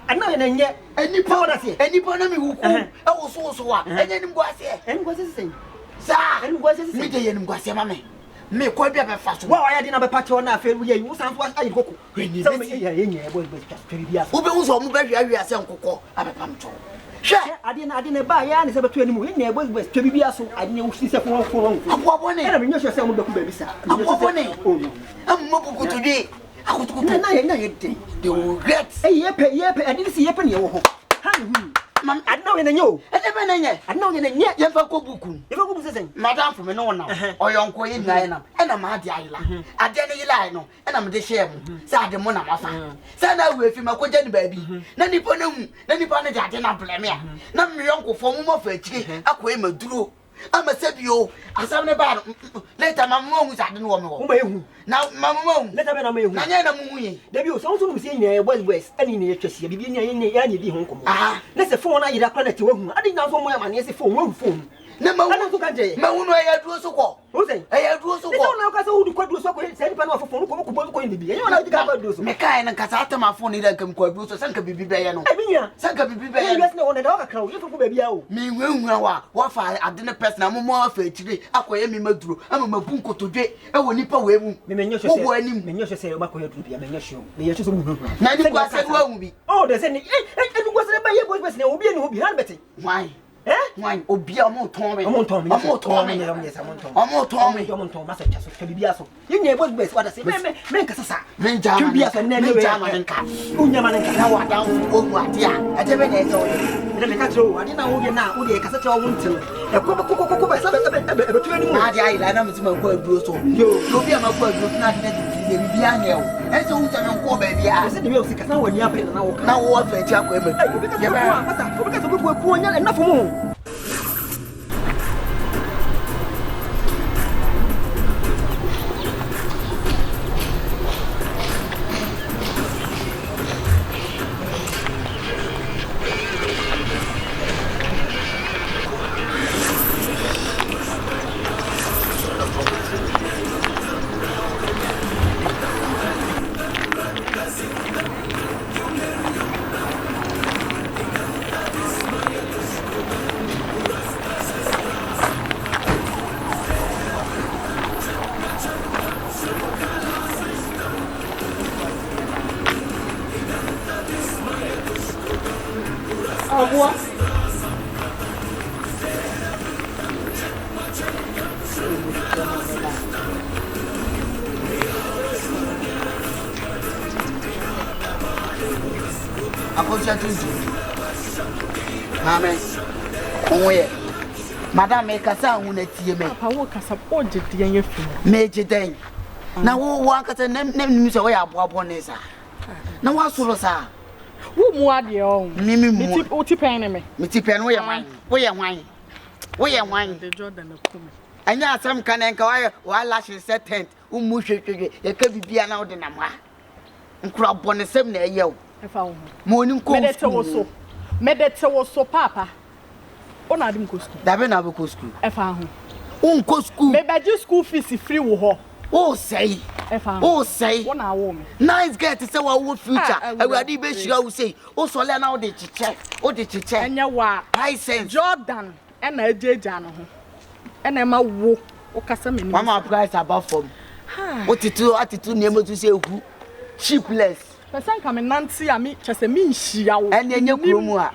ade na ye na nye enipa da se enipa na mi wuku e wo so wa enye ni mguase en go se sen sa en go se sen mi de ye ni mguase ma me ko bia be fa so wa ya de na be pa che na afa wo ye wo san so ayi koko Weni so me ya ye nye bo twa bi asa wo be wo so mo be hwa ase nkokọ abepam cho hwe ade na ba ya ne se beto animu ye nye bo twa bi asa ade ne wo si se fo abobo ne era me nya se mo be ku ba bi sa abobo ne amma bu kutude akutukutu na ye de the regret ye pe ade si ye pe ne wo ho ha ne hu mam ade na we na nye o ede be na nye ade na we na nye ye fa ko buku ye fa ku bu se sen madam for me no na oyonko ye na ye na e na ma de ayila ade ne yila no e na me de share mu sa ade mo na mafa sa na we fi makoja ni baabi na nipo na hu na nipo na de ade na blame a na me yonko fo mu mo fa akire akoye maduro ama sabio asam ne ba later mama hu sa ade no wo me wo mo ba ehu na mama hu leta be na ma ehu na nye na mu hu ye da bi o so no se nya boys ani ne yetwasia bibi nya ya nya di ho nkomo ah na se phone na yira kwa na te wahu ade nya so mo ya mane se phone na ma ana so kanje ma hu no ya duro so ko o say ya duro so ko so na ka so hu kwa duro so ko se ni pa na phone ko ko ni bibi nya na di ka kwa duro so me kai na kasa ata ma phone ida kam kwa duro so sanka bibi be ya no abinya sanka bibi be ya yes na wona da ka krawo yefu ko baby a o mi nwa wa fa ade ne person mo mo afa akire akoye mi maduro ama mabu nkotodwe e wo nipa we mu me nya so se me nya so se o ba ko ya duro bia me nya so mu na ni kwa se wa hu bi oh de se ni e ni kwa se ba ye boys ne obi ani ho bi han beti why Why? Obia mo Tommy. I'm on Tommy. I'm on Tommy. Yes, I'm on Tommy. I'm on Tommy. I'm on Tommy. Master Chasso. Kabibiaso. You never best what I say. Men Casasa. Men Jam. Men Jam and Cat. Unyaman. Now I down for what? Yeah. I tell you, let me catch you. I didn't know you now. Would you catch your wound to a cook? I know it's my word, Bruce. You'll be a my word, not behind you. And so, I'm poor baby. I said, you'll see now when you're paying now. What for a chap with me? Enough more. Aboa. Akosia tuju. Mame. Onwe. Madam me kasa hu na tie me. Papa wo kasa oje de yan yafi. Me jeden. Na wo ankasa nem nim se wo ya aboa ne sa. Na wo asoro sa. Wo mu ade o. Mimi mu. Mi ti pen ne me. Mi ti pen wo ye hwan. Wo ye hwan. Wo ye hwan. De Jordan akumi. Anya asem kan enka wa lashes set tent. Umu hwehwehwe. Ye ka bibia na wo de na ma. Nkura bone sem na eyew. Efa wo. Mo ni nko. Me de te wo so papa. Ona adi mko school. Dabe na be ko school. Efa ho. Unko school. Me beji school fees free wo ho. Oh say. Efa. Oh say. Wona wo me. Nice girl to say wa future. Awurade be shira wo say. O so le na wo de chiche. O de chiche. Enya wa. High sense. Jordan ena ejeja no ho. Ena ma wo. O kasa me ni. Mama price above from. Atitu niemo to say hu. Cheapless. Person come nanti a me chese me nhia wo. Ene enye kromu a.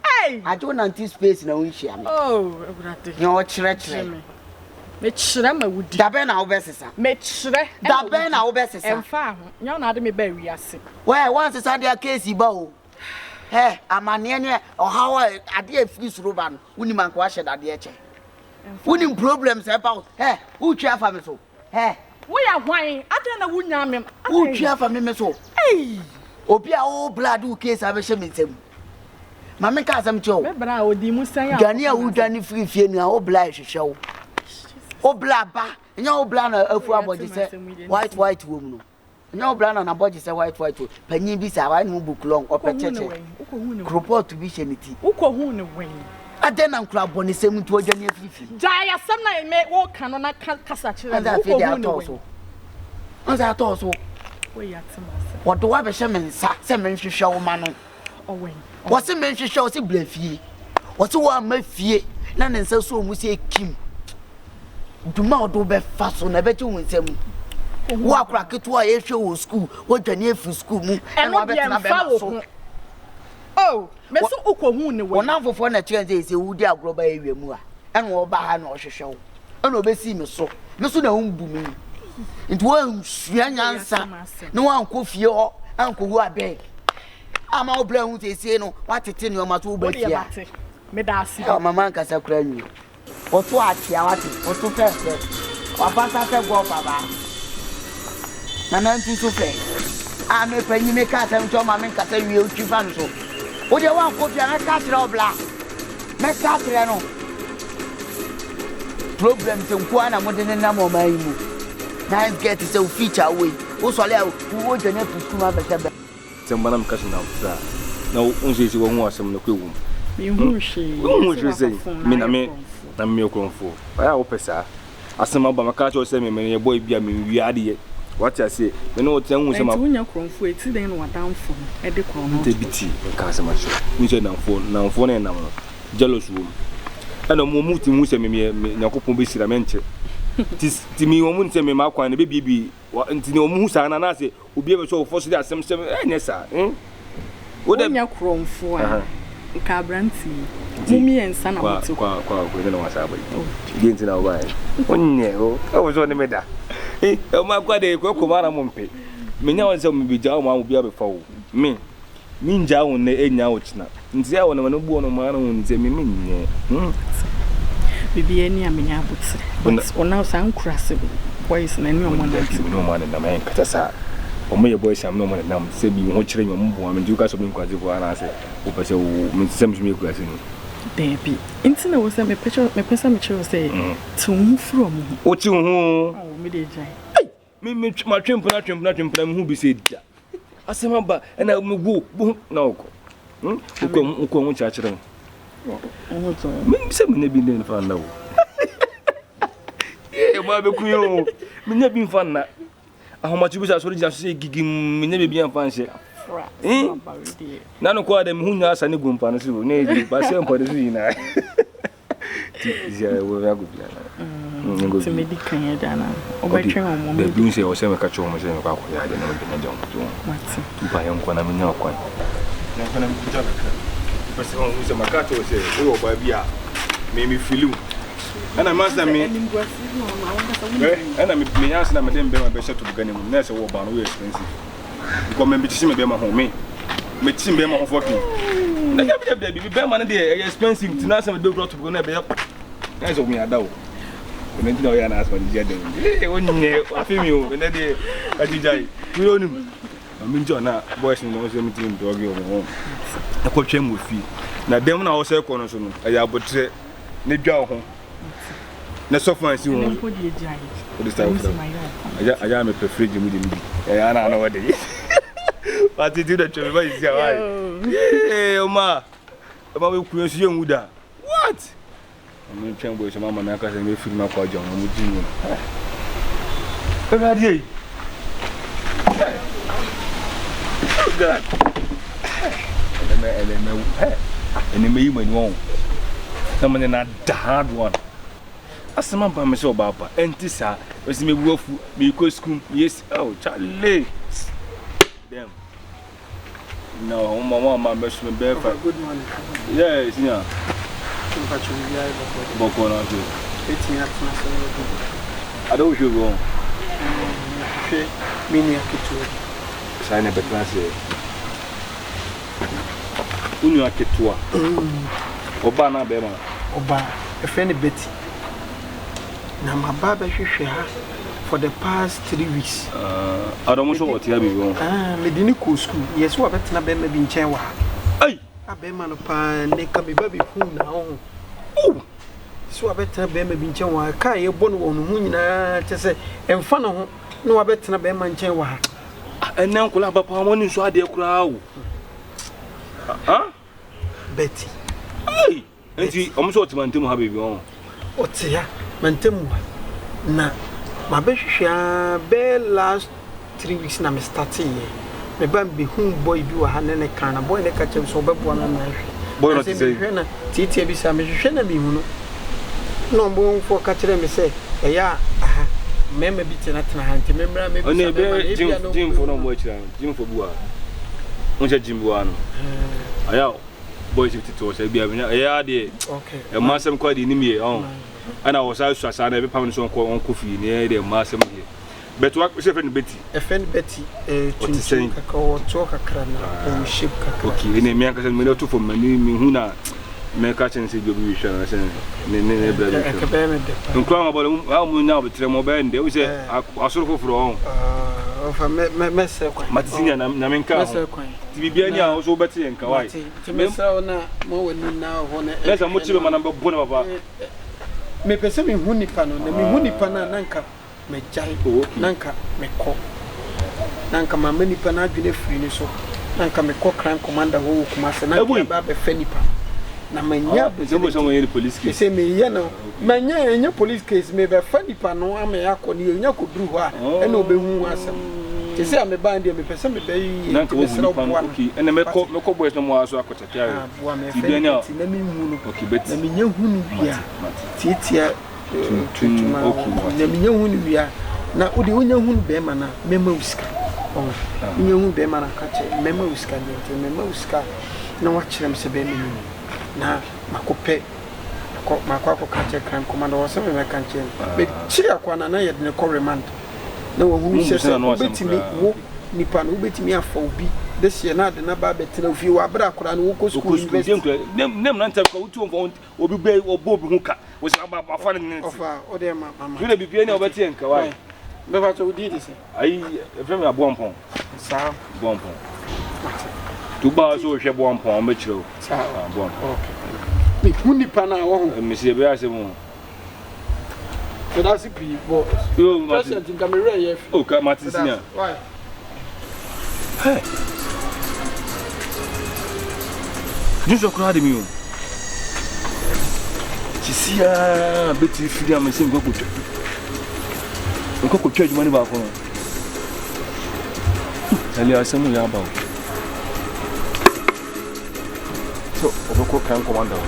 Hey. I don't anticipate na wo nhia me. Oh, Awurade. Nyo chire. Me chire ma wudi. Dabe na wo besesa. Me chire. Dabe na wo besesa. Emfa ho. Nya na ade me ba wiase. Why once is there case ba o. Hey, amane ne ohawa ade afiri suroba no. Wuni man kwa hye dade eche. Wuni problems about. Hey, who twa fa me so? Hey, wo ya hwan? Ade na wunya me. Who twa fa me so? Hey. Obi a wo blood wo case abehye me nsem. Mama ka asem cho. Me bra odi mu san ya. Dwane a wo dwane free fie nu a wo blood hwehwe wo. O blood ba, nya wo blood na afu aboje se white wo mu no. Nya wo blood na aboje se white wo. Panyin bi sa wa nu book long opecheche. Report to be shenity. Uko hu ne wen. Ade na nkura bone sem ntu odwane afifi. Jaya sam na me wo kan no na kasa chire. Uko hu ne wen. Onza atoso. We ya timase. Wodo wa be hye me nsa se me nhwehwe wo ma no. Owen. Wo se me nhwehwe wo se blafie. Wo se wo amafie na ne nsa so mu se kim. Duma odo be fa so na be ti wo nsam. Wo akura keto a ye hwe wo school, wo dwane afi school mu. E no be na be so. Oh, me so uko hu ne we. Wona fofo na chance say wudi agroba ewie mu a. En wo ba ha na ohwehwe wo. En obesi me so. Me so na humbu mi. Nti wo nsua nyansa. Na wo anko fie ho, anko hu abeg. Ama obla hu tese no, watete ne o ma to wo ba fie. Me da asi. Mama nkasa kura nyu. Oto atia wate, oto pepe. Wapasa se go baba. Nana ntu so fe. A me panyi me ka ta nto ma me nkasa wie o twi fan so. O de wan ko bia na ka kire obla. Me ka kire no. Problem se nko ana mo de na mo mai mu. Nice get is a feature away. O so le wo dwane pusu ma be sebe. Sembana mkaso na utsa. Na unjezi wo hu asem na kwewu. Me hu hwe. Hu hwe sei. Me na me okromfo. Aya wo pesa. Asem aba maka cho se me ye boy bia me wi ade. What I say? Me no tell hu se ma. Nya kromfo eti den no wadanfo. E de kwa no. Debiti nka asem acho. Nje na mfo na nam. Jealous wo. Ana mo muti hu se me nyakopon be sira menche. Ti mi wo mu ntse me makwan na be bibi. Nti ne omu sa na na se obi e be so force de asem nyesa. Wo de nya kromfo a. Cabranti. Mummy and Sana to kwa na wasaba. Ginti na wa. Onye o. O zo ne meda. Eh, o ma kwa de ko mara mo mpe. Menya won se mo bi ja o ma mo bi abefa wo. Me nja won na enya wo china. Nti ya won na bu won ma na won nti me nye. Bibi eni amenya abutse. But ona san krase boys na ni omo na ti. No man na me kata sa. Omo ye boys am no man na se bi ho kire nyom bo am nti ka so bi nkwaje ko ana se. O pese wo me se me krase ni. Baby, into the was a picture, my person, say, to move from what you oh, me, me, my trimp, who be said. Asem and I will go no. Who church. Some never been fun now. Eh, Babu, me never been fun. How much you was already just say, gigging me never be a fancy. Nano kwa dem hunya asani gumpa no so ne di ba se mpo de so yina ti wo ya go bia na ti medical ya dana o ba twen o mo be bi nse o se me ka cho mo se me kwa ko ya de na me nya jom to mati tu ba yon kwa na me nya kwa na kwa na me kuja ka ba se on se makato se wo ba bia me filu ana masa me ana me nya se na me dem be ma be sheto bugani mu na se wo ba no we expensive because me bitisi me be ma home me tim be ma ho fokin na ya be be ma na dey expensive tina se me do brought to go na be na so me ada o me nti na o ya na asma di jade onye afimi o na dey ajijai we onim me njo na boys ni no so me tim dog yo mo na ko twem mo fi na dem na wo se ko no so no ya botre ne dwa ho na sofan si ho ko di jai o dis time aja me prefer ji mu di bi ya na no wade but you do that to me is why eh oma we ku so yen wuda what me twen boy so mama na ka se me film akwa jo mo di ni e ba di God and me you won na me na hard one asema ba me so baba enti sa we se me wofu me ko school yes oh Charlie damn no mama me so me be good morning yes yeah boko na jo etin atna so I don't show wrong mini akitu sai na betranse unyo aketua oba na be ma oba a friend Betty na my baba hwehwe ha for the past 3 weeks I don't show what you have wrong me didn't go school yes what better na be ma bi nchen wa ai abema no pa ne ka me baby hu na ho so abetena be ma bi nchen wa ka ye bo no wonu hu nyina chese emfa no ho no abetena be ma nchen wa enen kula papa mo ni so ade kura wo Betty ai enti omo so otimantem ha baby on otia mantem na ma be hwehwa be last 3 weeks na me start here me ban be hu boy bi wa ha ne kan na boy ne ka chem so be bo na na hwe boy no ti say na titia bi sa me hwehwe na bi hu no bo fo ka kire me say eya aha mema bi tena ha nti me mra me bi sa be jim fo no mo akira jim fo bua mo je jim bua no aya boy 52 say bia bia eya de okay e masem kwa di nimie on ana wo sa suasa na be pam so on kofi ne de masem de but what say friend Betty a friend Betty twin kaka o to kakra na o ship kakra okay ene me aka say me to for mani me hu na me ka chen say bi wi hwa na say ne brother ka be me de nkwa ma bolo a mu nya obetre mo be nde o say asoro foforo on ofa me se kwa matisinya na me nka me se kwa ti bibia nya o so beti nka wai ti me se na mo wani na ho na lesa mo chibe mana bo na baba me pese me hu nipa no na me hu nipa na nanka me jai nanka me ko nanka ma me nipa na adwene firi ni so nanka me ko crime commander wo kuma se na ba be fe nipa na manya be so mo yeli police case se me ye no manya enya police case me be fe nipa no ame yakọ ni enya ko duru ho a e na obehu asem te se ame ba ndie me pese me be yi nanka wo nipa no okay ene me ko boys no mo aso akọcha kia ti bia na me hu no okay bet na me nya hu ni bia titia na me nya hu ni bia na odi wonya hu be ma na mema uska nya hu be ma na ka che mema uska ni mema uska na wakyerɛ m sɛ bɛmi no na makɔpɛ makɔ kakyɛ crime commander wɔ sɛ mɛka nkyɛn bɛkyiri akɔ na yɛde ne kɔ remand na wɔhunu sɛ wobɛtumi wo nipa no wobɛtumi afa obi desie na ade na ba bɛtena ofie wɔ abra akora no wokɔ school university nem na ntɛ ko wotu on obi bɛ obo bi hu ka wo sɛ afa ne ofa o de ma mama you na bibia ne obɛte nka wa bɛfa to di dise ai efrɛ me Aboa mpɔn saa Aboa mpɔn tu ba so hwɛ Aboa mpɔn on bɛkyerɛ wo saa Aboa okay me hu nipa na wo ho me se bɛ asɛm that's it bo yo president in camera here oh ka matisinya why hey Just a crowd of you. She see a bit of freedom and sing go good. Go church money back on. Tell you some about. So, Aboa can commander.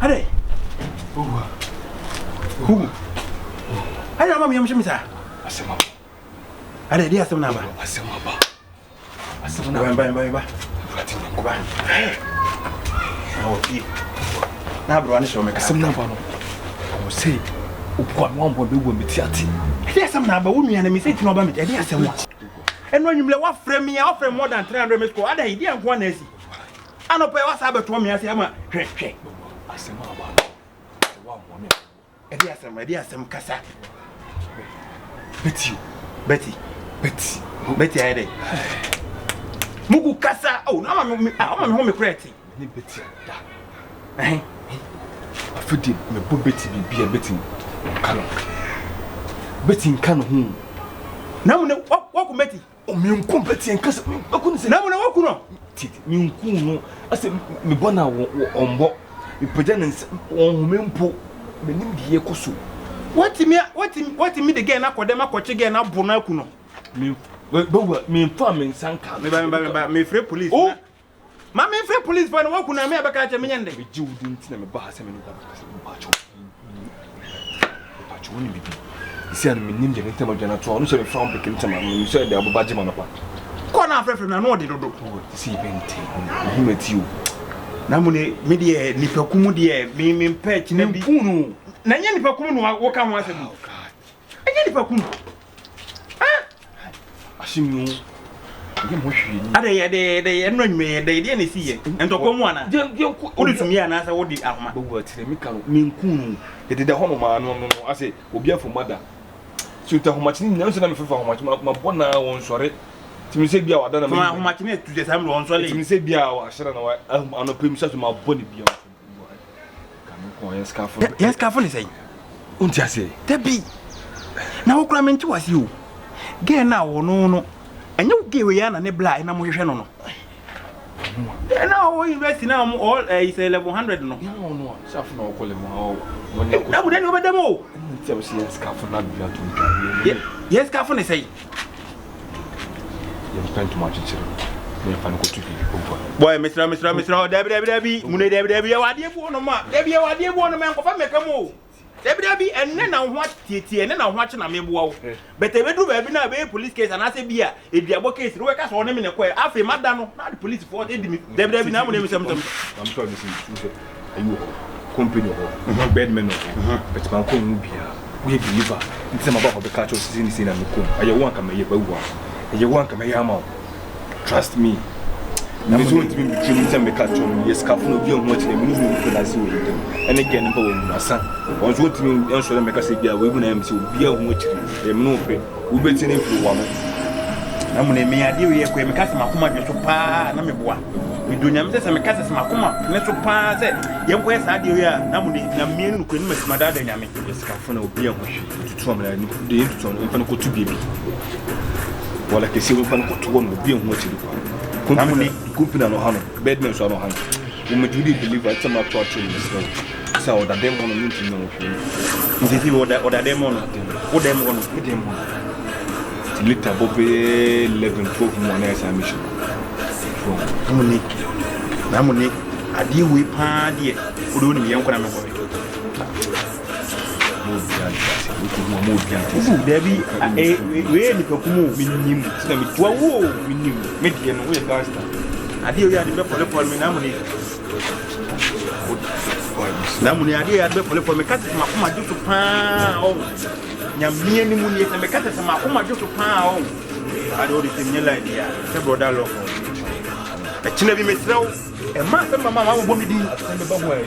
Hade. Who? Hade mama yam shimisa. Asema. Hade dia asem na ba. Asema ba. Asema na ba. Ko ba. Oh, ti. Na bro ani show me ka. Asema na ba no. O say opo an bo be wo me tiati. Dia asem na ba wo nua na me say ti no ba me. Dia asem wa. Eno nwumle wa frame me, wa frame more than 300 miss ko. Hade dia nko na asi. Anope wa sa beto me asi ama hwehwe. Asema ba. Wa mo me. Edi asem kasa. Betty ayde. Mugu kasa. Oh, na ma me ho me kreti. Ni Betty da. Afudi me bo Betty bibia Betty kano. Betty kano hu. Na mo ne waku Betty. O me nku Betty nkasa. Aku ni se. Na mo ne waku no. Titi me nku no. Ase me bona wo ombo. Me pagya ne on me mpo. Me nim die koso. What me the girl na kodem akoche girl na bo na aku no. Me Bawua me fa me sanka. Me free police. Oh. Ma me free police for no waku na me abaka cha me nyande. Me ji wudi ntina me ba ha se me no ba cho. Ba cho ni bibi. Isi an me nim de ne tema dwana to no se me fa on pekin tema me so de aboba je ma no pa. Ko na frefre na no de dodo. Si bente. Hu meti o. Na mo ne me de nipa kumu de me patch na bi. Kunu. Na nya nipa kumu no wo ka ho asem. Anya nipa kumu. Ashimyo. Ye mo hwi ni. Ade eno nwume de ne si ye. Entoko mu ana. Wo de tumi ana sa wo di ahoma. Bawua tire me ka no me nkunu. Ye de ho no ma no ase obi afomada. Chuta ho machini na so na me fefa ho machini ma bona won sore. Timi se bia wada na me. Ma ho machini tu de sam won sore. Timi se bia wa hira na wa anopem sa so ma boni bia. Yes, careful is saying. Unti ase. Debi. Na wo kura menti wasi o. Ge na wo no. Anya wo ge we ya na ne bla na mo hwehwe no no. Na wo university na mo all is 1100 no. No. Safu na wo kole mo. Na bu den obedem o. Unti ase yes careful na bia to nka. Yes, careful is saying. You spend too much in me fa no ko tu bi over. Boy, Mr. Debi. Mune Debi wa de bu no ma. Debi wa de bu no me nkofa meka mo. Debi enne na ho tietie enne na ho ache na me bo wo. But e bedu ba bi na be police case and ase bia e biabo case we ka so ne me ne ko afi mada no na the police for e di me Debi na mo ne me sem. I'm sure this is true. Ayu company ho. Bedman no. But man ko mu bia. We believer. Nti ma ba ho be catch us sin sin na me ko. Aye wo anka me ye Bawua. Aye wo anka me ya ma. Trust me. Na me want me between them be catch on yes careful no be on what them no be na see we dem and again no we na san on so want me ensure them make say bia we bu na am say obi a hu akiri dem no pe we beti na fi wa mo na mo ne me ade we ko me kasa makoma dwe so pa na me boa me dunya me say me kasa makoma ne so pa say ye ko esa ade we a na mo ne na me no ko ni masima da da nyame yes careful na obi a hu tutu am na ni de tutu am fa no ko tu bibi wala ke se we fa no ko tu won obi a hu akiri kwa Naamuney company no hano bedman so no hano we do believe that some approaching this one. So that them want to meet you. This is what that them on. What them on? What them on? Later, Bobby 11, 12 more years mission. Naamuney, I deal with party. Who don't be young when I'm going. Debbie, we ain't Pokumo, minimum, minimum, medium, we are I deal with the for me, Naamuney. Naamuney, I deal for me, cut my do to pound. Yammy and Mooney and the cat is my do to pound. I don't think idea. The brother local. A chinnabi myself, a master mamma will be doing the Bawua.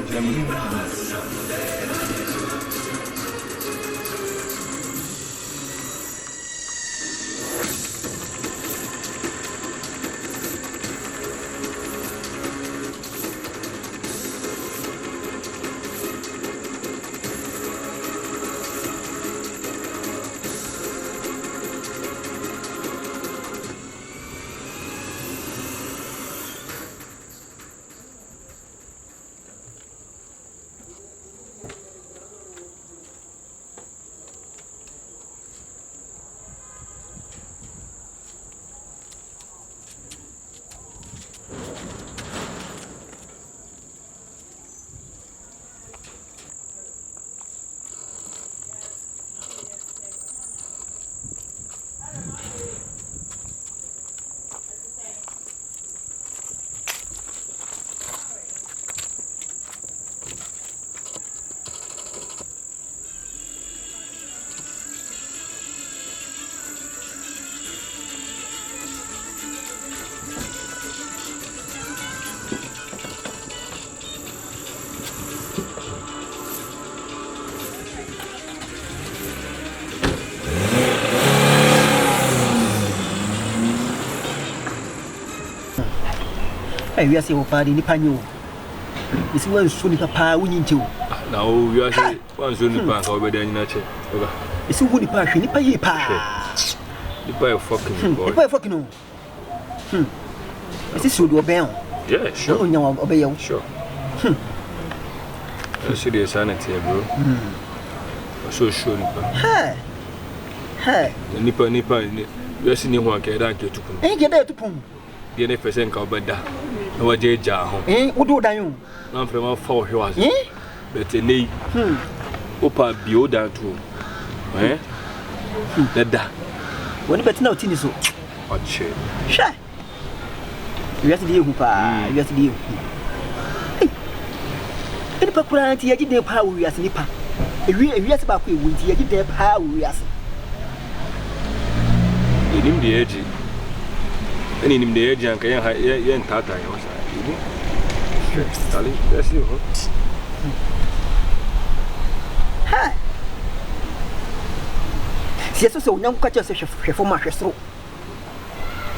We are saying, Paddy, Nipanyo. It's one soon, Papa, we need to. Now, we are saying, one soon, Papa, over there in nature. It's a woody passion, Nipa. You buy a fucking boy. You buy a fucking. Is this would obey? Yeah, sure. No, obey. Sure. I see the sanity, bro. I'm so sure. Hey, Nipa, you are seeing one get down to Pum. Ain't get there to Pum. The next person called Beda. No, I did jar. Eh, what do I know? I'm from a 4 years. But a name. Opa bio down to. Eh? That. When you better now, Tini so. What shit? Shy. You have to deal with pa. You have to deal. Hey. Any popularity, I did their power we as Nipa. If we have about we would get their power we as. In the edge. And in the edge, and can Tata. Darling, that's you. Hi. Yes, so young catches a Shefoma Shestro.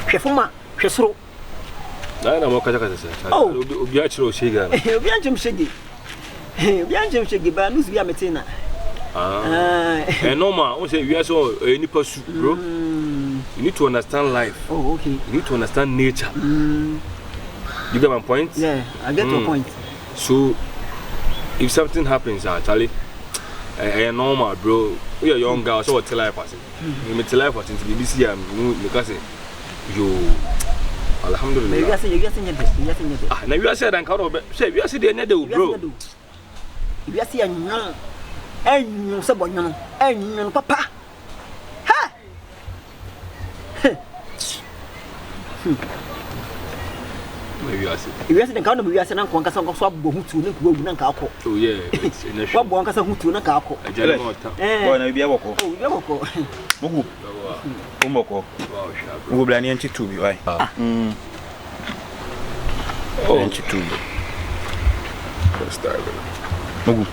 Shefoma Shestro. I know what Kazakas. Oh, be actually Shiga. Bianjum Shiggy. Bianjum Shiggy, but lose via Metina. And no man, I say you are so any pursuit, bro. You need to understand life. Oh, okay. You need to understand nature. You get my point? Yeah, I get your point. So, if something happens, Charlie, normal, bro. We are young girls, so what tell life person? You may tell life person to be this year, because you, Alhamdulillah. You are saying it. Ah, now you are saying that kind of say you are saying the nether, bro. You are saying no, and no, someone, and no, papa. Ha! You are saying the kind of you are saying, Uncle Casson, swap to Nanko. Oh, yeah. What one Casson to Nanko? I tell you, be a walk. Umoko. Who will be to you, right? Oh, to you.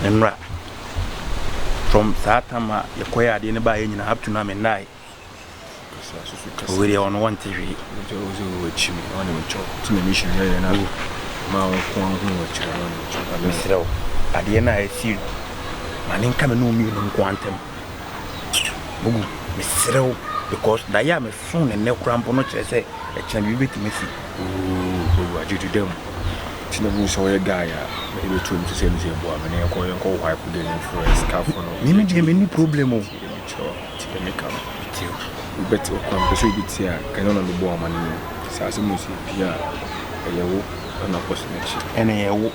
And rap from Satama, the choir didn't buy any up to Nam and night. We are on one TV. To the mission here and I will at the end. I see my name coming no me on quantum. Miss because Diam is soon and no cramp on what I say, a can be with me. Oh, what you to them? Tina so a guy maybe to say this boy and I call wipe with the influence scarf on any problem of to make up with you. We better come to bit here, can only be born money. Sassimus, Pia, a yaw, and a possibility. And a yaw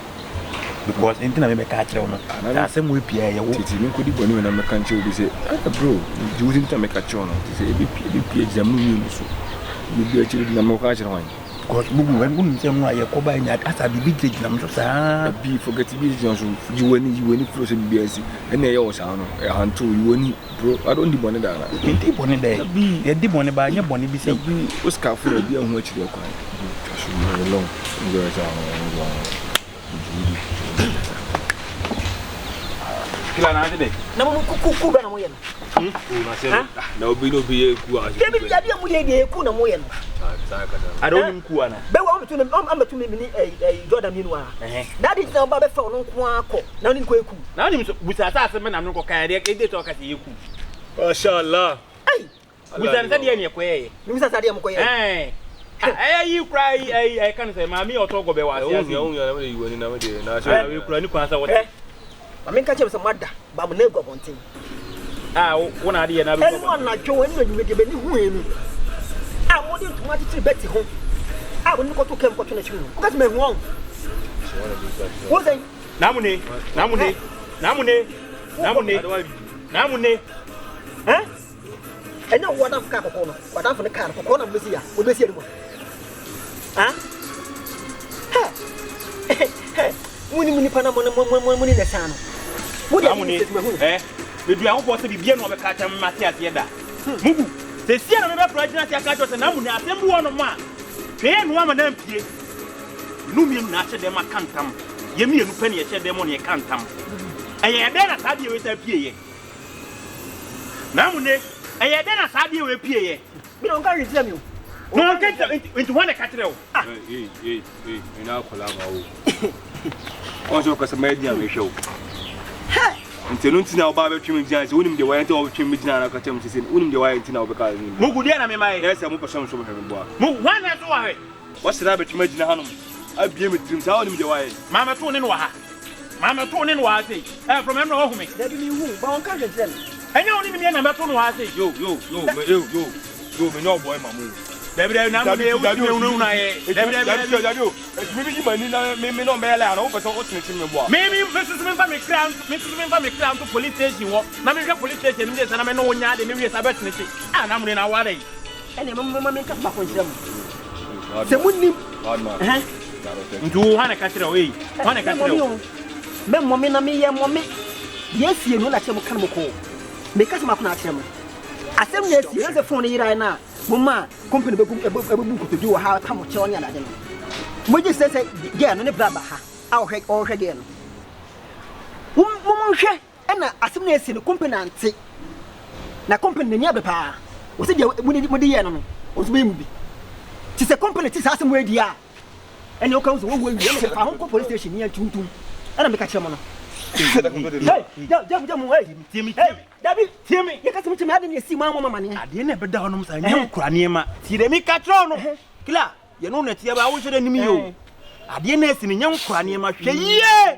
because anything I make catch on. And I same way Pia, you could be when I'm a country, we say, bro, you didn't make a channel to say, be examining so. You be actually the number of because when you say, I go by that as I be big, I'm just be forget to be you any frozen BSc, and they also a hand to you any bro. I don't demand that. You deep on it there. Be a deep on it by your bonny be say, what's careful of being much you're crying. Alone. No, be a I don't even Kuana. But I'm to me a Jordan meanwhile. That is now Baba phone on now in Quaku. Now, with a man, I'm not going to talk at you. Mashallah. Hey, with an idea, Quay. You said, hey, you cry, I can't say, Mammy or talk about only when nowadays. Now, you plan to answer what I mean, catch up some mother, but I'm never going to. Ah, one idea, and one not join when you give any win. I want you to want to bet home. I will go to camp for 22. That's me wrong. What's it? Naamuney. Eh? I know what I'm capable of, but I'm from the car for corner of Lucia. We'll be here. Huh? Money, Panama, money in the sun. What are you? Eh? We do not want to be bien over catch and Matthias Yeda. The Sierra River Project, I got an Naamuney Asem one of man. Pay and woman empty. Numium Nasha de Macantam. Yemi and Penny shed them on your cantam. I had then a sabi with a PA. Naamuney, I had then a sabi with a PA. We don't carry them. No one gets into one cathedral. In our collab. Also, because a medium show. Until now, Baba Trim Giants, wouldn't the way to Trim Midnight, I can say, wouldn't the way to know because Mugudiana, my yes, I'm a son from heaven. One at why? What's the rabbit to imagine? I be with dreams out in the way. Mamma Tone and Waha. Mamma Tone and Waha, from Emma Home. That you, Bound Country. I know even Mamma Tone was you, no boy, Mamma. Maybe I'm not able to do maybe no mail, but what's missing the war. Maybe Mrs. Family to police station. Namika police station, and I'm no one yard in the years I bet me. And I'm in our day. And a mamma make up back on them. The wouldn't do one catch it away. One catch it away. Mamma, yes, you know that you can call. Make us Macnacham. I said, yes, here's a phone right now. Mama, company book to do how much on your land. Would you say, yeah, no, Brabha, I'll head all again. Woman, and I assume yes in the company and say, na company near the power. Was it with the enemy? Was Wimby? Tis a company, tis as where they are. And your council will be a home police station near Tuntum. And I'm a catcher. Hey, Timmy, David, Timmy, you got to imagine you see Mamma money. I didn't never down on my cranium. See, they make a tron. Killa, you know that you are always an enemy. I didn't see young cranium. Yeah,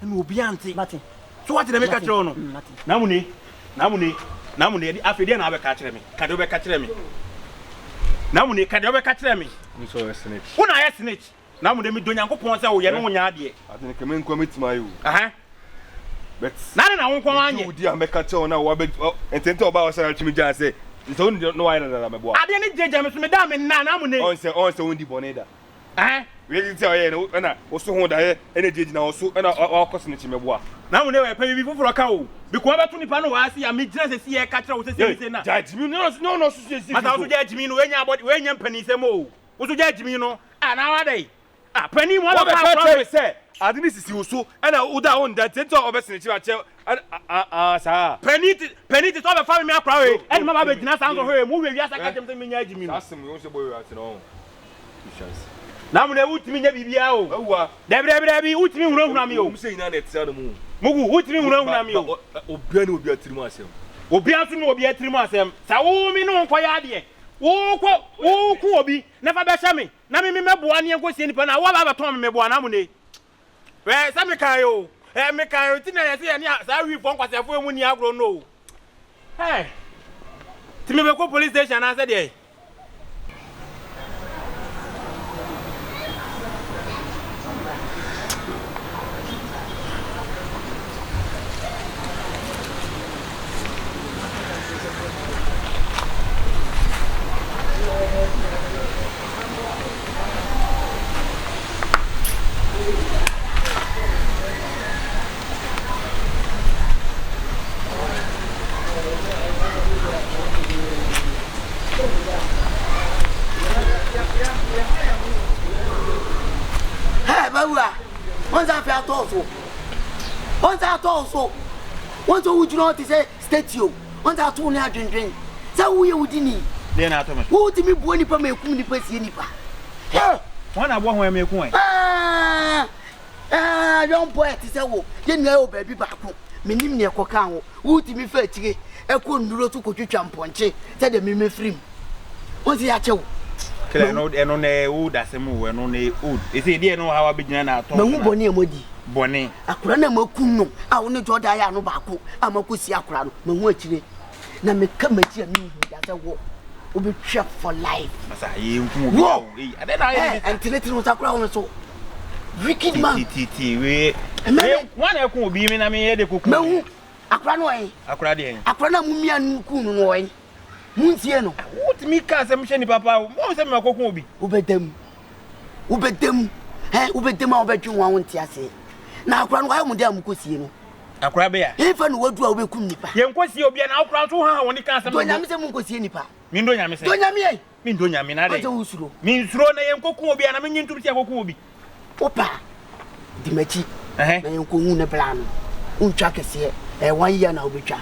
and will be auntie. So what did I make a tron? Naamuney, after dinner, I will catch me. Can you catch me? Naamuney, can you catch me? So a snitch. When I snitch, Naamuney, don't you go point out your own idea? I think I mean commit my you. But now I won't come on you, dear. Make a tone now, and think about us. To me, just say, it's only don't know either. I didn't judge Madame and Naamuney. Also, in the Boneda. We didn't tell you, and I also want to energy now, so and our costing to me. Now, never pay me for a cow. Because I don't know, I see a midget see a catcher with a judge. No, judge me when you're penny some more. What to judge me, and nowadays. Penny, what I say. I didn't see you so, and I would own that it's all of us in the Penny to all the family crowd, and Mamma did not sound of her moving. Yes, I got them to me. Ask him, you boy at all. Now, they would mean that be out. Oh, Debbie, would mean wrong you. Saying that it's the moon. Mugu, would mean wrong you. Oh, Ben will be a 3 months. Oh, Bianson will be a 3 months. So, me no quiet. wo ku obi na fa be hye me na me meboa ne enko sie nipa na wo ba beton me meboa na mo ne we sa me kan yo me kan yo ti na ye se ye ne sa wi fo nkwasefo emu ni agro no hey ti me be ko police station na se de Once would you not say statue? Once I told you drink. So we would in then I told me. Who to me, Bonnie, for me, Kuni Pessianipa? One I want when me coin. Young poet is a woe. You know, baby, back home. Meaning near Cocao. Who to me fair to I couldn't do to go to Champonche. Said the meme free. What's the actual? And on the wood as a move and on the wood. Is it dear know how I begin at all? Bonnie Modi. Bonnie. I couldn't know. I want to draw Diana Baku. I'm a pussy crowd. No watch it. Now me come at you as a walk. Will be trapped for life. Whoa! And till it was a crown so. Wicked man. One I could be in a mere de cook. No, a cranway. A craddy. A cranamian coon. Munsiano. What me cast some shiny papa? Most of my cocobi. Ubet them. Ubet them. Ubet them. I'll bet you won't say. Now, Crown, why would them go see you? A crabby. If I would do a week, you can see you be an outcrown to her when you can't say, I'm going to see any pa. Mindoya, Miss Donya, Mindoya, Minado, means Rona and Cocobi, and I'm in to Cocobi. Opa, Dimechi, and Kuna plan. Unchak is here, and 1 year now, which are.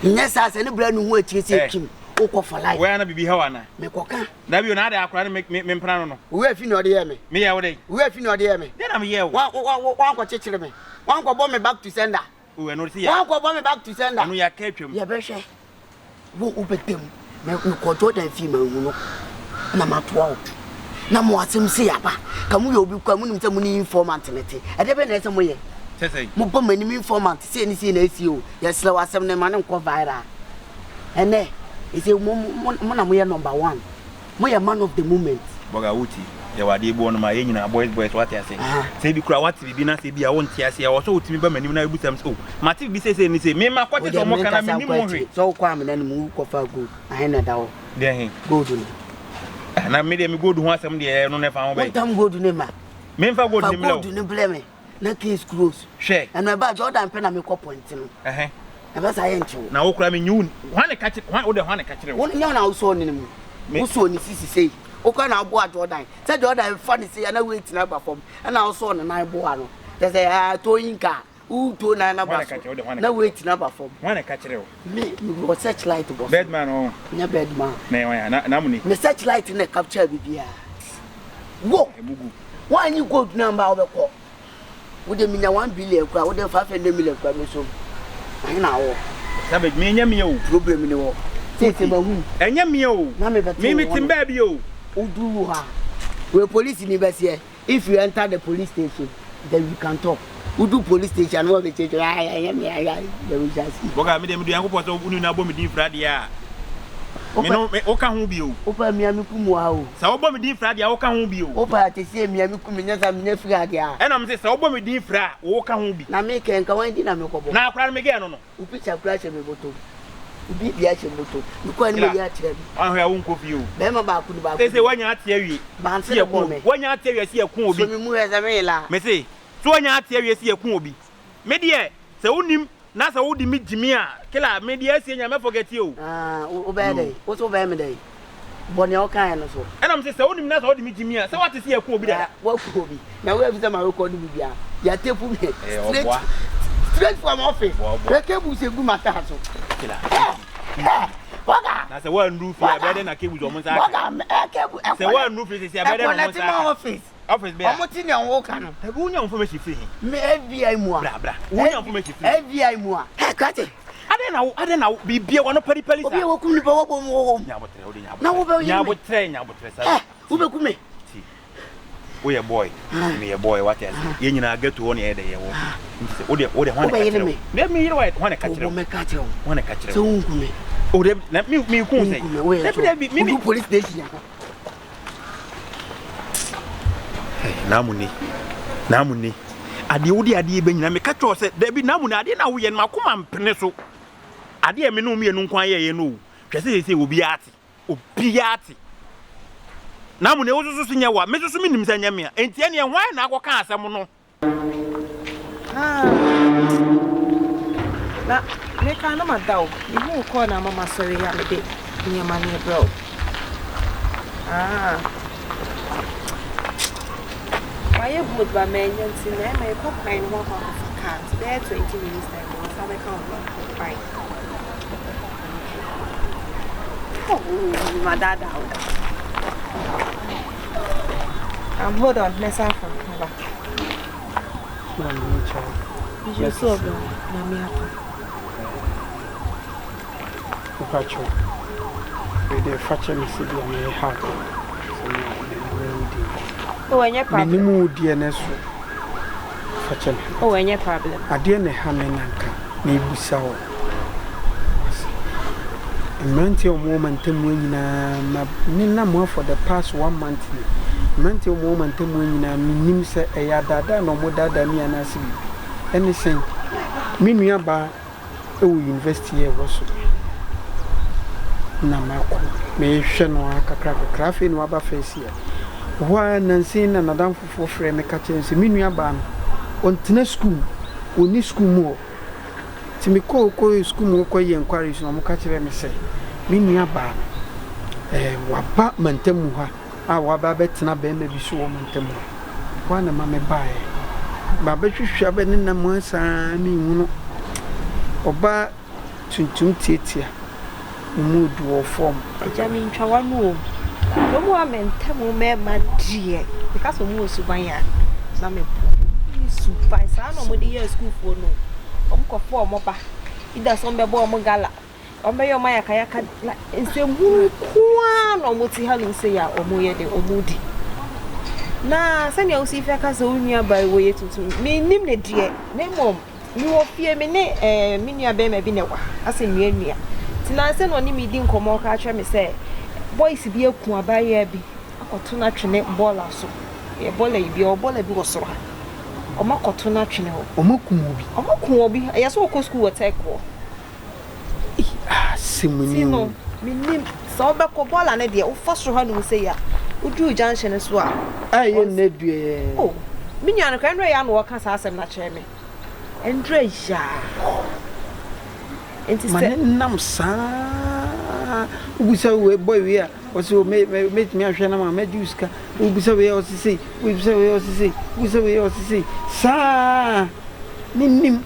Yes, as any brand new word, you say, Kim, Oko for life. Where be Hawana? Mekoka. Now you're not a crowd make me memprano. Where if you know the enemy? Me away. Where if you know the enemy? Then I'm here. One for Chichilme. One for bomb me back to sender. We are not here. One for bomb me back to sender. And we are kept him. Yabeshe. Who opened them? Make me control the female, you know. Nama 12. Naamuney Asem Asi yaba. Kamu yo bi kwa mu nimta mu ni informant nete. Ade be na ese mo ye. Sese. Mo bom mani informant se ni se na SEO. Yes la wasem ne ma ne nko viral. Ene, ise mo na mo ye number 1. Mo ye man of the moment. Boga wuti. Ya wade bo no ma ye nyina boys what ya say. Say bi kura what bi na say bi a won tia say. O so utimi ba mani na ebutam so. Mati bi say ni say me ma kwate so mo kana me ni mo hwe. So kwa me na mu ko fa good. Ahen na dawo. Dey hen. Good no. Na me dey me go do ho asem dey no ne fa ho be. What time go do ne ma? Me fa go do ne mlo. Go do ne blame. Na case close. Share. And my ba Jordan pen na me ko point no. E ba sa ye nchew. Na wo kura me nyu. Hwane ka kire, wo de hwane ka kire wo. Won nya na wo so ne mu. Wo so ne sisi sei. O kwa na Aboa Jordan. Say Jordan fa ne sei na wait na ba form. Na wo so ne na Aboa no. They say toyinka. U to na na ba. Na wait na ba form. Hwane ka kire wo. Me go search light go. Bedman o. Nya bedman. Na Naamuney. Me search light na capture bibia. Wo. Ebugu. Why you go number obeko? Wo de minya 1 billion kwa, wo de 500 million kwa me so. Ayi na wo. Sabe me nya me o. Problem ni wo. Tete ba hu. Enya me o. Me timba bi o. Udu ha. We police ni be here. If you enter the police station, then we can talk. Udu police station wo be cheche. Anya me aya. Then we just see. Boga me dem do yankopɔ so unu na bɔ me din frade a. Me no me o ka ho bi o. Opa mi ami kumu ha o. Sa wo bɔ me din frade a o ka ho bi o. Opa te sie mi ami kumu nya sa mi nya frade a. Ɛna me se sa wo bɔ me din fra o ka ho bi. Na me ke nka wan di na me kɔbɔ. Na akora me ge no no. Upi cha kura che me boto. Ubi bia che boto. Nko ni me ya kire bi. An hwa wo nko fi o. Be ma ba ku ni ba. Se wanya ate awie. Ba nse ko me. Wanya ate awie se yakun obi. So mi mu eza me la. Me se so wanya ate awie se yakun obi. Me de se wonim na se wodi mi jimi a kila me de asie nya me forget you. O be dey. O so be me dey. Boni o kan no so. Ɛna me se wonim na se wodi mi jimi a se wate se yakun obi da. Wa ku obi. Na we fi se ma record bi bia. Ya tepu me. Straight from office. Kebu se gu mata so. Kila. Waga. Na se wa ndu fi abede na kebu zo mo sa. Waga kebu. Se wa ndu fi se abede no mo sa. Office be. Omo ti ni anwo ka no. Tabu nya information fi. Me FBI mu a. Bra. Wo nya information fi. FBI mu a. Kwate. I don't know, be beer one of Petty Pelly. Obi wo kum ni pa wo bom wo. Na wo be Nyabotre. Wo be kum me. We a boy. Me a boy what else? You na get to one head there. Wo de one. Let me hear what one catch. Wo me catch you. One catch. So wo kum me. Oh, let me kum say. Let me police station. Naamuney. Ade wodi ade be nyina me ka tro se da bi Naamuney ade na wo ye ma koma mpene so. Ade e me no me nu kwan ye no. Hwese se obi ate. Naamuney wo so nya wa me so me nim sanya me a. Enti ene hwan na akoka asem no. Na me ka na madaw. Ihu ko na mama sori ya me de. Nya ma ne bro. I would by men and see them. I pop my walk on the car. There 20 minutes time. I can't buy. Oh, my dad out. Hold on, let's have from cover. You saw them. With the fracture, Miss Sibyl, have. Oh, any problem? Minimum DNS. Oh, any problem? I didn't have an anchor. Maybe so. A mental moment when more for the past 1 month. Mental moment when you say a yada no more than me and I see anything. Meanwhile, by invest here was Namako. May Shano craft in Waba face here. Why Nancy and Madame for frame a catching se minua ban on tina school oni school mo timi ko school mo ko ye inquiries no mo catch me say minua ban waba mantemu ha a waba betina be me bi so mantemu kwa na ma me bae ba betwhwa be ne na mo asa mi hunu oba tuntum tietia mu do form jami ntwa mu no more mentemu me madie because omo subanya na me super sa no mo dey school for no omkofo omoba ida so mbe bo omo gala ombe yo maya kaya ka nsemu kwa no mo ti ha no se ya omo ye de omudi na sani o si fe ka so nua bai wo ye tutu me nim ne die ne mom mi wo fie me ne mi nua be ma bi ne wa ase nua ti na se no ni mi di nkomo ka twa me se boys bi eku abaye bi akoto na twene bola so e bola bi o bola bi wo so ha o makoto na twene ho o maku obi ya so ko school water ko simuni no minim so be ko bola na de o foso ha no se ya udu junction so a aye na due oh minya no kan ya no ka sa asem na kire meendre ja enti se nam sa ubisa we boy we was me me ahwe na ma juice ubisa we o sisi ubisa we o sisi sa nim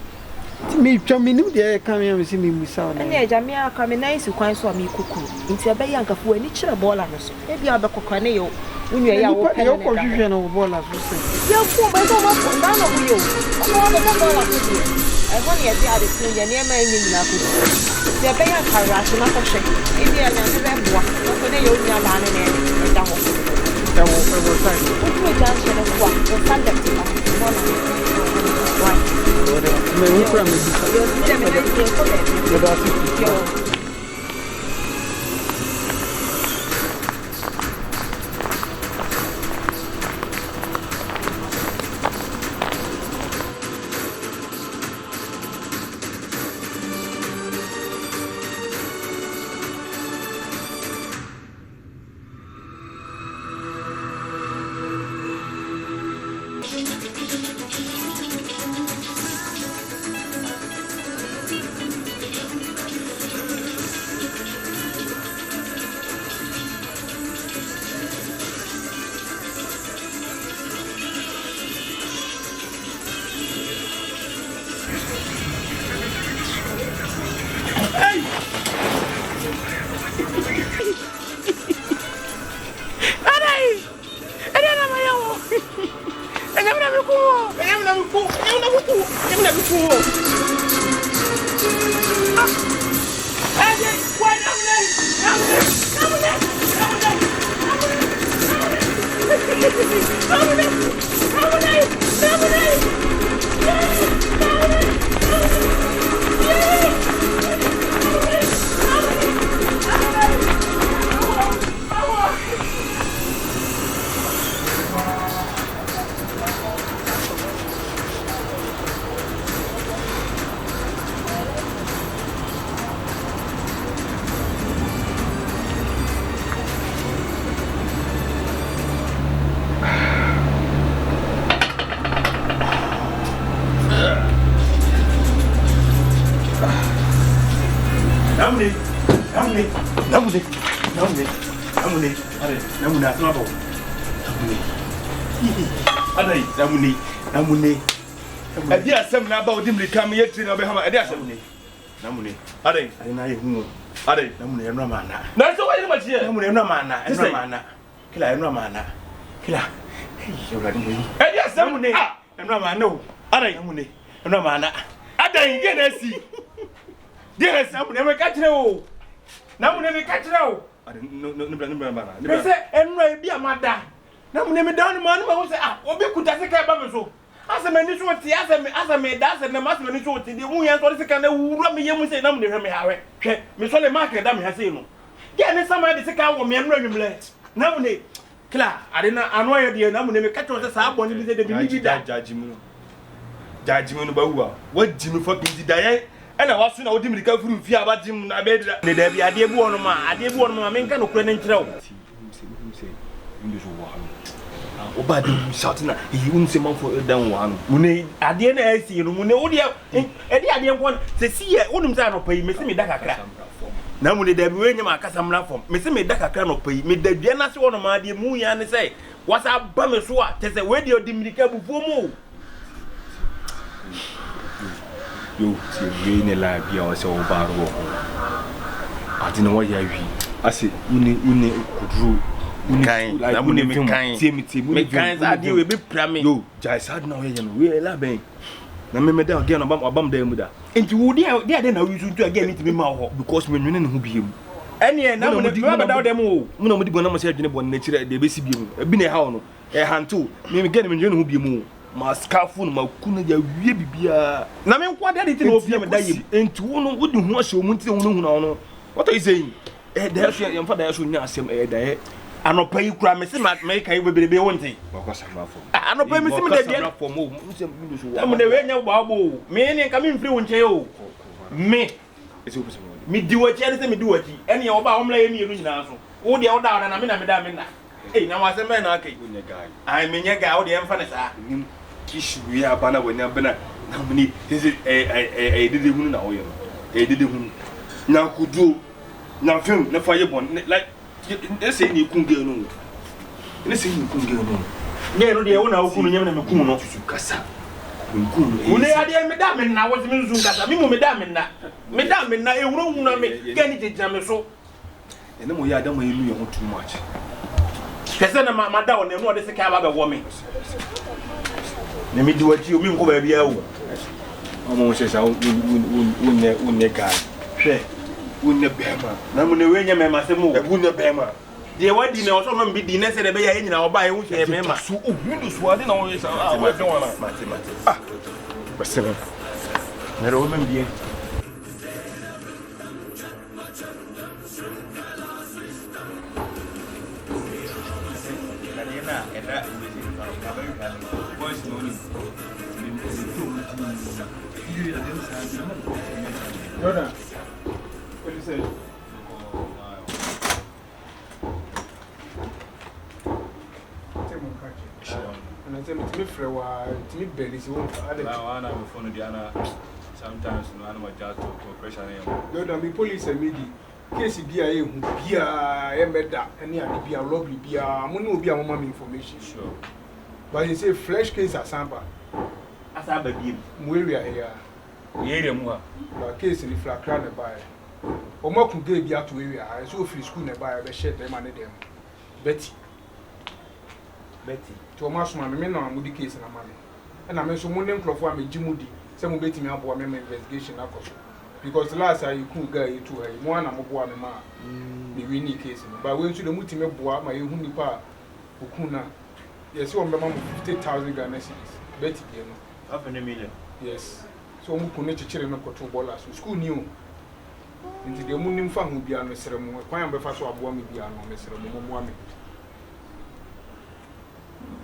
me twa me nim de ka me am si me musa na ene eja me aka me nice kwan so am ikukuru nti ebe ya nkafo ani kire bola no so e bia obekokwa ne yo unwe ya wo pe yo ko hwehwe na bola so se ya ko ba so ma ko na no bu yo o no ba bola so e ho ne ye ade kun ye ne ma enyi nyina ko se be ya kara so na ko hwe e bia nya ne be boa ko ne yo nya la ne ne e da ho e wo sai o tu ja so no kwa o sanda ti ba me ukra me bisa yo se me ye ko le yo da si yo Naamuney. Adi asem na ba odim lika me yetri na be hama adi asem Naamuney. Ade na ye hu. Ade Naamuney enra mana. Na so wa ye ma tie. Naamuney enra mana. Kila enra mana. Kila. Hey, odi mo yi. Adi asem Naamuney. Enra mana o. Ade Naamuney enra mana. Ade ge na si. Ge na si Naamuney me ka kire o. Naamuney me ka kire o. Ade no bana. Me se enra e bi amada. Naamuney me down man ma wo se obi kuta se ka ba me so. Asem ani so ti asem da se na asem ani so ti de hu yan so se ka na wura me yemu se Naamuney hwe me hawe. Hwe me so le market da me ha se no. Ge ne sama de se ka wo me enra nwumle. Naamuney kla ade na anu aye de Naamuney me ka cho se sa abon bi se de bi da. Jaji mu no Bawua. What Jimmy for bi da ye. Ena waso na odi mirika furu mfi abajim na be da. Ne da bi ade bu ono ma me nka no kure ne nkyerɛ wo. Oba de shouting na he won't say man for down one. Mune ade na asi no mune wo de e de ade nko se si ye wonum say no pai me se me da kakra. Na mune da bi we nyama akasa mra fom. Me se me da kakra no pai me da dua na se wono ma ade mu ya ne say wasa ba me so a te se we de odi mirika bufuo mu. Yo se we ne la bia o se oba ro ho. Ade na wo ya wi. Ase une kudru Kind, Naamuney me kind. Me kind adi we be prame. Yo, jai sad na we ye no. We la ben. Na me da again obam da mu da. Enti wo de na we su to again ntimi ma ho because me nwene ne ho biem. Ene Naamuney me da dem o. Mu na mo di bona mo se adwene bon na kire de be si biem. Ebi ne ha no. E hanto. Me again me nwene ho biem o. Ma scarfo no ma ku na ya wie bibia. Na me nko de ti na ofia me da yim. Enti wo no wo di ho ahye o mu nti wo no hu na no. What are you saying? Da so yem fa da so nya asem da anopa yi kura me se ma kai beberebe wonte wakasa mafo anopa me se me da dia mafo mo se mi so wa me we nya baabo me ne nka me mfiri wonche o me ese obuso me di wachi ane se me di wachi ene ye oba omla ye mienu nyina so wo de oda na me na me da na wa se me na kai wonya guy ai me nya guy wo de emfa ne sa nim kishu ya bana wonya bana na me ni se dede hunu na wo ye no dede hunu na kudu na film na fa ye bon like ese ni kunge no ese ni kunge no ne no de wona okunu nyem na me kun no kasa kun une ade me da me na wo se me zu kasa me mu me da me na ewuro hu na me gani jeja me so ene mo ya da mo elu ye ho too much kese na ma da wo ne no de se ka ba be wo me ne me di wachi o me nko ba bia wo omo se sa unne guy hwe unne bema Naamuney we nya mema se mu unne bema de wadi na oso no mbidi na se de be ya nyina oba ye hu che mema so ohundu so ade na wo ye sa we fe wona mate basema na ro me mbie Jordan, what do you say? And I tell me to me belly, so I'm phone Diana. Sometimes no animal just to pressure him. Jordan, the police and media. Case be a meda, and near be a lobby, be a moon be a moment information. Sure. But you say flesh case at Samba. As I believe, we are here. Area more. But case in the flat crown by. Or more could give you to area. I saw free school nearby, I shed them and them. Betty. Thomas, my men on Moody case and a man. And I mentioned one name for me, Jimmy. Some betting me up on my investigation. Because the last I could go to her, one I'm a boy, the winning case. But when to the multi boy, my Hunipa, Ukuna. Yes, one mamma 50,000 Ghana cedis. Betty, half a million. Yes. So we could not children of 2 dollars. School new. Into the moon fan will be on the ceremony. Why am I first of all be on the ceremony?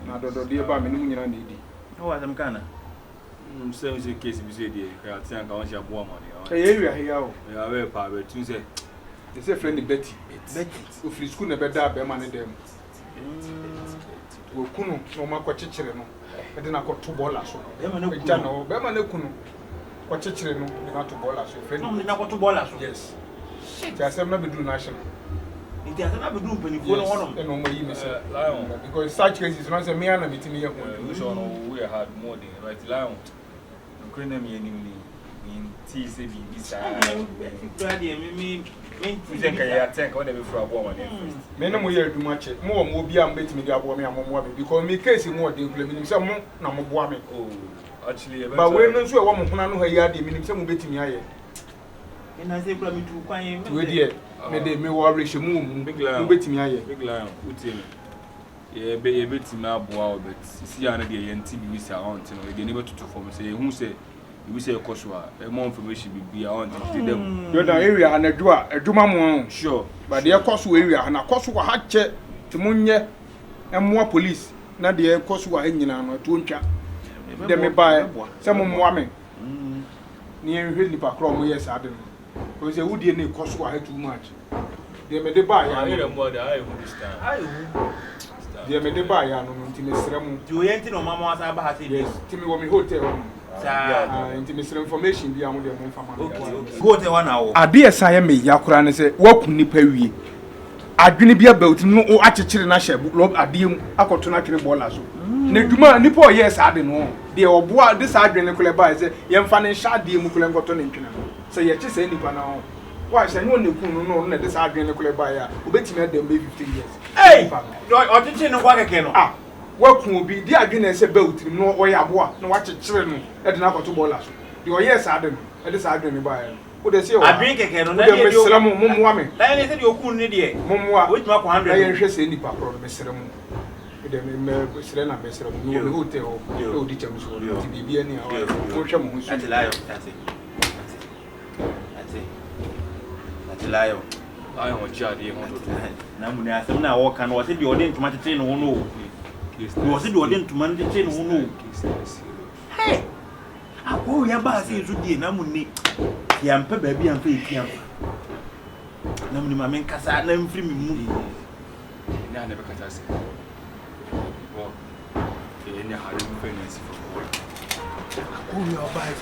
Now, the dear Bammy, you need. Oh, I'm gonna. So, the case is a I think I want your woman. Area here. I have a power to say. They say, friendly Betty. Betty. If you school never die, be money them. We couldn't no more children. I didn't got 2 dollars. Bemano, Bemano couldn't. What children, not 2 dollars. Friend, not 2 dollars. Yes. Just I'm not do national. It has not been doing penny for one. And no you miss because such cases not a mere meeting here. We shall know we had more than right lion. Couldn't me anyway. In TCB, this think I think whatever for a woman. Many more years too much. More be am betting me the Aboa Asem because me case more than implementing some more Naamuney. Oh, actually, but when no so a woman who know her yard, meaning some betting me. And I say, Blammy to quiet. Me worry she move big lion betting me. Big lion, what's him? Yeah, be a bit in Aboa, but see, I know the NTB is around, they never to form say, who say. We say Koswa, more information be on them. You're the area and a Duma sure. But the Koswa area and a Koswa had check to Munye and more police. Not the Koswa engine or Tuncha. They may buy some woman near Hilly Pacrom, yes, I don't know. Because they would need Koswa too much. They may buy a more than I understand. They may buy a no you ain't no mamma about it. Timmy Woman Hotel. Information be among them from go to 1 hour. I dear Siam me, Yakura, and say, walk Nipewi. I didn't be about no attitude in a share, lob a deal, I got to not in a bolazo. Neduma, Nipo, yes, I don't know. The Aboa, this Adrian Nicola say, young financial deal, Mukulan got on in China. Say, you just say Nipa now. Why, I know no, this Adrian Nicola buyer, who bet me at them 15 years. Hey, or did you know what I can? What will be the against a belt, no way Aboa, no watch children at an apple to bolas. You are yes, Adam, at this Adrian buyer. What they say, I drink a can, no, woman. I said you couldn't idiot. Momoa, with my 100 years in the papa, Mr. The Serena Messero, no hotel, no details, to be any hour. That's a liar. That's it. That's a liar. I am a child. Naamuney Asem now walk and was it your name to my train or no? Was it your name to manage the chain or no? Hey! Oh, your bass is with the Naamuney. Yampa baby and fake yam. Naamuney, my man, Cassa, name free me. I never can say. Well, in a hurry, fairness for work. Oh, your bass,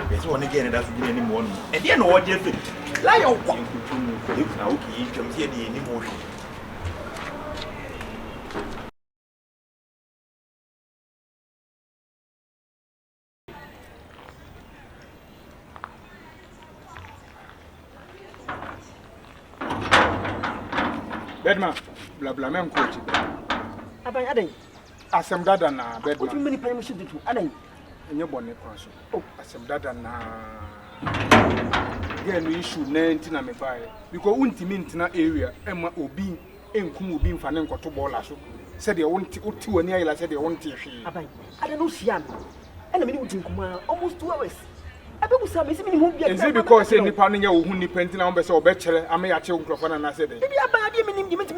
there's one again, it doesn't mean any more. And you know what you think? Lie on what? If now, you can hear the emotion. Bedman, blah blah, man, coach. Adan. Asem dada na bedman. What many permission to Adan? And your bonnet cross. Oh, Asem dada na. Again, we issue 19 na me buy. Because untimintina area, Emma Obi, Enkum Obi, Fanen Cotobola. Said they want to one year, said they want to. I don't know, Siam. And a minute in Kuma, almost 2 hours. I don't know, is it because any pounding your own depending on Bess or Bachelor? I may actually profile and I said, maybe a bad you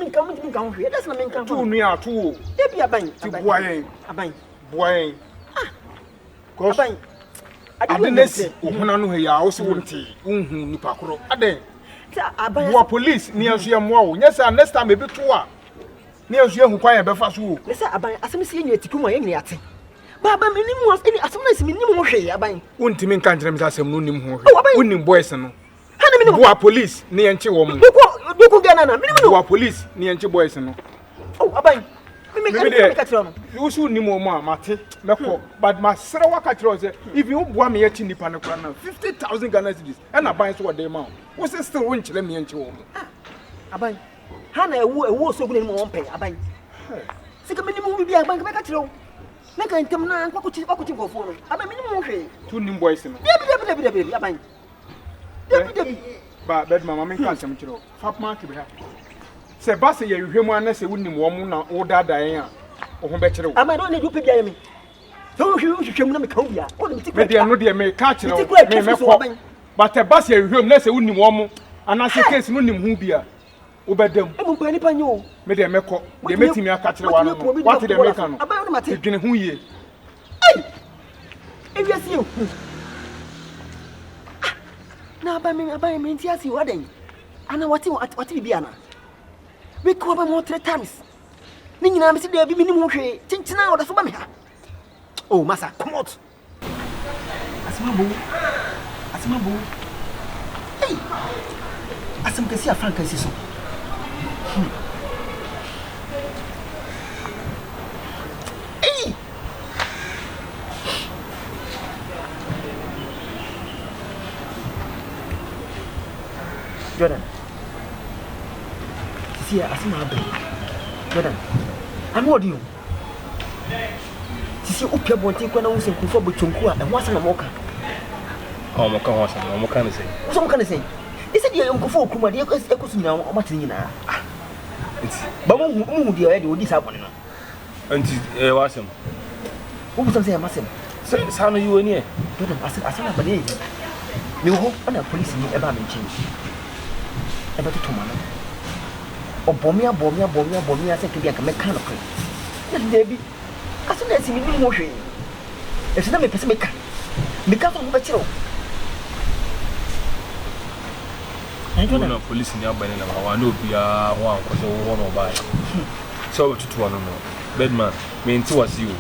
come to come here. That's not mean come to near 2. Maybe a bank to Boy. I didn't say, when I know he also won't tea, Nipacro. Ade, police near Siam. Yes, and next time maybe 2 near Siam who quiet Belfast. Let's say, I see you to come in. Baba minimum was any as soon as minimum here. Won't mean country as a moon boys and no police near Chiwom. Look again, minimum police near Chiboys and no. Oh, Abang, you soon need more, Mate, but my Sarawaka, if you want me at in the Panacana, 50,000 Ghana and I buy what they amount. Was it still winch? Let me and Chiwom. Abang, Hannah was so good in one pay. Abang, sick a minimum will be a bank back. Make a temna, what could you go for? I'm a minimum. 2 new boys. But bed, mamma, make some children. Fat market. Sebastian, you hear one as a wooden woman or that Diana or better. I don't need to pay me. Don't you should not come here. Maybe I know they may catch you, but a bus here, you less a wooden woman, and I say, case wooden movia. Obey them. I'm going to pay you. Maybe I make they make me a catch one. What did they make about my taking who ye? If you see you now, by me, yes, you are then. And what you be Anna? We cover more 3 times. Ning, I'm sitting there, be minimum. Think now, that's one. Oh, Massa, come out. As my boo. Hey. asem kesi afan kesi so Jordan. See, asem abi. Jordan. I'm what you. See, upia bonti kwa na unse nkufo bochonku a enwasa na moka. Oh, moka wasa, moka ne sei. Uso moka ne sei. Ese dia nkufo okuma dia ekosu nyina o matini nyina. Ba mu dia ya dia odi sa bone no. Anti wasem. Wo busam say amasem. Sa no you ani e. Jordan, asem na bane yi. Me ho na police ni eba me nchi. Eba to toma no. Obomia say ke dia ka me kan no kre. Na debi. Aso na esi mi ni mo hwe. Esi na me pese me ka. Me ka so mo ba kire o. No police ni abane na wa no bia wa ko so wo no ba. So tutu no no. Bedman, me nti wasi o.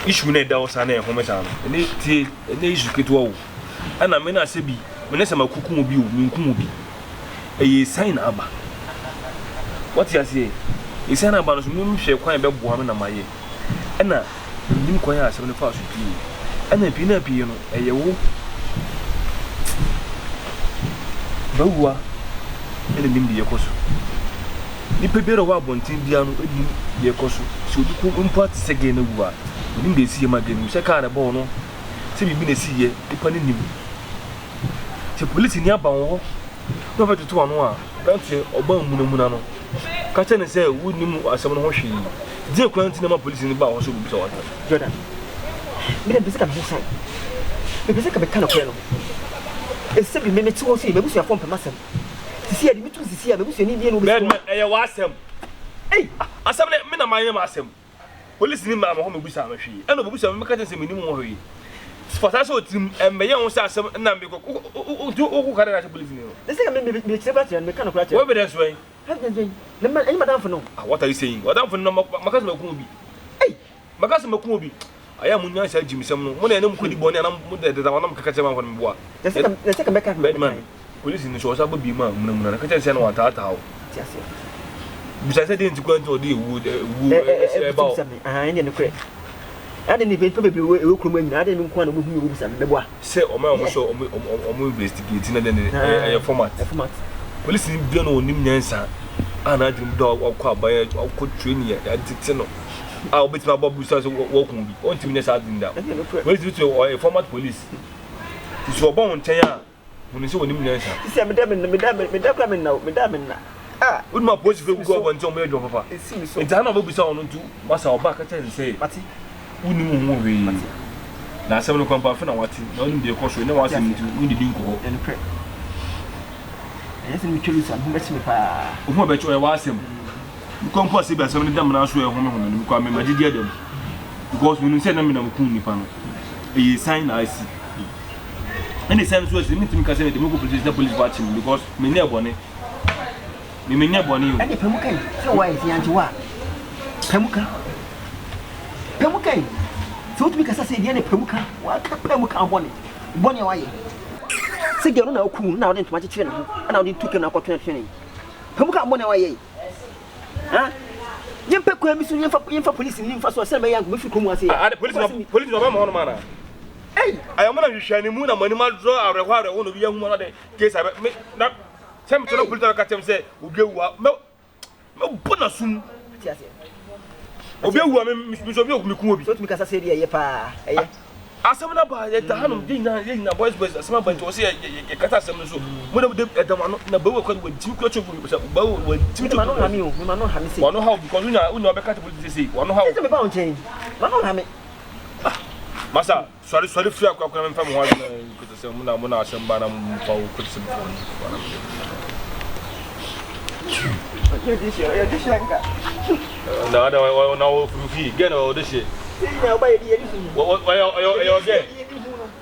Issue na da osa na e ho me sa no. Ene tie, ene issue keto wo. Ana me na se bi, me na se makuku mo bi o, me nku mo bi. Eye sign aba. What you say? You say na aba no so me hwe kwan be boa me na maye. Ana nim kwan ya se me fa so pi. Ana pi na pi no, eye wo. Bawua ene nim de yekoso. Ni pebere wa bontin bia no edi yekoso. So di ko mpa ti sege na wuwa. Nim de si ye magani, se ka na bo no. Se bibi na si ye, ipa ni nim. Se police ni aba wo. No fa tutu anu a, kanti oba munamuna no. Ka che ne se wo nim asem no ho hwe. Die kwanti na ma police ni ba ho so bi so wata. Jordan. Me dem bisa ka me sai. Me bisa ka be kana ko no. Ese bi me meti wo so e mebusu afọ mpema sem. Sisi ade mitu sisi a mebusu ni die no be. Bedman eye wa asem. Ei, asem me na maye ma asem. Police ni ma ho mebusu amahwe. E no mebusu me ka che se me nim ho hwe. Fata so tim meye ho se asem na me ko o ka na police ni no. Ese ka me chire bra me kana ko what be that way? Le man any madam for no. What are you saying? Madam for no makasa maku obi. Ei, makasa maku obi. Aya munya sha jimisem no. Mo na enum kodi boni na mo de da wanam kaka chema for me boa. Ese ka beka Bedman. Police ni so sa bobi ma munamuna na kaka se na wata ta ho. Ti ase. Bisa se de ntikwanti odi ewu e ba o. Ene no kre. Ade ni be pepe we kroma nyina ade ni nko na mo hu me busa me boa. Se o ma o so o investigate na de e format. Format. Police ni bi no onim nyansa. Ana dim do akwa abaye akwa training ya tete no. Ah, obit ma bobu so work bi. On tim ne sa din da. We do to format police. So bon nchen ya. Mo ni se onim nyansa. Se me da na. Ah, would my post go go on to me do papa. It's an obu so on to masa oba ka tell say. Mati. Uni mu we. Na se me ko pa fe na wati. Na oni de ko so na wasi mi uni din ko. And pray. Yes, me chulu sam be me pa. O mo be cho e wa asem. Ko mpo se be asem ni dam na so e ho me ho no ko me magidi adam. Because we no say na me na mo kun nipa no. E sign na asi. Any sign so se me timi ka se me de mo ko police watching because me ne ebone. Me nya boni o. Ani pemuka yi. So why is yanti wa? Pemuka. Pemuka yi. So to be kasa say dia ne pemuka. Wa ka pemuka boni. Boni wa yi. Se gero na oku na odi ntoma chire na ho. Na odi tuke na akotwe twene. Pemuka boni wa yi. Ha? Yempe ko emi so yemfa police ni mfa so se me yango me fi komu ase. Ah, police no ba mo hono mana. Ei, ayamo na hwehwani mu na mani ma draw arehwa arehwo no bi yahu mo na de case me na Sem to no police ka tem say obi ewua me bona sum ti ase obi ewua me so bi okumeku obi so to me kasa say dey pa eye asem na ba ye ta hanum dey na boys asem ba nti o say ye kata asem so mo na edam ano na bawo kwa we tim kro chofu bawo we tim to ma no ha mi o ma no ha mi say wano how because unya be kata police say wano how say me ba on chain ma no ha mi masa sorry free akwa me fam ho ko say mo na asem ba na mo fa ko say you this younger. No, no, Fufi, get all this shit. What are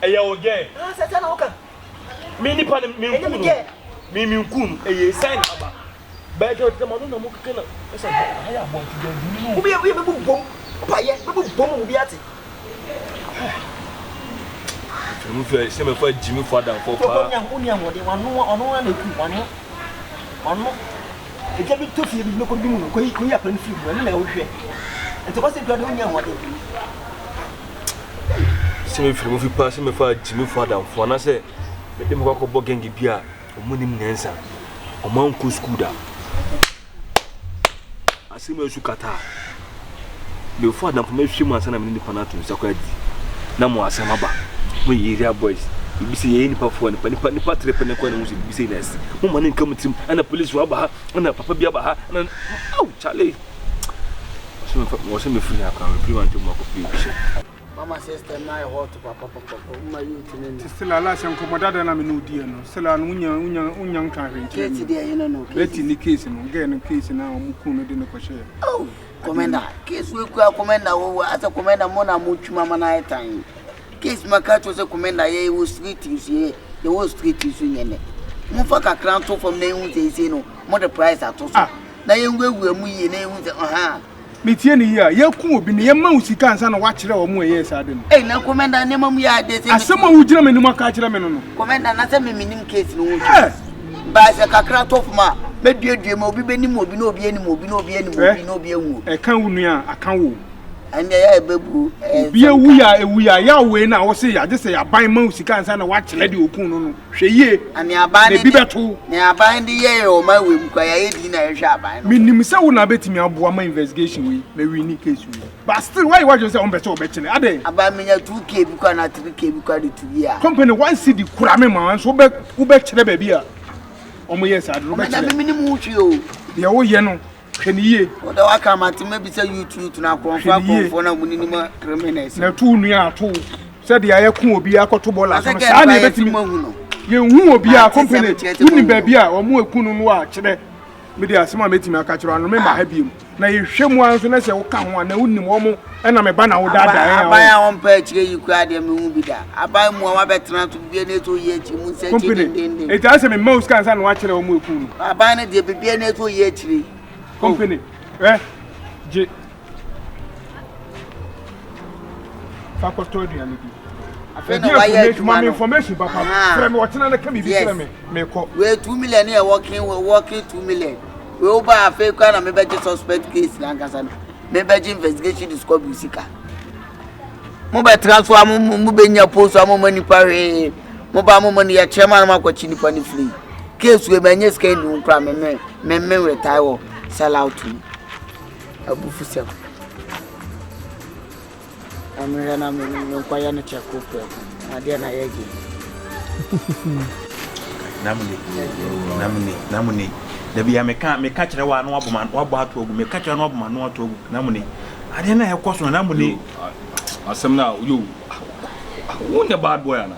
you gay? Mini pan, me kun, a sign about. Better the man no more can. I am going to do. We are bomb, bomb will be at it. mu fe se me fa Jimmy father for pa onya ngode wano na ku wano e je bi to fie bi no ko bi mu no ko ya plan fie bu na wo hwe enti ko se do onya ngode se me firi mu fi pa se me fa Jimmy father for na se me dem ko bo gengi bia omunim nensa o man ko school da asime su kata le fo adam me hwe mu ansana me ni panato sakwa di na mo asema ba mo area boys bi se ye nipa fo nipa trepe ne ko na mo bi se ness mo man nkam tim ana police wa ba ha ana papa bia ba ha ana au chale so me free aka me free want to mo ko free mama sister na hot papa ma you tinin sister la sen ko modada na me no die no sela no unya nka hwenche case dia yin no leti ni case no ge no case na o muku no de no ko share oh komenda case we ku komenda wo asa komenda mo na mo twuma ma na etan case makato se komenda ye wo street ye wo street isu nyene mo fa kakran to from na hu se no mo the price ato so na ye ngwegu amu ye na hu se aha metie ni ya ye ku obi ne ye ma usika ansa na wa kire wo mo ye sa de no na komenda ne mamu ya de se asema wo gina meni maka kire me no komenda na se me minim case no wo ba se kakran to from me duedue ma obi benim obi na obi enim obi na obi enim obi na obi enwu e kan wunu a akan wo ande ya bebu bi ewu ya we na wo se ya je se ya ban ma usika ansa na wa kire de okun no hwe ye ani aban ne bi beto ne aban de ye o ma we mkwa ya edi na hwe aban no minim se wo na betimi aboa ma investigation we me we ni case we but still why you say on beto obekile ade aban menya 2k bi kwa na 3k bi kwa de 2 year company one city kura me ma so be kire ba bia omo yes ade ro be kire na minim utwi o de wo ye no keniye o da waka matime bi say YouTube na konfo na munini ma criminals na tu nu ato se de aye ku obi akoto bola so sa na betimi ye hu obi a company uni ba bia omo ekunu no a kire me de asema betimi aka kire anu me ma ha biem na ye hwemu anso na se wo ka ho na unim omo na me ba na wo dada ya aban a won pa kire yi ku ade me hu bi da aban mu wa betena to bi na to ye chi mu se chi den e ta se me mouse kan sa na wa kire omo ekunu aban na de bi na to ye chire company je fakoto dia ni bi afena wa ye information papa frame what na ka bi frame me ko we 2 million here working 2 million we over afa kwa na me beje suspect case na nkasa me beje investigation discovery sika mo be transfer mo be nya post mo mani pare mo ba mo mani ya chairman ma ko chi ni pani free case we menye sika ni nkra me retire sell out abu fusel amira na me kwa ya na chako pe ade na yegi Naamuney da biya me ka kire wa no wabo ato ogu me ka kire no wabo ma no ato ogu Naamuney ade na ye koso Naamuney asem na yo won bad boy ana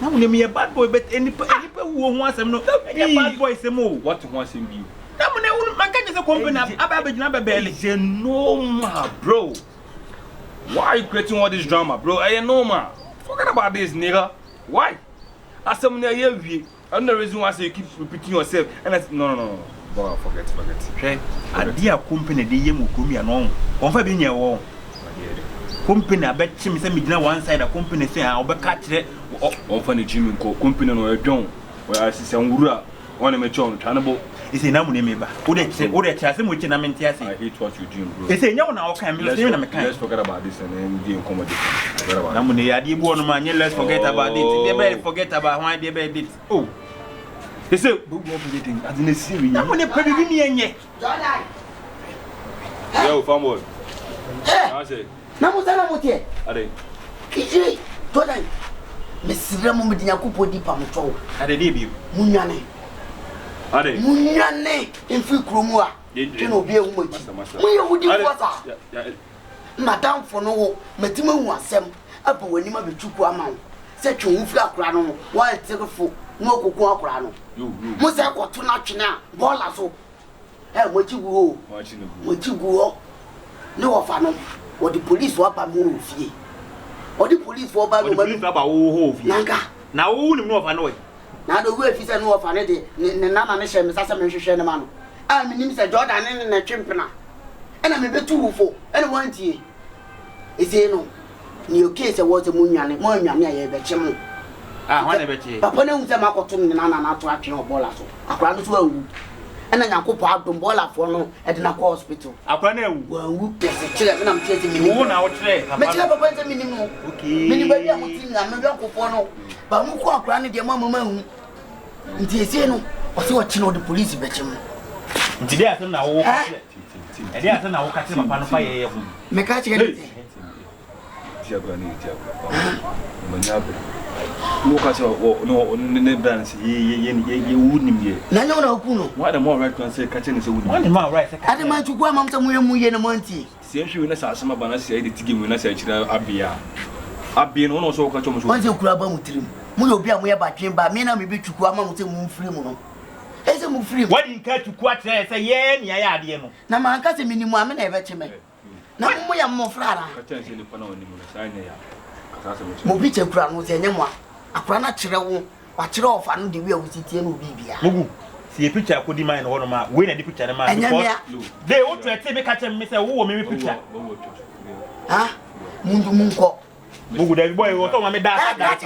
Naamuney me bad boy but any wo ho asem no bad boy sem o what ho asem bi Naamuney man ka just company aba begina bebele it's normal bro. Why are you creating all this drama, bro? I ain't normal. Forget about this, nigga. Why? As someone here, and the reason why I say you keep repeating yourself. And I no. Boy, forget. Okay. A dear company, the yemu kumi anon. Onfa bi nye wo. Company abet chim say me gina one side a company say I obe catch it. Onfa ni Jimmy ko company no e don. Where I see nwura. One me chon tanabo. He say Naamuney meba. Wo de chase mo chi na mente ase. I hate what you do, bro. He say nyawo na o kan me say na me kan. Let's forget about this and then be in comedy. Forget about Naamuney ya di bu no ma let's forget about it. They better forget about why they better did. Oh. He say we go forgetting as in a series. Naamuney pe bi ni enye. Yo, famboy. I say. Na mo sana mo tie. Ade. Kiji, Jordan. Mesira mo me dinya kupo di pa mo to. Ade dey bi. Munyane. Ade. Munyane enfi kromu a. Ke no bi ehu maji. Mo ye wudi kwasa. Madam for no wo, metima hu asem. Apa wani ma betuku ama wo. Se twe hu fi akura no, wa etirefo, mo kokon akura no. Mo se kwato na twene a, bola so. Mo chi gu ho. Mo chi gu ho. Ne wo fa no, wo di police wo ba mo fie. Wo di police wo ba no ma. Police ba wo ho fie. Nanga. Na wo ni no fa no we. Na do we fi se no wo fa ne de, ne nana ne hye me sasa me hwehwe ne ma no. A me nim se Jordan ne na twempena. E na me betu wufo, e ne wantie. Ese no, ni o case wo se mo nwane, mo nwane aye be che mo. wane beche papa na unse makoto na na to atwe obola so akra no so awu ena nyankopɔ adom bola fo no e de na ko hospital akra na awu awu pese kire me na mtete mini wo na wo kire papa me kire papa nse mini mu okay mini ba bia muti na me bia kokɔ no ba mu ko akra ne de mama hu nti ese no o se wo chi no de police be chim nti dia so na wo kire e dia so na wo kire papa no fa ye hu me ka kire ni ti agora ni ti agora manyabe no ka se o no ne dance ye wunim ye na nyo na oku no wa da mo right kan se ka che ne se wunim wane ma right ade man chukwu amam ta mu ye na manti se hwe na sa asema bana se ide tige mu na se akira abia no no so ka chomo so wanze kura ba mutirim mu yo bia mu ye batwen ba me na me bi chukwu amam se mu mfiri mu no ese mu mfiri wadi nka chukwu atre se ye ne ya ade no na man ka se minimu ame na ebe cheme na mu ya mo frara ka che se le pana oni mu na sa nya ya ka sa mo bi che kura no se nyemo akura na kire wo wa kire ofa no de wi awusitie no bibia mugu si e picture akodi man no ma we na di picture na ma de wo to ete me ka che me se wo me picture ha mundu munko mugu da boy wo to ma me da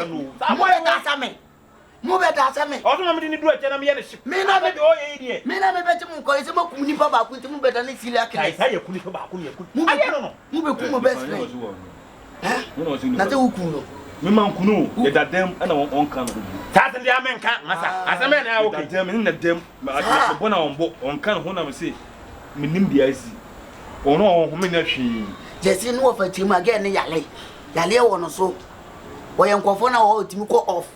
no mo be da sa me o to ma me ni du eche na me ye ne ship me na be o ye die me na me be che munko ese mo kum nipa ba ku nti mo be da na sili akele sai ye kuni pa ba ku ye ku mo be ku mo best friend na te wuku no me man kunu ye da dem ana on kan no ta se dia men kan masa aseme na wo ke dem na dem ma bona on kan ho na me se me nim bia si ono on ho me na hwi jesi no fa ti ma ge ne yale wo no so wo ye nkofo na wo timi ko off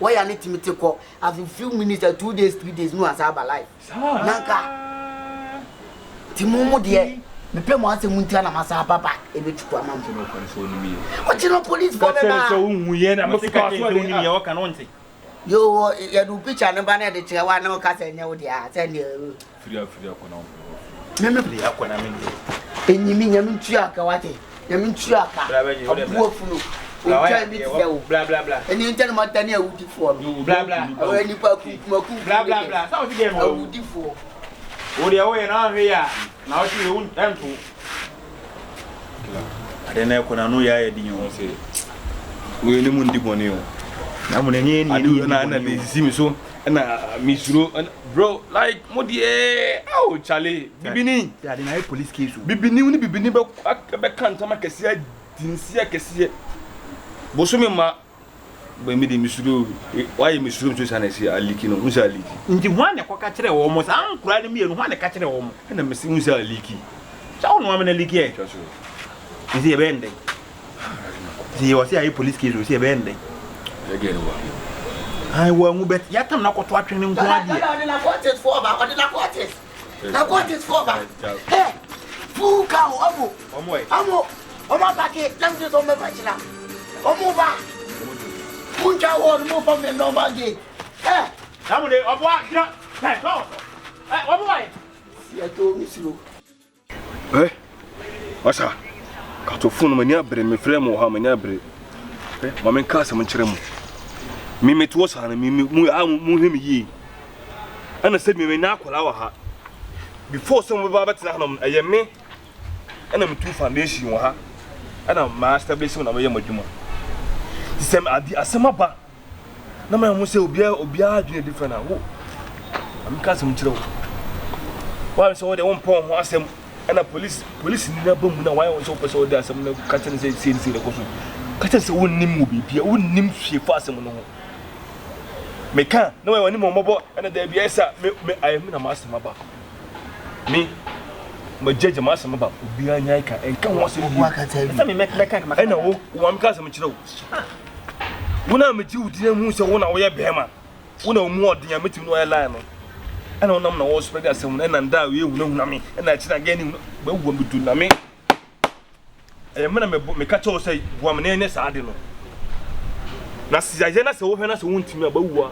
wo ya ne timi te ko after few minutes 2 days 3 days no asa ba life nanka timumu de me pe mo ase muntia na masa papa e be tukwa mam no kan so ni mi o ti no police for me ba so hu ye na me ka so ni mi ye wo kan wonte yo ya du picture ne ba na de tire wa na ka se nya wo dia se ne free ko na me free ko na me enyimi nyami ntua ka wate nyami ntua ka abuo funu o twa bi te wo bla bla bla eni ntan ma tani awudi fo no bla bla o eni pa ku bla bla bla sa o ti ge no awudi fo o dia o ye na hwe ya na o ti un tanto ade na ko na no ya ye din o se wo ni mun di bone o na mun ni na be si mi so na mi suro bro like mo di oh chale bibini ya de na police case bibini uni bibini be kanta ma kese dinsia kese bo so me ma be mi di mi suro why mi suro so sana si aliki no musa aliki nti ho ane kwa ka kire wo mo sa ankura ne mienu ho ane ka kire wo mo na me si musa aliki cha wo no amena aliki e nti e be ndai si wo si ayi police case si e be ndai again wa ai wa mu bet ya tam na ko to atwene nko ade ya na quarters for ba na quarters for ba eh fu ka o amo o ma ba ke lam je so me ba chila o mu ba munja wo mo fa me no ba ge Naamuney Aboa kira go Aboa ya to mi siro wasa ka to funu mani abre me frɛ mo ha mani abre ma men ka asɛm nkyerɛ mu mi meto sa na mi mu hemi yi ana sɛ mi na akola wa ha before some we ba betena ha no ɛyɛ me ana me two foundation wa ha ana ma establishing na me yɛ madwuma sɛm adi asɛm aba na ma mo sɛ obia adwene different na wo am ka asɛm nkyerɛ wo wa sɛ wo de won pon ho asɛm ana police ni na ba mu na why won so pɛ sɛ wo de asɛm na ka kyerɛ sɛ de ko so ka kyerɛ sɛ wonnim wo bibia wonnim hwie fa asɛm no ho me ka na wa wani mo mobo ana da bia sa me ayemi na ma asɛm aba me ma jeje ma asɛm aba obia nyai ka enka ho asɛm bi sɛ me meka ka ana wo am ka asɛm kyerɛ wo wona me ji wudina mu sɛ wona wo yɛ behema wona mu ɔden metim no yɛ line no ana wonam na wo spread asɛm na na nda we ehuna me ana kyerɛ gani ba wu me du na me me na me ka kyerɛ wo sɛ wo am na ne sa ade no na siaje na se wo hwe na se wontimi abawua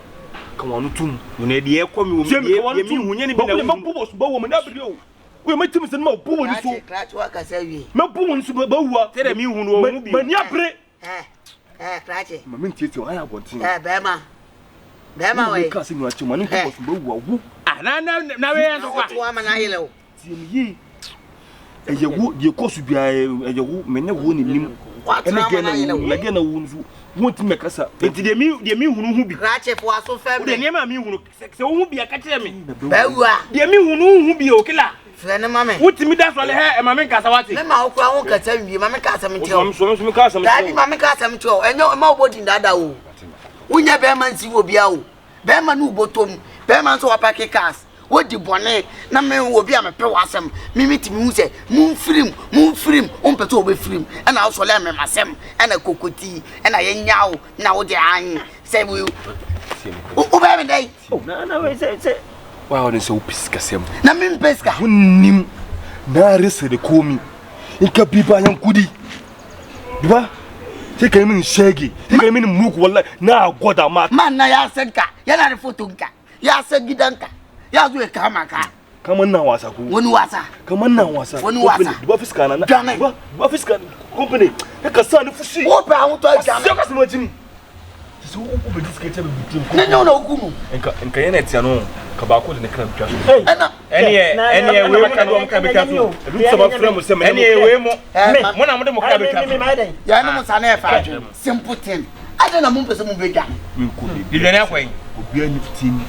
ka wonu tum ne de ekɔ mi wo mi hunye ni bi na wo bo so bawo me na bere o we metim se no bo woni so me bo woni so bawua tere mi hunu wo mu bi mani abere krache ma me ntietie wa ya bontin bema we ka se nwa chi mani ko so bawua wo na we en so kwa to ama na yele o tie mi yi eye wo die ko so bia eye wo me ne wo ni nim what again won't make us up. Enti de mi hunu hu bi. Rache for aso fam. De niam mi hunu se wo hu bi aka kire me. Bawua. De mi hunu hu bi o kila. Frene mame. Wotimi da so le he e mame nkasa wate. Me ma okura won kasa wi mame kasa me tio. So kasa me. Daddy mame kasa me tio. Enyo ma obodi ndada o. Unya be man si obi a o. Be man u botom. Be man so wapake cars. Wo di bone na me obi a me pe wasem. Me mitimi hu se mun film on peto obe film. E na so le me masem. E na kokoti. E na yenyawo na wo de an. Say we. O be me dai. Na we say Wow, they so piskasem. Na me peska. Wonim na rese de komi. Inka biba yan kudi. Biba? Take him in shaggy. Take him in muk wallahi na goda ma. Man na ya senka. Ya na photo nka. Ya segidanka. Ya zo e kama ka. Kaman na wasa ku. Woni wasa. Kaman na wasa. Woni wasa. Biba fiska na. Biba fiska company. E ka sa ni fushi. Wo pa hu to jana. Se ka se majini. So wo be diskete be bitim. Na nyo na okumu. Enka yana tia no. Kabako de ne kra bitwa so. Ene we mo ka do ka bitwa so. Ebi sama frame se me. Ene we mo. Mo na mo de mo ka bitwa so. Ya no mo sa na e fa simple thing. Ade na mo pese mo be dwan. Min ko bi. Di dwane akwan. Obi ani tim.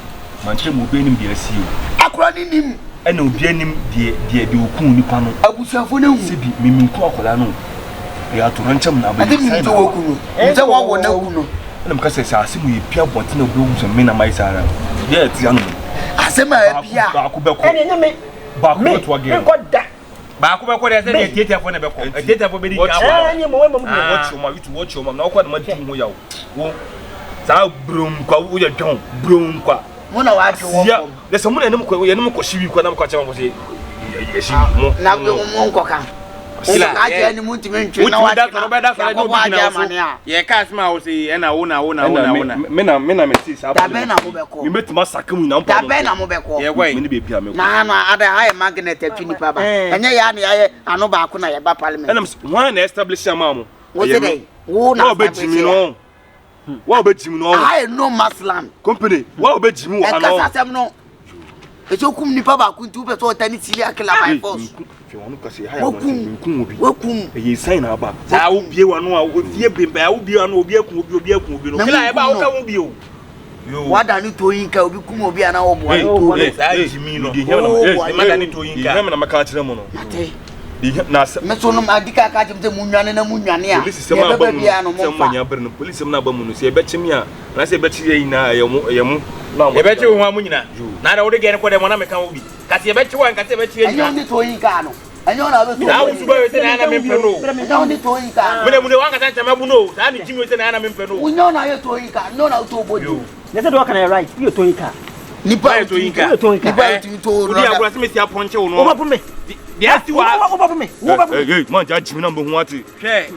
Manche mo obi anim de asiu. Akura ni nim. Ena obi anim de okun nipa no. Abusafo na hu. Sebi miminku akola no. Ya to ranchem na ba. Ade mi to okunu. Nze wo na okunu. Ena mka se asi mo ye pia bonte na obi hu so me na mai sara. Ye ti anu. Asema bia. Ba ko be ko. ene nyame Ba ko to again. ko da Ba ko be ko de se de tietafo na be ko. Tietafo be di ka eh nye mo we mo watch you ma na ko na ma tim ho yawo. Wo sa brum kwa wo ye dwon brum kwa. Mo na wa twe wo. Ya, le se mo na enim ko ye nim ko shiwi kwa na ko cha mo se ye shi mo. Na mo nko kan. Sila aje ni mutimi ntwe na wa. Da so be da so le do bi na. Ye ka asma wo se e na wo na. Me na me ti sa. Da be na mo be ko. Me metima sakam na mpa. Da be na mo be ko. Ye gwai. Me ni be pia me ko. Na na ada ha magnet atwi ni pa ba. Enye ya na ya anu ba ko na ye ba parliament. Enam one na establish am am. Wo se dey. Wo na be jimi no. Wo be jimi no. I no masland. Company. Wo be jimi wo ano. ano. E ka sasem no. E so kum ni pa ba ku ntu be so tani tili akela by force. Fi wonu ka se ha ya kun obi. Wakum. E ye sign na ba. Sa wo bie wanu a wo fie bemba a wo bie wanu obi akun obi no. Kila e ba wo ka wo bie o. Yo. Wada ni toyin ka obi kum obi ana wo bo ani to. Sa jimi no. Mada ni to yin ka. Hem na maka kire mo no. Ate. Na me so no adika ka jim se munwane na munwane a. Police sem na ba mu. Sem manya ber no. Police sem na ba mu no. Se e be chimi a. Na se e be chi yin na yemu. Na e be chi ho amu nyina. Na da wo de gene ko de mo na me kan obi. Ka se e be chi wan ka se e be chi yin. Enyo ni toyin ka no. Enyo na be to. Na wo su ba we se na me mpe no. Enyo ni toyin ka. Mune wan ka sa bu no. Sa ni jimi we se na me mpe no. Unyo na ye toyin ka. No na to bodi. ne se do kan right you to ika nipa to ika. Nipa to ro. Odi agura se me si aponche wo no. o ba bu me. Dia ti wa. O ba bu me. O ba bu me. Hey, man ja jimi na mbo hu ati. Hwe.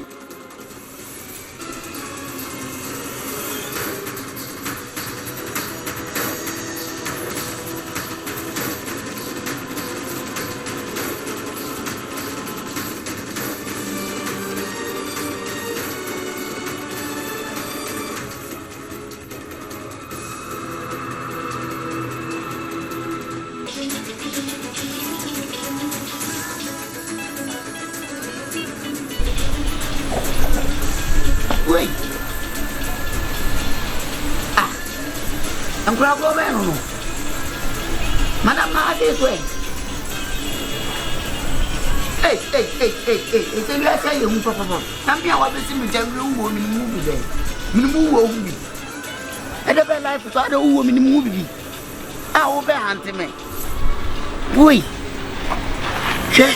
Wait. I'm going to go back. Madam, I this way. Hey. It's a letter you papa. Something I want to see me tell you woman movie there. Minimu movie. And the best life for the woman movie. I will be hunting me. Boy. Che.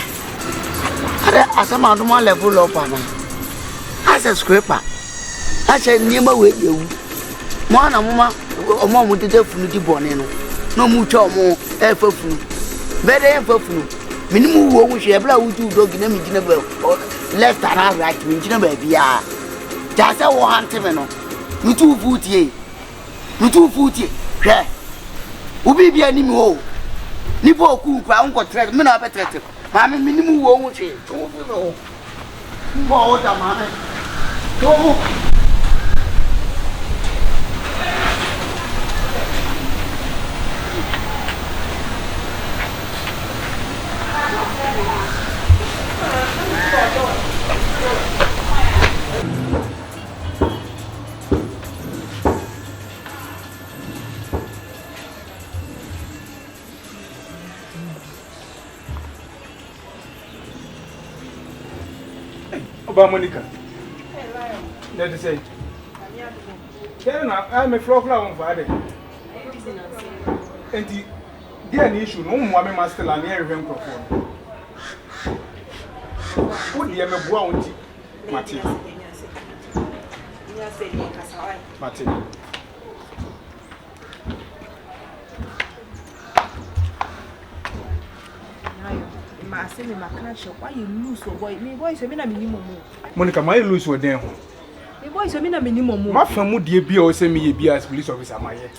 As a man, one level up. As a scraper. I said, never wait you. Mwana mama, omo mu tete funu di bone no. No mu cha omo efa funu. Very efa funu. Minimu wo hu hwe bla wutu dog na mi gina ba. Left and right mi gina ba bia. Ja se wo hante me no. Mutu futie. Hwe. Ubi bia ni mi wo. Ni bo ku kwa unko threat me na be threat. Ma me minimu wo hu hwe. To fu no. Mo o da ma me. To Oba Monica. Let us say. Then I'm a floor on Friday. And the dear issue, no woman must still an air him perform. Put the Emma Bounty, Martin. Martin. I say me my catch why you lose your boy. Me boy say me na minimum. Monica, my lose with them. Me boy say me na minimum. My family dear be or say me be as police officer my yet.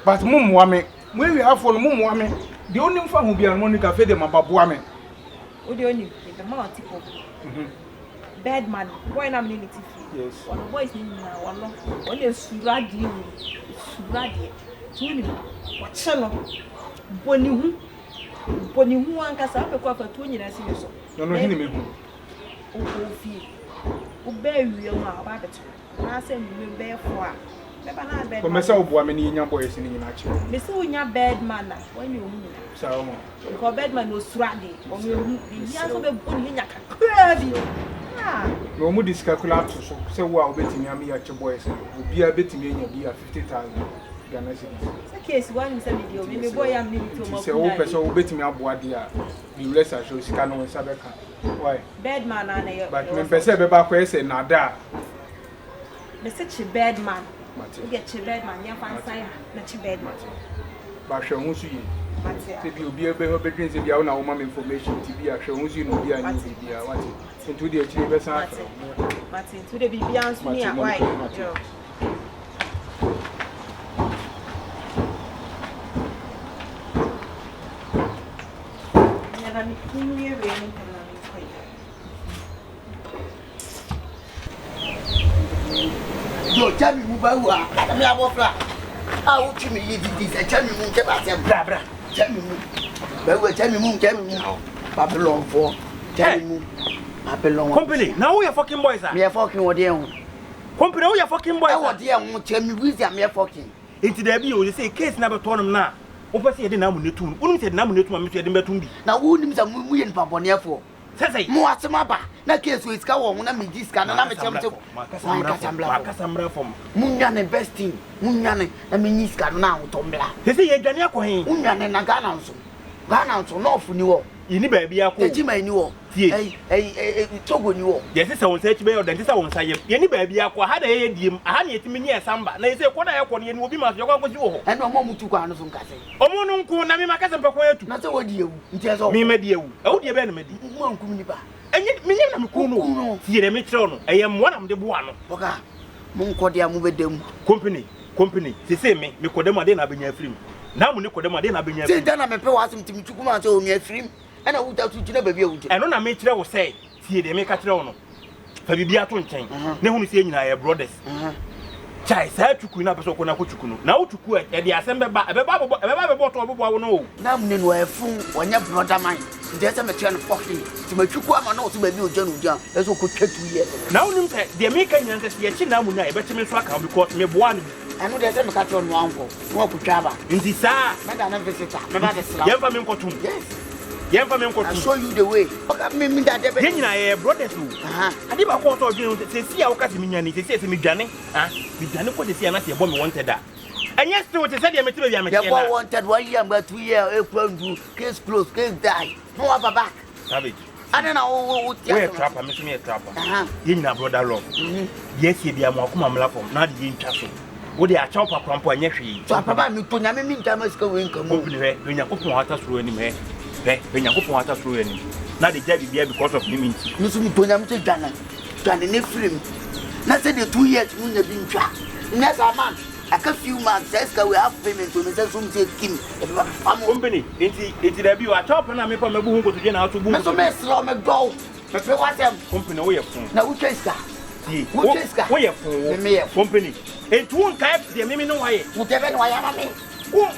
But mum woman, when we have for mum woman, the only fan who be a Monica fed them about woman. What do you need? The man tipo. Bad man. Boy na me yes. One boy is na one. Only suradi. Suradi. Tuni. What channel? Boni hu. Boni hu ankasa pe kwa fatu nyina si so. No hini me hu. O fi. O be wi ma ba beto. Na se me be fo a. Me ba na bad. Ko me say obo ameni nya boy si nyina chi. Me say onya bad man na. When you hu nyina. Sa o mo. Ko bad man no suradi. O me hu. Ya so be boni nya kakra bi. No mu discalculate so say wo a obetimi am ya chi boy si. Obi a betimi nya bi a 50,000. Ghana cedis. Case one say video me boy am need to mo. Say o person obetimi aboa dia. You rest assure sika no sabeka. Why? Bad man na na. But me person be ba kwa say na da. Me say chi bad man. Mate. You get chi bad man, ya fan sign na chi bad man. Ba hwe hu su yi. Mate. Say bi obi ebe ho bedwin say bia na wo ma information ti bia hwe hu su no bia ni bia what. Into the chiri be san. Mate. To the bibians me a why. Yo, tell me Bawua Asem Abofra. Ah, what you mean? This tell me Moon Asem. Bra bra. Tell me Bawua, tell me Moon, tell me Babylon for. Tell me Babylon. Company. Now we are fucking boys. Me are fucking what they Company, we are fucking boys. What they tell me we are me fucking. Into the bio, you say case never torn them now. Opa say the Naamuney tune. Who said Naamuney to me to the Betumbi? Now who names a movie in Paponia for? Say Mo Asemaba. Na case we ska wo na me diska na me cham to. Makasambra from. Munya ne besting. Munya ne na me niska na utombla. Say ye dwane akɔhen. Munya ne na Ghana nso. Ghana nso no ofu ni wo. Yini ba bia akɔ. Ejima ni wo. Togo ni wo. Yes say won say chibe yo dante say won say yeni ba bia akɔ ha da ye diem. Aha na yetimi ni esamba. Na say ko na ye kɔ ne ni obi ma so yakɔ akɔsi wo ho. Ɛna ɔmo mutu kwa no so nkase. Ɔmo no nko na me makasa mpakɔ atu. Na say wo di ewu. Nti so. Me ma di ewu. Ewu di be na ma di. Mo ankum ni ba. Enye me nyam na me ku no. Tie na me kyerɛ no. Ɛyɛ mo na me de boa no. Boka. Mo nkɔ de amu bedam. Company. Say me kodem ade na benya afrim. Naamuney kodem ade na benya afrim. Say dana me pe wasem timi tukuma so o mi afrim. Ɛna wuta tu gyina ba bia wuta. Ɛno na me kyerɛ wo sɛ tie de me ka kyerɛ wo no. Fa bibia to nkyɛn. Ne hunu sɛ nyina yɛ brothers. Chai sa tuku na person ko na ko tuku no. Na wo tuku e de asem beba bebo to bebo wo no. Naamuney no efun wonya brother man. Nde se me kyerɛ no fucking. Ti ma tuku ama na wo so ba bi oja no oja. Eso ko twatu ye. Na wonim sɛ de me ka nyina sɛ ye kyi Naamuney a ebɛkyeme so aka because me boa no. Ɛno de se me ka kyerɛ no anko. No ko twaba. Nti sa me da na visitor. Me ba de sla. Yemfa me nkotum. Yes. Yemfa me nkotum. I show you the way. Oka me da de be. Ye nyina ye brothers o. Ade ba ko to odwene se si a wo ka se me nyane se se me dwane. Me dwane ko de si na se bo me wanted da. Enye still te say de me tiba bia me tie na. You wanted 1 year but 2 years case closed, case die. No have back. Savage. I don't know we are trapper, me so me trapper. Ye nyina brother love. Yes ye bia mo akoma mla fom na de ye ntwa so. Wo de a chopper kwampo anya hwe. So papa me to nyame mi ntama sika we nka mo. Open he, Onyankopon wata soro anim he. Onyankopon wata soro anim. Na de jabi bia because of me minti. Me so mi to nyame to dwane ne frame. Na say the 2 years mu na bi ntwa. Next man, I can few months sika we have payment to me say some say kim. Company, enti da bi wa chopper na me pa me bu hu ko to je na to bu. Me so me slow me go. Me pe wasem. Company wo ye fun. Na wo cheska. Wo ye fun. Me Company. Enti won kai de me no waye. Wo tebe no waye ma me. Wo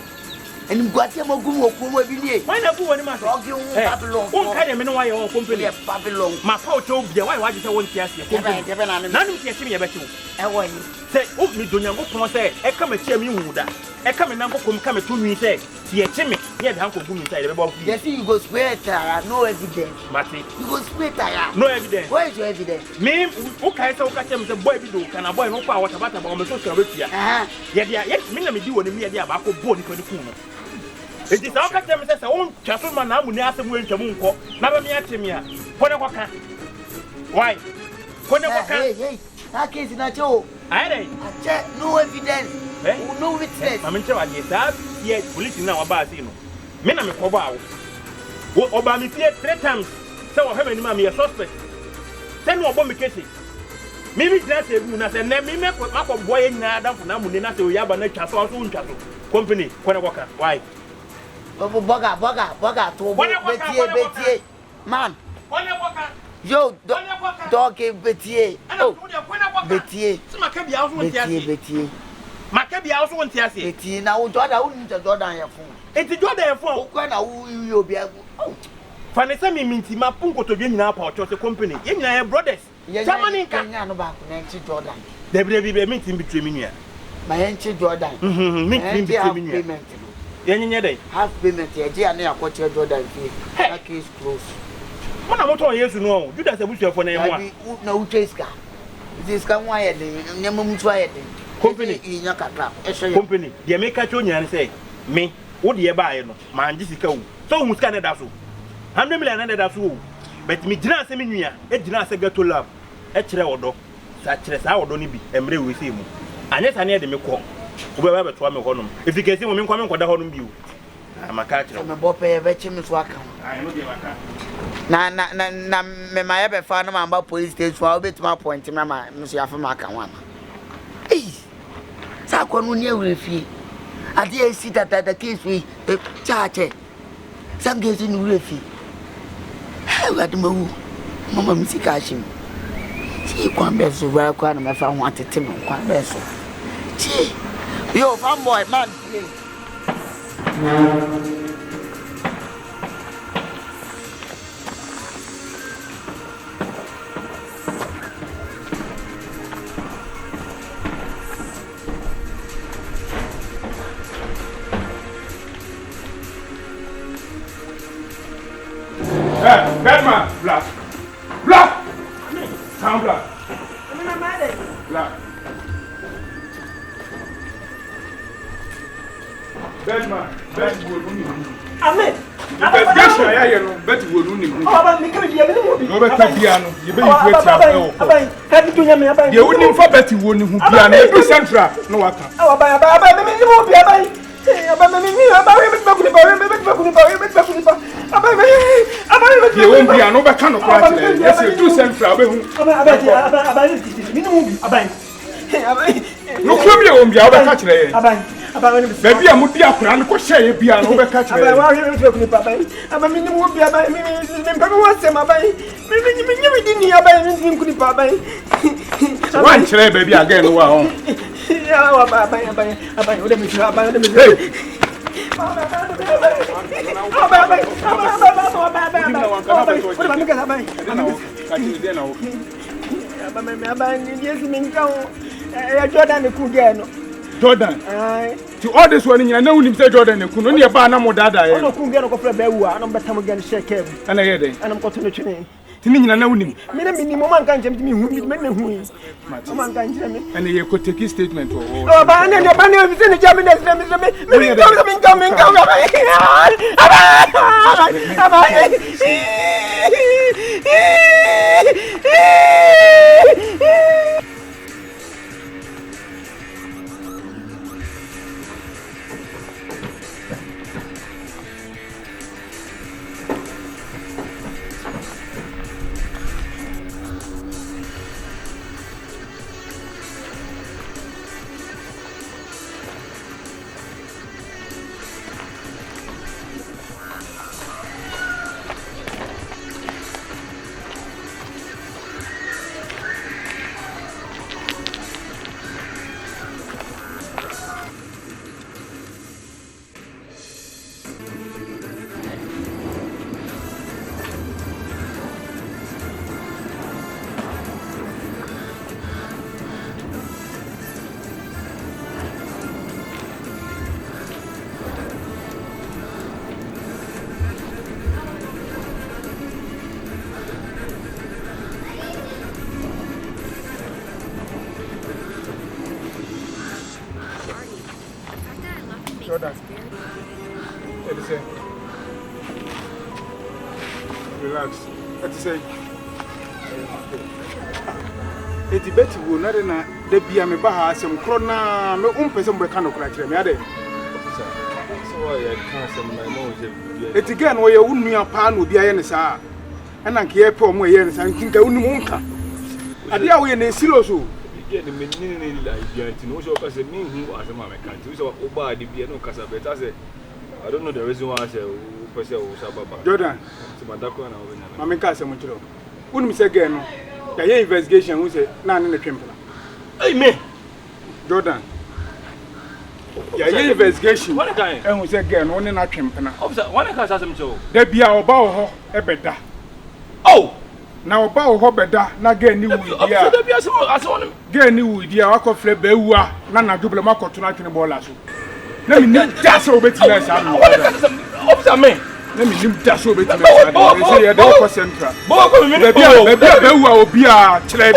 eni gwate mo gum okumo bi nie. Why na bu woni ma so? Babylon. Won kai de me no waye won company. Babylon. Ma pa o cho bia why waje se won tiase company. Na nanu tie se me ye be ti wo. E wo yi. Say o mi Onyankopon say e ka ma chia mi wu da. e come na come to me say tie chime here the hanko go inside the be yes you go swear tire no evidence mate you go swear tire no evidence where is your evidence me who kai say who ka tell me say boy bi do kana boy no kwa water bata ba o me so so betia ye dia ye me na me di woni me dia ba ko bo ni ko ni kun no e di sa ka tell me say won twaso ma na Naamuney Asem we ntwamu nko na ba me atemi a ko ne kwaka why ko ne kwaka hey that case na cho ai check no evidence no witness ma me nche wa die that ye police na wa ba asi no me na me ko ba wo oba me fie 3 times say wo hema ni ma me suspect say no obo me case me bi try say gu na say na me ko boy nyina adam for Naamuney na say o yaba na twa so ntwa so company ko ne kwaka why boga to betie man ko ne kwaka yo dog betie oh betie betie makabi also won tiase betie na wo Jordan ye fun enti Jordan ye fun o kwa na wo yi obi agu fanesa mi minti ma punko to nyina pa o chose company ye nyina ye brothers chamani nka nya no ba ko na nchi Jordan debre bi minti bitre mi nua ma ye nchi Jordan minti bitre mi nua ye nyenye dai half payment ye je na yakoche Jordan fee that case close mona moto Yesu no Judas abusuafo na ye ho na ucheska iska nwa ye de nyama mutu aye de company inya kakra company de make a cho nyane say me wo de ye baaye no ma ngi sika wu so hu sika na da so 100 million na da so but me gina se me nua e gina se gato lab e kire wodo sa kire sa wodo ni bi emre we se mu anye sa na de me ko wo be ba to me honom efike mo me nkwa me nkoda honom bi wo amaka kire me bo pe be chimi so aka ai no de maka na me ma ye be fa no ma ba police station a obetima point me ma me so yafa maka wana sa kwa no ne wrefi ade e si tata case we chache sam gezi ni wrefi ha wa de mawu mama mi sika ashim ti kwa be so wa kwa na me fa ho atete me kwa be so ti yo fanboy man Batman, black. Sound black. Black. Batman, Amen. Investigation I hear no, bet you will need. Oh, but me come here, me no be. No bet piano, you be wait here. Abai, happy to me abai. You wouldn't for bet you wouldn't who piano, you central, no waka. Oh, abai, me no be abai. You won't be an over can of yes, you do central. No, come here, won't be able to catch it. Baby, I would be a crown for share piano over catch it. I'm a minimum be about me. One chair, baby, again. Wow. Jordan. To all this one, you know, him say Jordan, you couldn't only buy no more dada. I don't go for Bawua, and I'm better again shake him. And I hear it. And I'm going to train. Timina know him. Minimum can't tell me who is and you could take his statement. Oh, Banner, the banner is in the German. Jordan. It is a relax. It is a it's a better wound. Not in a debut. I'm a Bawua Asem Corona. No person will kind of crack me. I did. So I can't say my mom. It's again where you wouldn't be a pan with the INS. And I care for more years and think I wouldn't want. I did away in a silo. Get the meaning like you know, so because me who as a man can't. So Oba the piano Casabet. I said, I don't know the reason why I say, Jordan, I'm in Casamutro. Wouldn't say again, the investigation was a none in the temple. Amen. Jordan. Yeah, investigation. What a time. And we say again, one in our temple. One of us has him so. There be our bow, a better. Oh! Now about Hobeda, not get new idea. Get new idea, I could flip Bawua, Nana double Marco tonight in the ball. Let me just over to us. Let me just over to us. Central. Bawua will be a trade.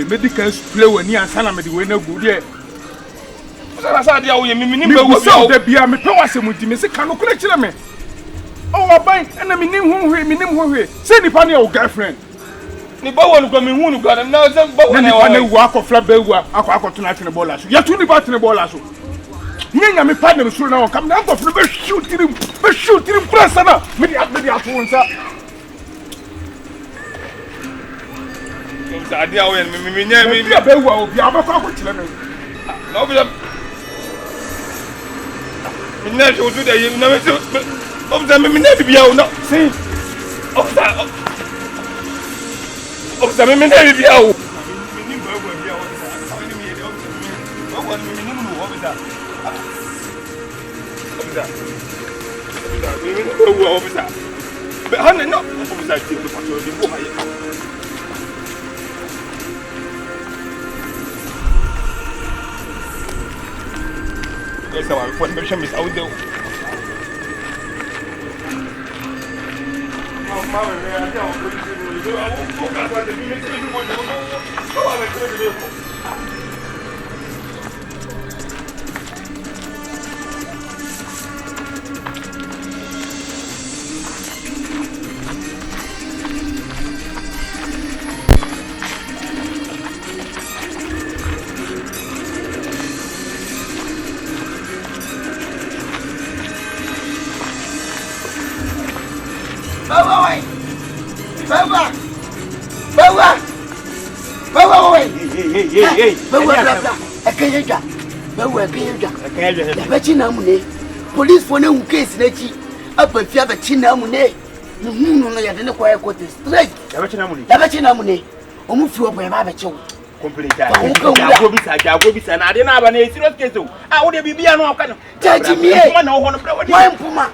Medical play when you are Sanam, the winner good yet. I said, "Oh, you mean the beer? Me Bawua Asem with me. Say, can you collect me? Oh, I buy and I mean who? Say the funny old girlfriend. The Bawua come in who got him now. Then I walk off Bawua. I got tonight in the ball. You're too about in the ball. Me and my partner so now come down for the shooting him, press and up. Maybe I told him. Idea when me Bawua will be about to no. Minna show today, you know, of them, Minna be out now. See, of that, of them, Minna be out. But honey, no, of that, yes, I want to show me how do. Hey, Naamuney. Police for no case, Letty. Up a feather Naamuney. No, I didn't quite quote this. Straight. Naamuney. Almost through my abattoir. Complete. I will be sent. I didn't have an AC. I would be a no kind of judging me. One Puma.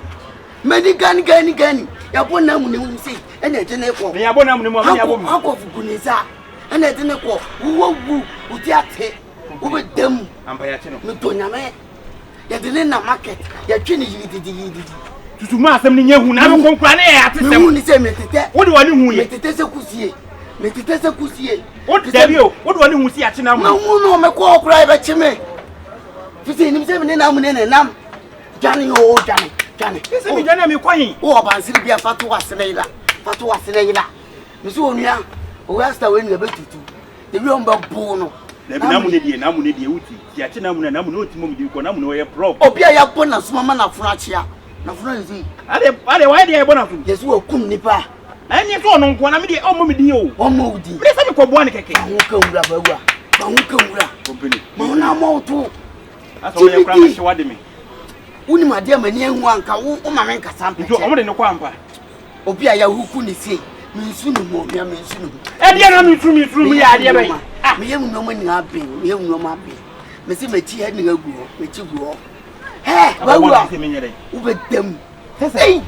Many gun. Yapon Naamuney see, and I didn't call me. Uncle Gunisa. And I didn't call who with them. I'm by a channel. Mutoname. You didn't market. You're training you to master me. Who now won't cry at the same. What do I know? Metitesa Kusie. What is you? What do I know? See at China? No, my call cry by Chime. To see him 7 in and Nam. Johnny, oh, Johnny. Isn't it Johnny Quay? Oh, but Sylvia Fatua Senela. Miss Onia, who has to win the betty too. The room about Bono. Naamuney uti. Yachina Naamuney Timu Konamu a pro. Opia Yapona, Mamma Frachia. Na Franzi. Are why they are born of yes, who come nipa. And you go on one of the Omodio. Omodi. Let's have a Boanica. Company. Mona Moto. That's all your promise to me. Uni, my dear, my young one, Kamanka Sample. You already know Quampa. Opia Yahoo say. And yet, I'm through me. I am no money. I've been, you know, my baby. Missy Matty had me go, which you go. Hey, Bawua with them. Hey,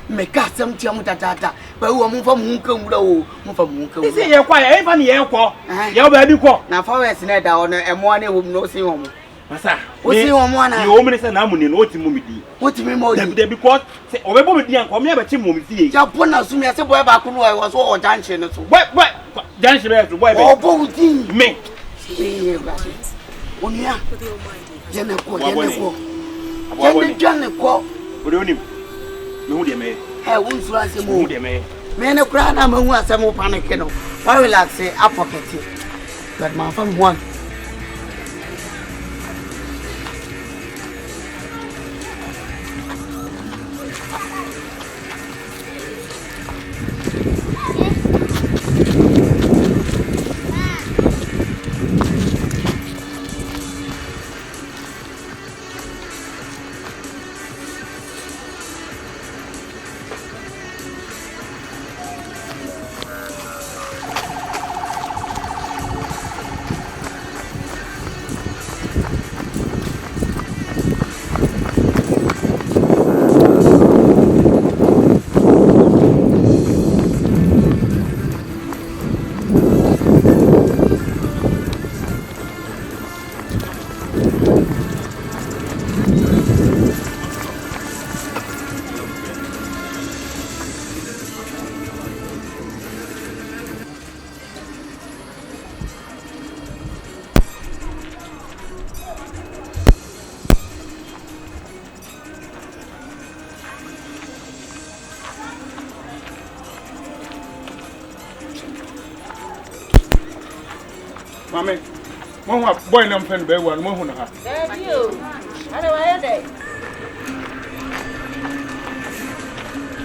make us some chamutata, but we move from Munko. This is your quiet, even the airport. Your baby call. Now, for us, net down and one who knows him. Massa, what's your one? You almost an Naamuney, what you mean? What do you mean more than because over the young come here, but you move see. Japona, soon as a boy back when I was all junction. What? Junction, oh, both me. Be back. Onya. Jeneko. Jeneko. What do you mean? No, dear me. I won't rise a mood, dear me. Men of crown, I'm a some panic. I will like say, I pocket it. But my fun one. Mame, mo boy nam fen be wan mo hu na ha. Thank you. Ano wa day?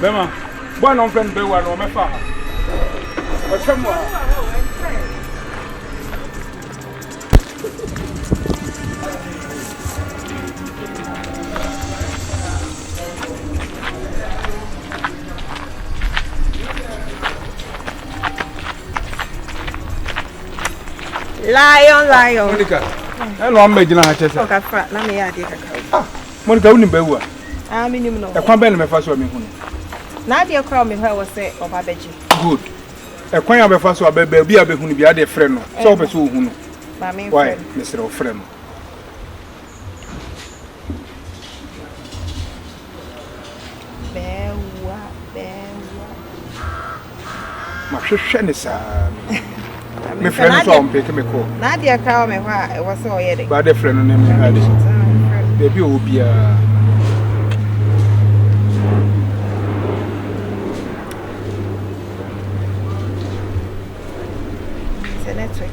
Bema, boy nam fen be wan o me fa ha. O chemo. Lion. Monica, hello, I'm making a chest. Okay, let me add it. Ah, Monica, you know, I mean, you know, I can't bend my first one. Nadia called me where was say of Abeji. Good. A coin of a first one, baby, be a bit who be a friend. So, who why, Mr. Friend. My shame is my friend saw him pick me call. Nadia called me why it was so headache. But the friend named Alice. Baby will be a network.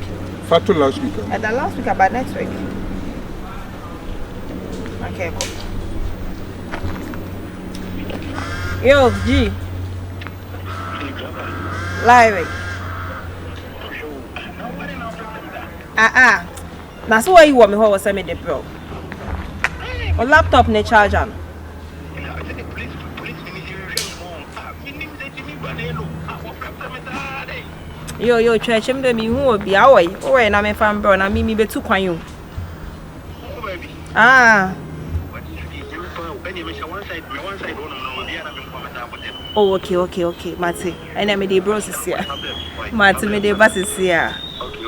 Fatu last week. At the last week about next week. Okay, cool. Yo, G. Live. That's why you want me how was send me the bill. Or laptop ne charger. Yo, church him de me who will be away. Oh, and I'm a fan bro, and I mean be too quiet. Oh, okay. Mate, and I made the bros is here. Mate, made the bus is here.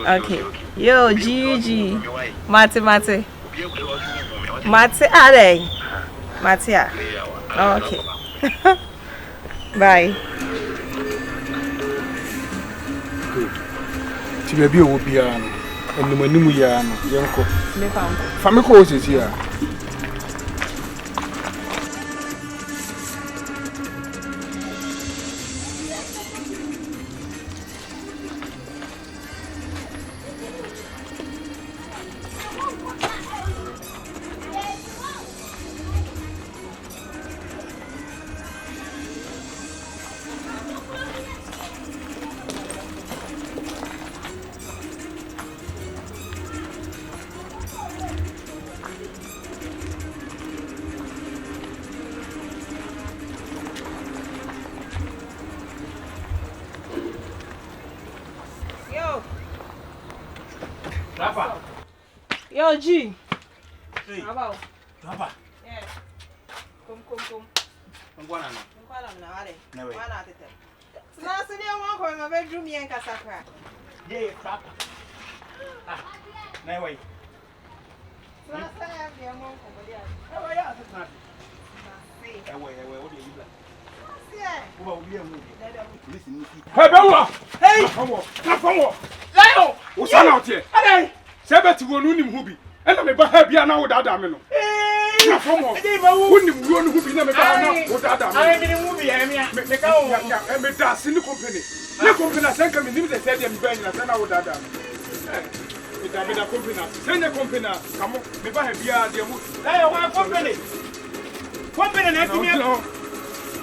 Okay. Yo, Gigi. Mate. Mate, are they? Mate, okay. Bye. Good. Baby will be and the Manimu Yan, Yanko. Family calls is here. Yo, G. Hey. Aboa. Papa. Yeah. Come. I'm going on. No way. Now, so they won't go in my bedroom and Casacra. Yeah, Papa. No way. Last time I have the amount of the Oh, yeah, that's not. Away, what do you like? yeah. Oh, we are moving. Listen, Hey, Bawua! Hey! Come on! Lion! What's out here? Hey! Sebeti wonu nim hu bi. Ena me ba ha bia na wo dada me no. Na fomo. Wonim wonu hu bi na me ba na wo dada me. Ai me nim hu bi ya me ka wo. Ya me da si ni company. Ne company asenka me nim se se dem ba nyina se na wo dada me. Me da company. Se ne company kamo me ba ha bia de mu. La yo company. Company na ti me.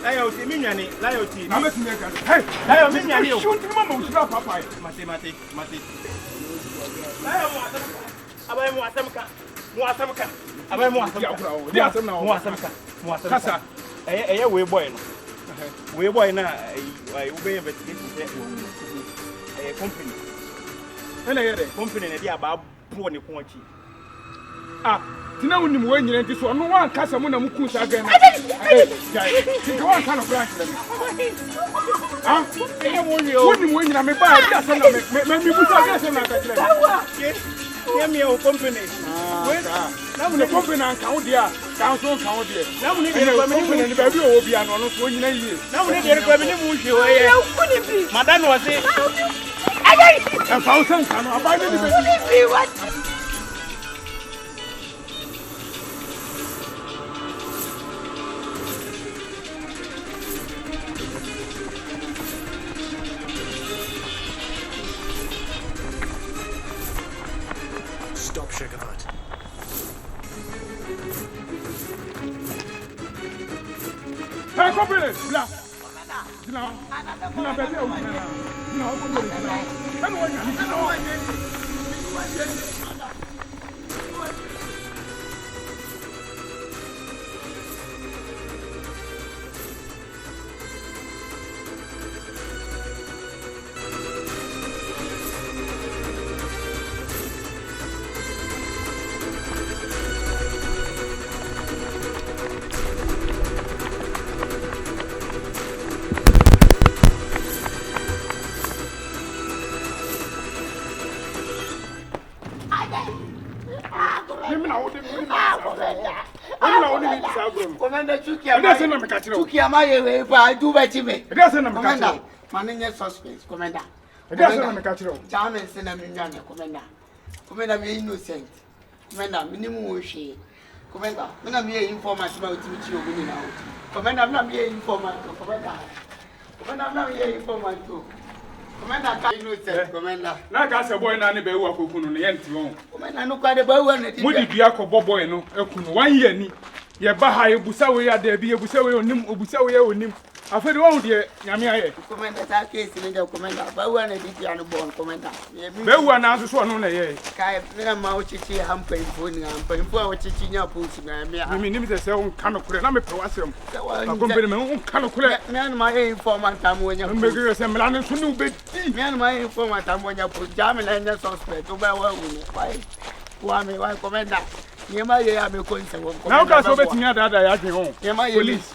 La yo ti mi nyane, la yo ti. Na me ti me ka. Hey, la yo mi nyane o. Shunti mama usura papa. Mate. La yo abai mu asamka. Abai mu asamka. Kasa. Eye we boy no. We boy na we be investigate company. Ena yere company na dia ba pro ne ko achi. Ah, tina wonim we nyina nti so no wan kasa mu na mu kun sa gan. Ti wan kana kura nti. Ah, eye mo yo. Wonim we nyina me ba dia se na me bu sa dia se na ka kire. Yeah, me o company. Na mu company an ka wo dia, ka so ka wo dia. Na mu ni de ko me ni ba bi o bia no no so nyina yie. Na mu ni de ko me ni mu hwe o ye. Madam no say. Abai! En fa o san ka no abai ni be. What? Stop, Shekavat. Hey, company! Bla! Bla, baby, Commander Chukia my way, do bet me. It doesn't matter. Commander, managing suspense, Commander. It doesn't matter. German Senator, Commander. Commander, be innocent. Commander, minimum she. Commander, when I'm here informant about which you're winning out. Commander, I'm not here informant. Commander, I'm not here informant too. Commander, can you say, Commander? Like I said, boy, Nanny Bawua Kukun, the end to Commander, no kind of Bawua. Would it be a boy no? 1 year. Ye baha ebusawe ya de bi ebusawe onim obusawe onim afedi won de nyame aye commander ta case ni de commander Bawua na di piano born commander Bawua na so no na ye kai na ma o chichi hampan fo ni hampan fo a o chichi nya post na me nim se on kano kure na me pe wasem akompeni me on kano kure me an ma informant am wonya me gere se me lan so no be me an ma informant am wonya post jam na nya suspect o ba wa wu why why commander Yema ye ya me ko nse wo. Now ka so betimi adada ya dwen ho. Yema ye police.